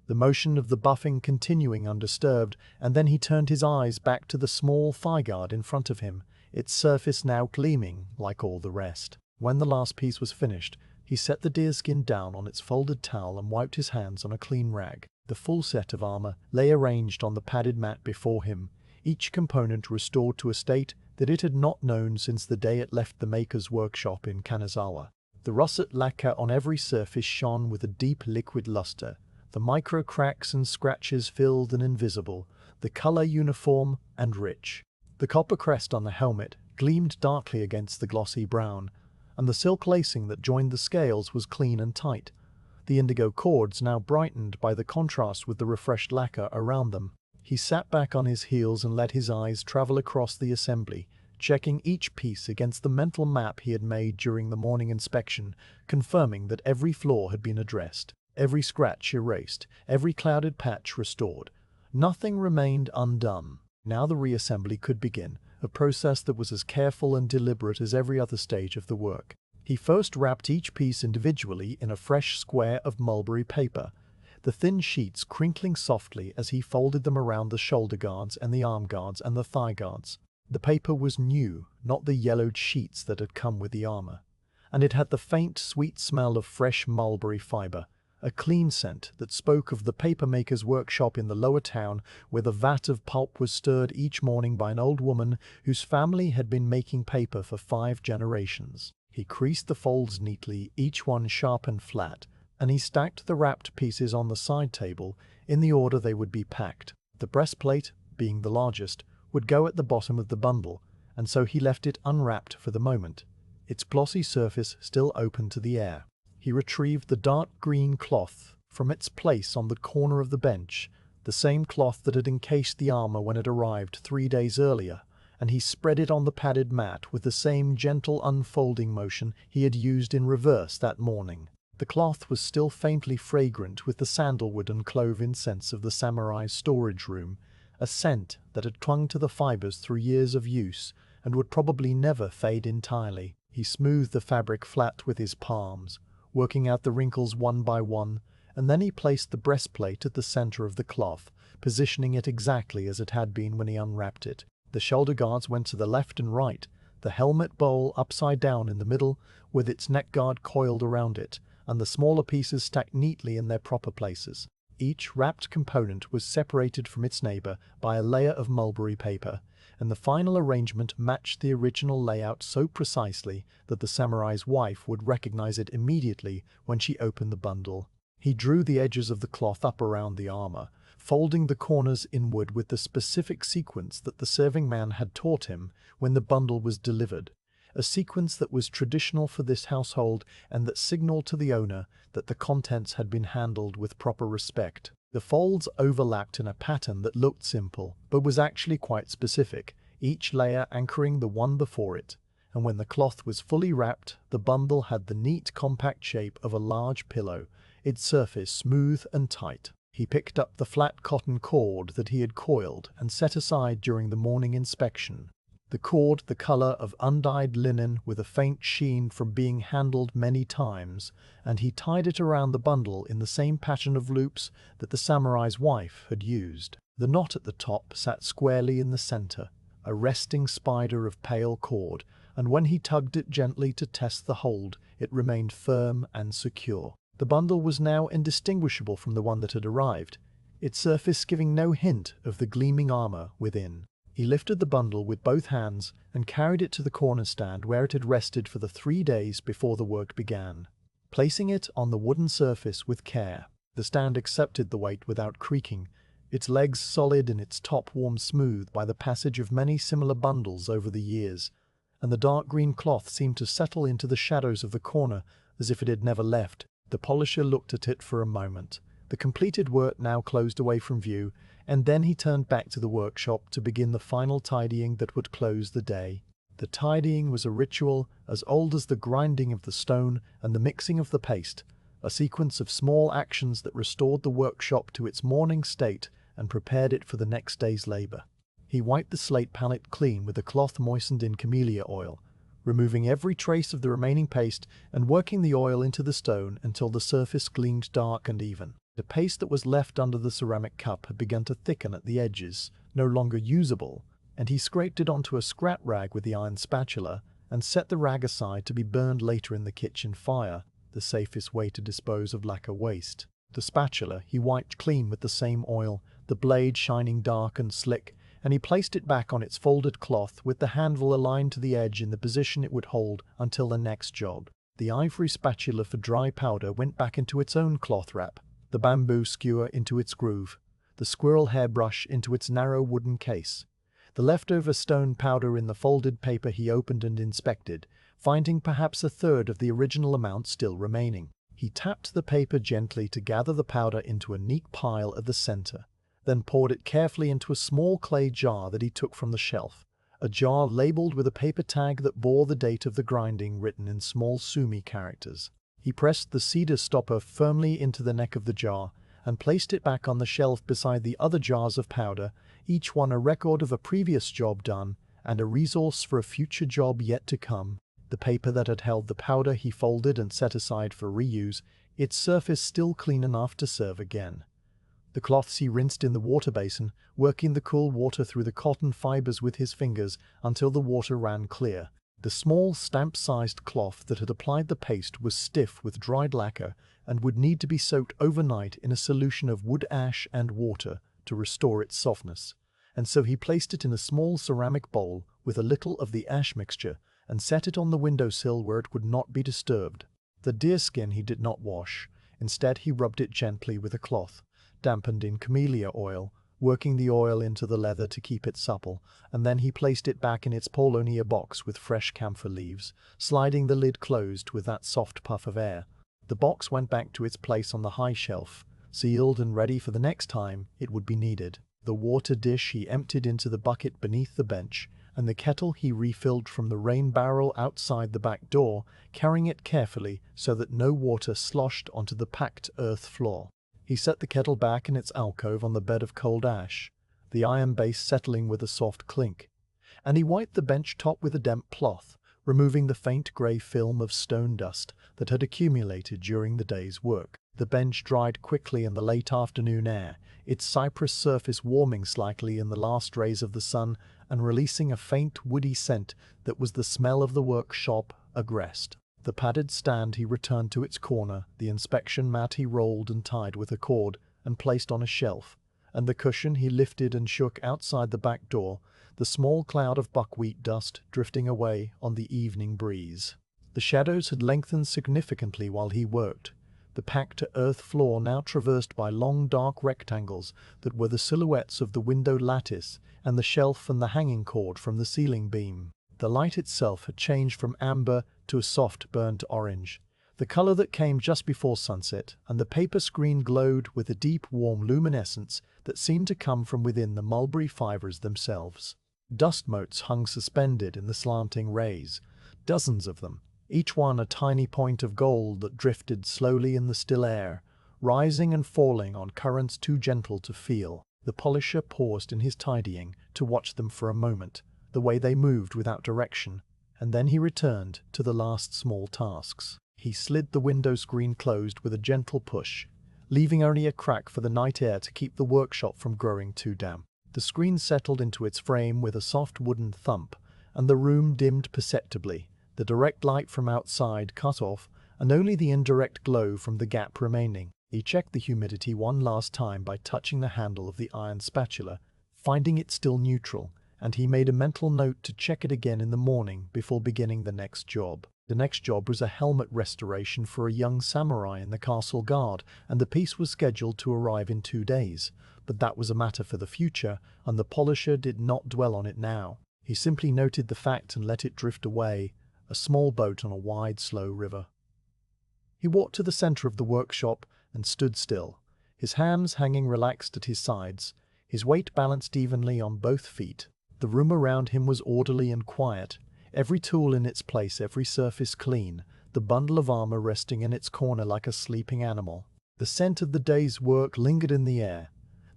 S1: the motion of the buffing continuing undisturbed, and then he turned his eyes back to the small thigh guard in front of him, its surface now gleaming like all the rest. When the last piece was finished, he set the deerskin down on its folded towel and wiped his hands on a clean rag. The full set of armor lay arranged on the padded mat before him, each component restored to a state that it had not known since the day it left the maker's workshop in Kanazawa. The russet lacquer on every surface shone with a deep liquid luster, the micro cracks and scratches filled and invisible, the color uniform and rich. The copper crest on the helmet gleamed darkly against the glossy brown, and the silk lacing that joined the scales was clean and tight, the indigo cords now brightened by the contrast with the refreshed lacquer around them. He sat back on his heels and let his eyes travel across the assembly, checking each piece against the mental map he had made during the morning inspection, confirming that every flaw had been addressed, every scratch erased, every clouded patch restored. Nothing remained undone. Now the reassembly could begin, a process that was as careful and deliberate as every other stage of the work. He first wrapped each piece individually in a fresh square of mulberry paper, the thin sheets crinkling softly as he folded them around the shoulder guards and the arm guards and the thigh guards. The paper was new, not the yellowed sheets that had come with the armor, and it had the faint, sweet smell of fresh mulberry fiber, a clean scent that spoke of the papermaker's workshop in the lower town where the vat of pulp was stirred each morning by an old woman whose family had been making paper for 5 generations. He creased the folds neatly, each one sharp and flat, and he stacked the wrapped pieces on the side table in the order they would be packed. The breastplate, being the largest, would go at the bottom of the bundle, and so he left it unwrapped for the moment, its glossy surface still open to the air. He retrieved the dark green cloth from its place on the corner of the bench, the same cloth that had encased the armor when it arrived 3 days earlier, and he spread it on the padded mat with the same gentle unfolding motion he had used in reverse that morning. The cloth was still faintly fragrant with the sandalwood and clove incense of the samurai's storage room, a scent that had clung to the fibers through years of use and would probably never fade entirely. He smoothed the fabric flat with his palms, working out the wrinkles one by one, and then he placed the breastplate at the center of the cloth, positioning it exactly as it had been when he unwrapped it. The shoulder guards went to the left and right, the helmet bowl upside down in the middle, with its neck guard coiled around it, and the smaller pieces stacked neatly in their proper places. Each wrapped component was separated from its neighbor by a layer of mulberry paper, and the final arrangement matched the original layout so precisely that the samurai's wife would recognize it immediately when she opened the bundle. He drew the edges of the cloth up around the armor, folding the corners inward with the specific sequence that the serving man had taught him when the bundle was delivered, a sequence that was traditional for this household and that signaled to the owner that the contents had been handled with proper respect. The folds overlapped in a pattern that looked simple, but was actually quite specific, each layer anchoring the one before it, and when the cloth was fully wrapped, the bundle had the neat, compact shape of a large pillow, its surface smooth and tight. He picked up the flat cotton cord that he had coiled and set aside during the morning inspection. The cord, the color of undyed linen with a faint sheen from being handled many times, and he tied it around the bundle in the same pattern of loops that the samurai's wife had used. The knot at the top sat squarely in the center, a resting spider of pale cord, and when he tugged it gently to test the hold, it remained firm and secure. The bundle was now indistinguishable from the one that had arrived, its surface giving no hint of the gleaming armor within. He lifted the bundle with both hands and carried it to the corner stand where it had rested for the 3 days before the work began. Placing it on the wooden surface with care, the stand accepted the weight without creaking, its legs solid and its top worn smooth by the passage of many similar bundles over the years, and the dark green cloth seemed to settle into the shadows of the corner as if it had never left. The polisher looked at it for a moment, The completed work now closed away from view, and then he turned back to the workshop to begin the final tidying that would close the day. The tidying was a ritual as old as the grinding of the stone and the mixing of the paste, a sequence of small actions that restored the workshop to its morning state and prepared it for the next day's labor. He wiped the slate palette clean with a cloth moistened in camellia oil, removing every trace of the remaining paste and working the oil into the stone until the surface gleamed dark and even. The paste that was left under the ceramic cup had begun to thicken at the edges, no longer usable, and he scraped it onto a scrap rag with the iron spatula and set the rag aside to be burned later in the kitchen fire, the safest way to dispose of lacquer waste. The spatula he wiped clean with the same oil, the blade shining dark and slick, and he placed it back on its folded cloth with the handle aligned to the edge in the position it would hold until the next job. The ivory spatula for dry powder went back into its own cloth wrap, the bamboo skewer into its groove, the squirrel hairbrush into its narrow wooden case. The leftover stone powder in the folded paper he opened and inspected, finding perhaps a third of the original amount still remaining. He tapped the paper gently to gather the powder into a neat pile at the center, then poured it carefully into a small clay jar that he took from the shelf, a jar labeled with a paper tag that bore the date of the grinding written in small sumi characters. He pressed the cedar stopper firmly into the neck of the jar and placed it back on the shelf beside the other jars of powder, each one a record of a previous job done and a resource for a future job yet to come. The paper that had held the powder he folded and set aside for reuse, its surface still clean enough to serve again. The cloths he rinsed in the water basin, working the cool water through the cotton fibers with his fingers until the water ran clear. The small stamp-sized cloth that had applied the paste was stiff with dried lacquer and would need to be soaked overnight in a solution of wood ash and water to restore its softness, and so he placed it in a small ceramic bowl with a little of the ash mixture and set it on the windowsill where it would not be disturbed. The deerskin he did not wash. Instead, he rubbed it gently with a cloth, dampened in camellia oil, working the oil into the leather to keep it supple, and then he placed it back in its paulownia box with fresh camphor leaves, sliding the lid closed with that soft puff of air. The box went back to its place on the high shelf, sealed and ready for the next time it would be needed. The water dish he emptied into the bucket beneath the bench, and the kettle he refilled from the rain barrel outside the back door, carrying it carefully so that no water sloshed onto the packed earth floor. He set the kettle back in its alcove on the bed of cold ash, the iron base settling with a soft clink, and he wiped the bench top with a damp cloth, removing the faint grey film of stone dust that had accumulated during the day's work. The bench dried quickly in the late afternoon air, its cypress surface warming slightly in the last rays of the sun and releasing a faint woody scent that was the smell of the workshop agrest. The padded stand he returned to its corner, the inspection mat he rolled and tied with a cord and placed on a shelf, and the cushion he lifted and shook outside the back door, the small cloud of buckwheat dust drifting away on the evening breeze. The shadows had lengthened significantly while he worked, the packed-to-earth floor now traversed by long dark rectangles that were the silhouettes of the window lattice and the shelf and the hanging cord from the ceiling beam. The light itself had changed from amber to a soft burnt orange, the color that came just before sunset, and the paper screen glowed with a deep warm luminescence that seemed to come from within the mulberry fibers themselves. Dust motes hung suspended in the slanting rays, dozens of them, each one a tiny point of gold that drifted slowly in the still air, rising and falling on currents too gentle to feel. The polisher paused in his tidying to watch them for a moment, the way they moved without direction, and then he returned to the last small tasks. He slid the window screen closed with a gentle push, leaving only a crack for the night air to keep the workshop from growing too damp. The screen settled into its frame with a soft wooden thump, and the room dimmed perceptibly, the direct light from outside cut off, and only the indirect glow from the gap remaining. He checked the humidity one last time by touching the handle of the iron spatula, finding it still neutral, and he made a mental note to check it again in the morning before beginning the next job. The next job was a helmet restoration for a young samurai in the castle guard, and the piece was scheduled to arrive in 2 days. But that was a matter for the future, and the polisher did not dwell on it now. He simply noted the fact and let it drift away, a small boat on a wide, slow river. He walked to the center of the workshop and stood still, his hands hanging relaxed at his sides, his weight balanced evenly on both feet. The room around him was orderly and quiet, every tool in its place, every surface clean, the bundle of armor resting in its corner like a sleeping animal. The scent of the day's work lingered in the air,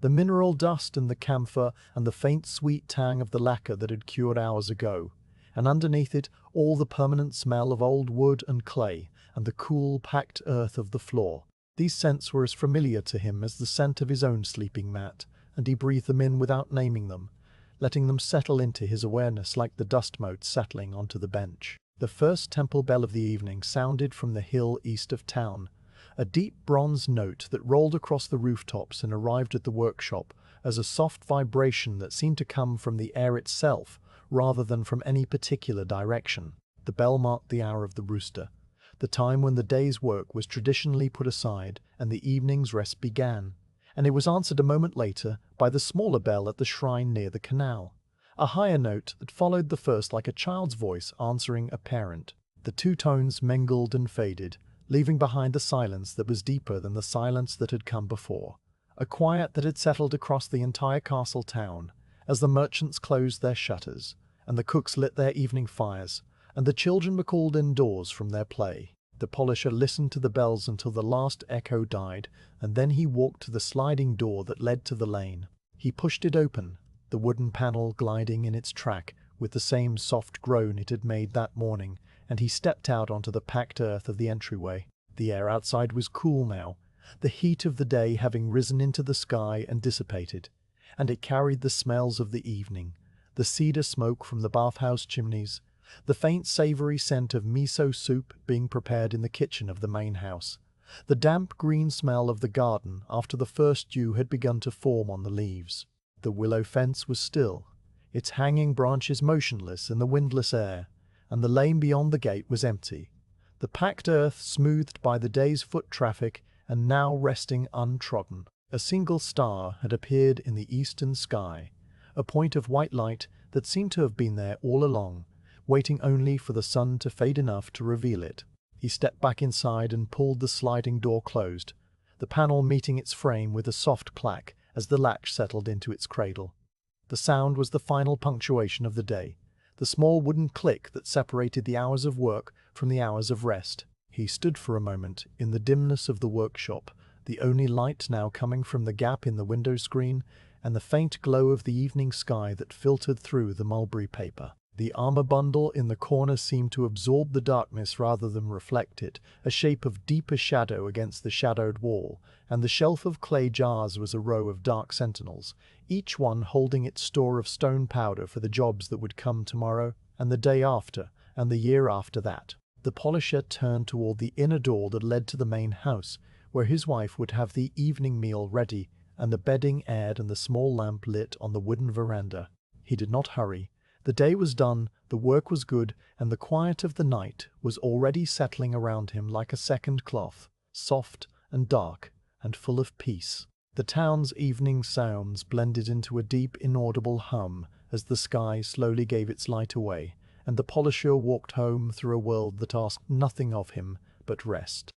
S1: the mineral dust and the camphor and the faint sweet tang of the lacquer that had cured hours ago, and underneath it all the permanent smell of old wood and clay and the cool, packed earth of the floor. These scents were as familiar to him as the scent of his own sleeping mat, and he breathed them in without naming them, letting them settle into his awareness like the dust motes settling onto the bench. The first temple bell of the evening sounded from the hill east of town, a deep bronze note that rolled across the rooftops and arrived at the workshop as a soft vibration that seemed to come from the air itself rather than from any particular direction. The bell marked the hour of the rooster, the time when the day's work was traditionally put aside and the evening's rest began, and it was answered a moment later by the smaller bell at the shrine near the canal, a higher note that followed the first like a child's voice answering a parent. The two tones mingled and faded, leaving behind a silence that was deeper than the silence that had come before, a quiet that had settled across the entire castle town as the merchants closed their shutters, and the cooks lit their evening fires, and the children were called indoors from their play. The polisher listened to the bells until the last echo died, and then he walked to the sliding door that led to the lane. He pushed it open, the wooden panel gliding in its track with the same soft groan it had made that morning, and he stepped out onto the packed earth of the entryway. The air outside was cool now, the heat of the day having risen into the sky and dissipated, and it carried the smells of the evening, the cedar smoke from the bathhouse chimneys, the faint savory scent of miso soup being prepared in the kitchen of the main house, the damp green smell of the garden after the first dew had begun to form on the leaves. The willow fence was still, its hanging branches motionless in the windless air, and the lane beyond the gate was empty, the packed earth smoothed by the day's foot traffic and now resting untrodden. A single star had appeared in the eastern sky, a point of white light that seemed to have been there all along, waiting only for the sun to fade enough to reveal it. He stepped back inside and pulled the sliding door closed, the panel meeting its frame with a soft clack as the latch settled into its cradle. The sound was the final punctuation of the day, the small wooden click that separated the hours of work from the hours of rest. He stood for a moment in the dimness of the workshop, the only light now coming from the gap in the window screen and the faint glow of the evening sky that filtered through the mulberry paper. The armor bundle in the corner seemed to absorb the darkness rather than reflect it, a shape of deeper shadow against the shadowed wall, and the shelf of clay jars was a row of dark sentinels, each one holding its store of stone powder for the jobs that would come tomorrow, and the day after, and the year after that. The polisher turned toward the inner door that led to the main house, where his wife would have the evening meal ready, and the bedding aired and the small lamp lit on the wooden veranda. He did not hurry. The day was done, the work was good, and the quiet of the night was already settling around him like a second cloth, soft and dark and full of peace. The town's evening sounds blended into a deep, inaudible hum as the sky slowly gave its light away, and the polisher walked home through a world that asked nothing of him but rest.